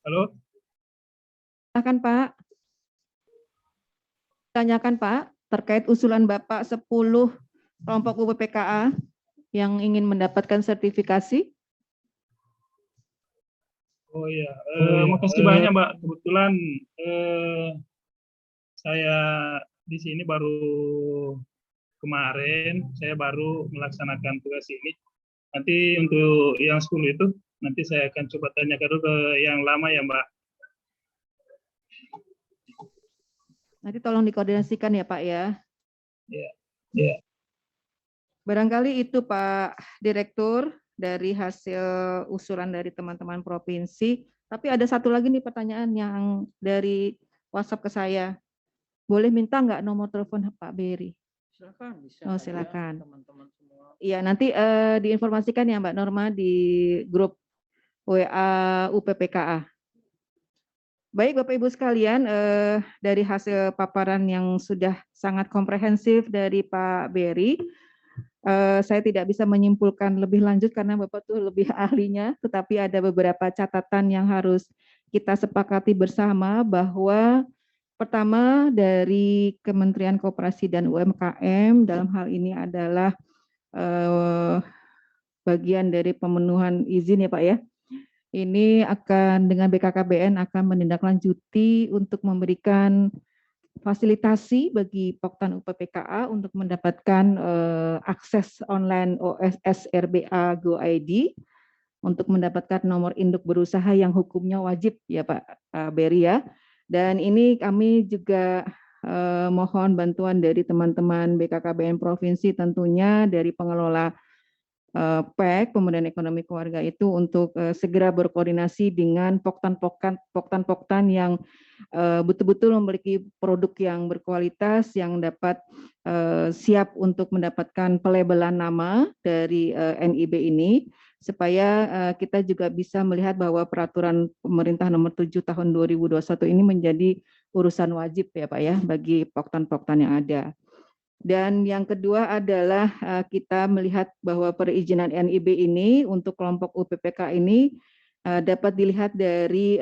Speaker 16: Halo?
Speaker 3: Silahkan, Pak. Tanyakan, Pak, terkait usulan Bapak 10 kelompok UPPKA yang ingin mendapatkan sertifikasi.
Speaker 16: Oh iya, makasih banyak Mbak. Kebetulan saya di sini baru kemarin, saya baru melaksanakan tugas ini. Nanti untuk yang 10 itu, nanti saya akan coba tanyakan dulu ke yang lama ya Mbak.
Speaker 3: Nanti tolong dikoordinasikan ya Pak ya.
Speaker 16: Iya.
Speaker 3: Barangkali itu Pak Direktur dari hasil usulan dari teman-teman provinsi. Tapi ada satu lagi nih pertanyaan yang dari WhatsApp ke saya. Boleh minta nggak nomor telepon Pak Beri?
Speaker 4: Silakan, bisa.
Speaker 3: Oh, silakan.
Speaker 4: Teman-teman semua.
Speaker 3: Iya, nanti diinformasikan ya Mbak Norma di grup WA UPPKA. Baik Bapak Ibu sekalian, dari hasil paparan yang sudah sangat komprehensif dari Pak Beri, saya tidak bisa menyimpulkan lebih lanjut karena Bapak tuh lebih ahlinya, tetapi ada beberapa catatan yang harus kita sepakati bersama bahwa pertama dari Kementerian Koperasi dan UMKM dalam hal ini adalah bagian dari pemenuhan izin ya Pak ya. Ini akan dengan BKKBN akan menindaklanjuti untuk memberikan fasilitasi bagi Poktan UPPKA untuk mendapatkan akses online OSS RBA Go ID untuk mendapatkan nomor induk berusaha yang hukumnya wajib ya Pak Beri ya. Dan ini kami juga mohon bantuan dari teman-teman BKKBN Provinsi tentunya dari pengelola PEK, Pemberdayaan Ekonomi Keluarga itu untuk segera berkoordinasi dengan poktan yang betul-betul memiliki produk yang berkualitas yang dapat siap untuk mendapatkan pelabelan nama dari NIB ini, supaya kita juga bisa melihat bahwa peraturan pemerintah nomor 7 tahun 2021 ini menjadi urusan wajib ya Pak ya bagi poktan-poktan yang ada. Dan yang kedua adalah kita melihat bahwa perizinan NIB ini untuk kelompok UPPK ini dapat dilihat dari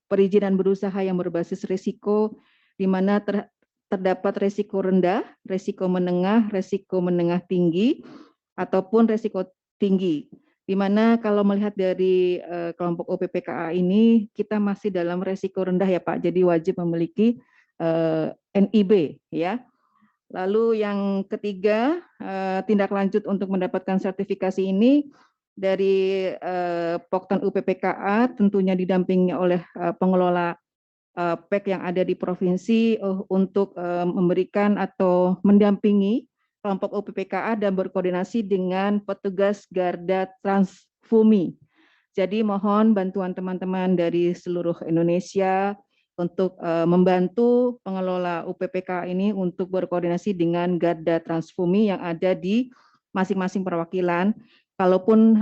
Speaker 3: perizinan berusaha yang berbasis risiko, di mana terdapat risiko rendah, risiko menengah tinggi, ataupun risiko tinggi. Di mana kalau melihat dari kelompok UPPKA ini, kita masih dalam risiko rendah ya Pak, jadi wajib memiliki NIB ya. Lalu yang ketiga, tindak lanjut untuk mendapatkan sertifikasi ini dari Poktan UPPKA tentunya didampingi oleh pengelola PEK yang ada di provinsi untuk memberikan atau mendampingi kelompok UPPKA dan berkoordinasi dengan petugas Garda Transfumi. Jadi mohon bantuan teman-teman dari seluruh Indonesia untuk membantu pengelola UPPK ini untuk berkoordinasi dengan Garda Transfumi yang ada di masing-masing perwakilan. Kalaupun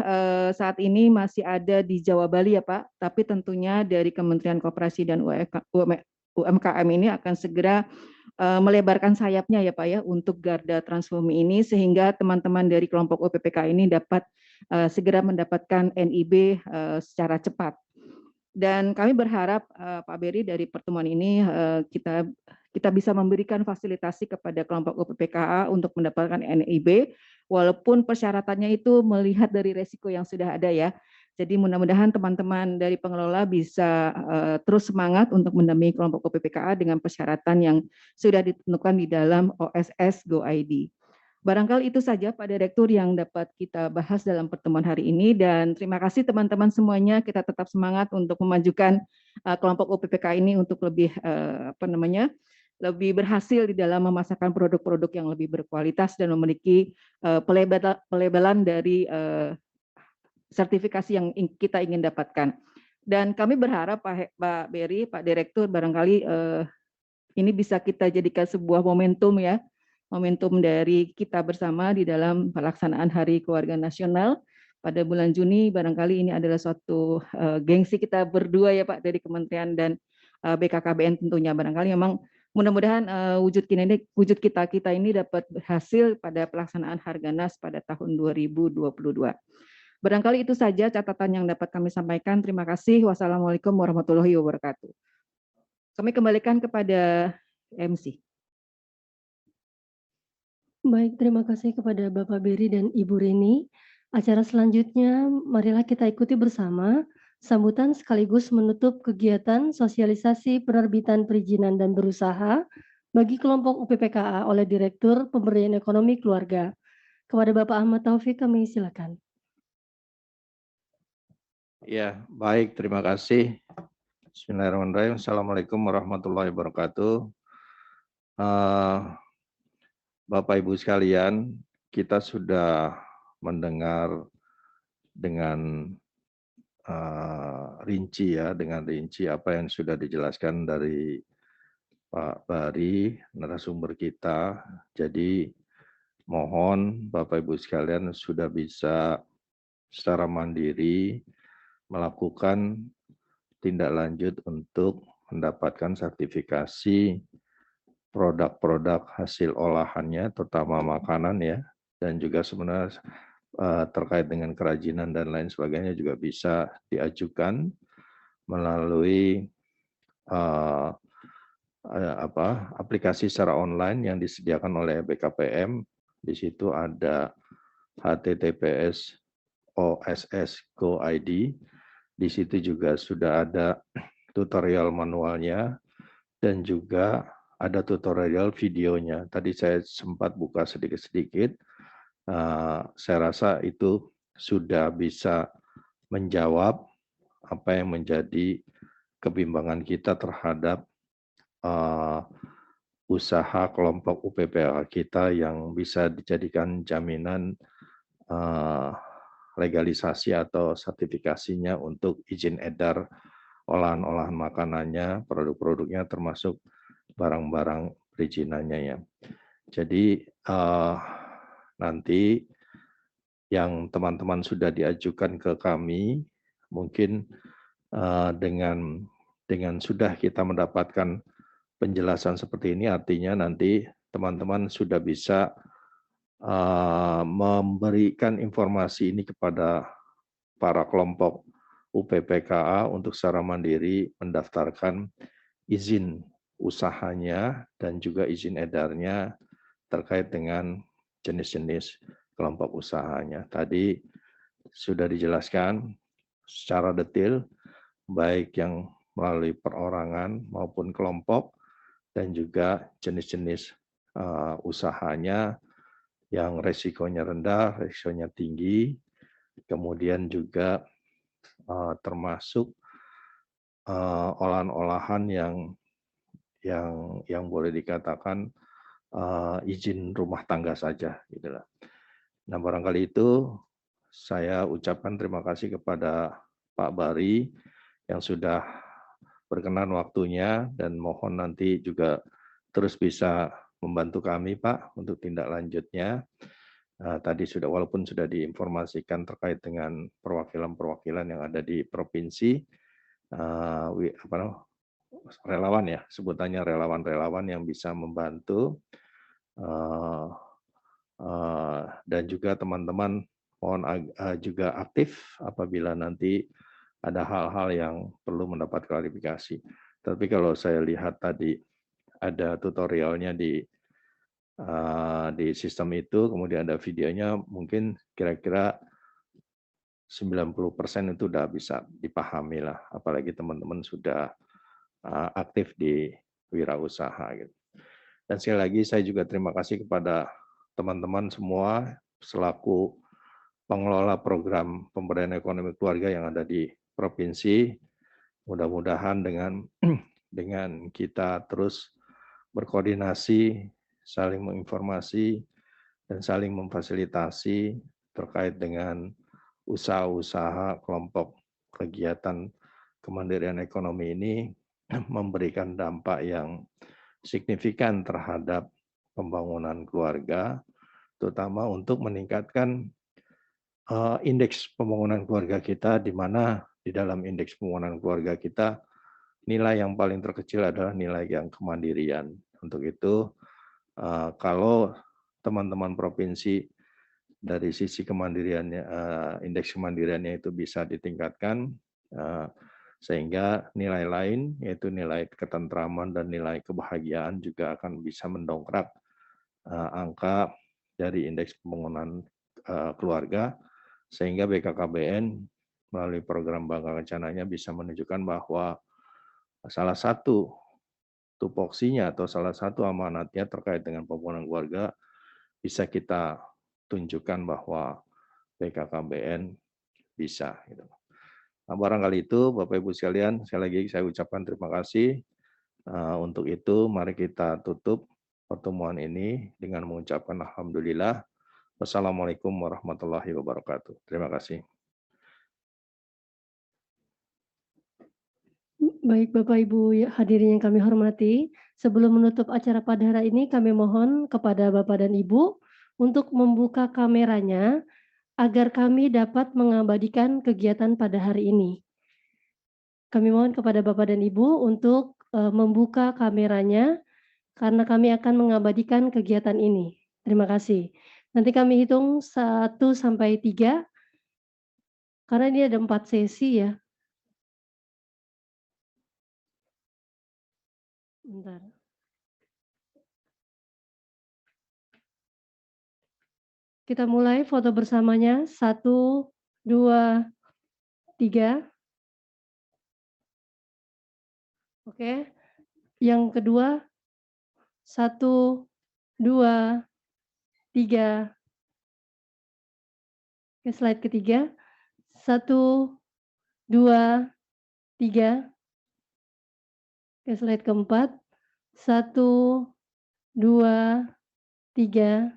Speaker 3: saat ini masih ada di Jawa Bali ya Pak, tapi tentunya dari Kementerian Koperasi dan UMKM ini akan segera melebarkan sayapnya ya Pak ya untuk Garda Transfumi ini, sehingga teman-teman dari kelompok UPPK ini dapat segera mendapatkan NIB secara cepat. Dan kami berharap Pak Beri dari pertemuan ini kita bisa memberikan fasilitasi kepada kelompok UPPKA untuk mendapatkan NIB, walaupun persyaratannya itu melihat dari resiko yang sudah ada ya. Jadi mudah-mudahan teman-teman dari pengelola bisa terus semangat untuk mendampingi kelompok UPPKA dengan persyaratan yang sudah ditentukan di dalam OSS Go ID. Barangkali itu saja Pak Direktur yang dapat kita bahas dalam pertemuan hari ini, dan terima kasih teman-teman semuanya. Kita tetap semangat untuk memajukan kelompok UPPK ini untuk lebih lebih berhasil di dalam memasarkan produk-produk yang lebih berkualitas dan memiliki pelabelan dari sertifikasi yang kita ingin dapatkan. Dan kami berharap Pak Beri, Pak Direktur, barangkali ini bisa kita jadikan sebuah momentum ya, momentum dari kita bersama di dalam pelaksanaan Hari Keluarga Nasional pada bulan Juni. Barangkali ini adalah suatu gengsi kita berdua ya Pak dari Kementerian dan BKKBN tentunya. Barangkali memang mudah-mudahan wujud kita ini dapat berhasil pada pelaksanaan Harganas pada tahun 2022. Barangkali itu saja catatan yang dapat kami sampaikan. Terima kasih. Wassalamualaikum warahmatullahi wabarakatuh. Kami kembalikan kepada MC.
Speaker 2: Baik, terima kasih kepada Bapak Beri dan Ibu Rini. Acara selanjutnya, marilah kita ikuti bersama sambutan sekaligus menutup kegiatan sosialisasi penerbitan perizinan dan berusaha bagi kelompok UPPKA oleh Direktur Pemberdayaan Ekonomi Keluarga. Kepada Bapak Ahmad Taufik, kami silakan.
Speaker 1: Ya, baik, terima kasih. Bismillahirrahmanirrahim. Assalamualaikum warahmatullahi wabarakatuh. Bapak Ibu sekalian, kita sudah mendengar dengan rinci apa yang sudah dijelaskan dari Pak Bari, narasumber kita. Jadi mohon Bapak Ibu sekalian sudah bisa secara mandiri melakukan tindak lanjut untuk mendapatkan sertifikasi produk-produk hasil olahannya, terutama makanan ya, dan juga sebenarnya terkait dengan kerajinan dan lain sebagainya juga bisa diajukan melalui aplikasi secara online yang disediakan oleh BKPM. Di situ ada https OSS Go ID. Di situ juga sudah ada tutorial manualnya dan juga ada tutorial videonya. Tadi saya sempat buka sedikit-sedikit. Saya rasa itu sudah bisa menjawab apa yang menjadi kebimbangan kita terhadap usaha kelompok UPPK kita yang bisa dijadikan jaminan legalisasi atau sertifikasinya untuk izin edar olahan-olahan makanannya, produk-produknya termasuk barang-barang perizinannya ya. Jadi nanti yang teman-teman sudah diajukan ke kami, mungkin dengan sudah kita mendapatkan penjelasan seperti ini, artinya nanti teman-teman sudah bisa memberikan informasi ini kepada para kelompok UPPKA untuk secara mandiri mendaftarkan izin usahanya dan juga izin edarnya terkait dengan jenis-jenis kelompok usahanya. Tadi sudah dijelaskan secara detail, baik yang melalui perorangan maupun kelompok, dan juga jenis-jenis usahanya yang resikonya rendah, resikonya tinggi, kemudian juga termasuk olahan-olahan yang boleh dikatakan izin rumah tangga saja, gitulah. Nah, barangkali itu saya ucapkan terima kasih kepada Pak Bari yang sudah berkenan waktunya, dan mohon nanti juga terus bisa membantu kami, Pak, untuk tindak lanjutnya. Tadi sudah, walaupun sudah diinformasikan terkait dengan perwakilan-perwakilan yang ada di provinsi, relawan ya, sebutannya relawan-relawan yang bisa membantu, dan juga teman-teman mohon juga aktif apabila nanti ada hal-hal yang perlu mendapat klarifikasi. Tapi kalau saya lihat tadi ada tutorialnya di sistem itu, kemudian ada videonya, mungkin kira-kira 90% itu udah bisa dipahami lah, apalagi teman-teman sudah aktif di wirausaha gitu. Dan sekali lagi saya juga terima kasih kepada teman-teman semua selaku pengelola program pemberdayaan ekonomi keluarga yang ada di provinsi. Mudah-mudahan dengan kita terus berkoordinasi, saling menginformasi, dan saling memfasilitasi terkait dengan usaha-usaha kelompok kegiatan kemandirian ekonomi ini memberikan dampak yang signifikan terhadap pembangunan keluarga, terutama untuk meningkatkan indeks pembangunan keluarga kita, di mana di dalam indeks pembangunan keluarga kita nilai yang paling terkecil adalah nilai yang kemandirian. Untuk itu, kalau teman-teman provinsi dari sisi kemandiriannya, indeks kemandiriannya itu bisa ditingkatkan, sehingga nilai lain, yaitu nilai ketentraman dan nilai kebahagiaan juga akan bisa mendongkrak angka dari indeks pembangunan keluarga, sehingga BKKBN melalui program Bangga Kencananya bisa menunjukkan bahwa salah satu tupoksinya atau salah satu amanatnya terkait dengan pembangunan keluarga bisa kita tunjukkan bahwa BKKBN bisa. Gitu. Nah, barangkali itu Bapak Ibu sekalian, sekali lagi saya ucapkan terima kasih. Untuk itu mari kita tutup pertemuan ini dengan mengucapkan alhamdulillah. Wassalamualaikum warahmatullahi wabarakatuh. Terima kasih.
Speaker 2: Baik Bapak Ibu hadirin yang kami hormati, sebelum menutup acara pada hari ini kami mohon kepada Bapak dan Ibu untuk membuka kameranya agar kami dapat mengabadikan kegiatan pada hari ini. Kami mohon kepada Bapak dan Ibu untuk membuka kameranya karena kami akan mengabadikan kegiatan ini. Terima kasih. Nanti kami hitung 1 sampai 3 karena ini ada 4 sesi ya. Bentar. Kita mulai foto bersamanya. 1, 2, 3. Oke. Yang kedua. 1, 2, 3. Oke, slide ketiga. 1, 2, 3. Oke, slide keempat. 1, 2, 3.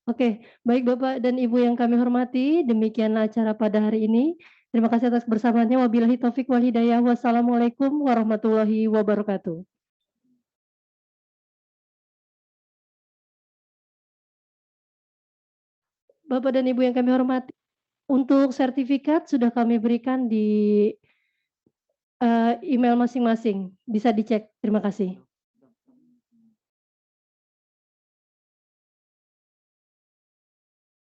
Speaker 2: Oke, baik Bapak dan Ibu yang kami hormati, demikianlah acara pada hari ini. Terima kasih atas bersamaannya. Wabillahi taufik wal hidayah. Wassalamualaikum warahmatullahi wabarakatuh. Bapak dan Ibu yang kami hormati, untuk sertifikat sudah kami berikan di email masing-masing. Bisa dicek. Terima kasih.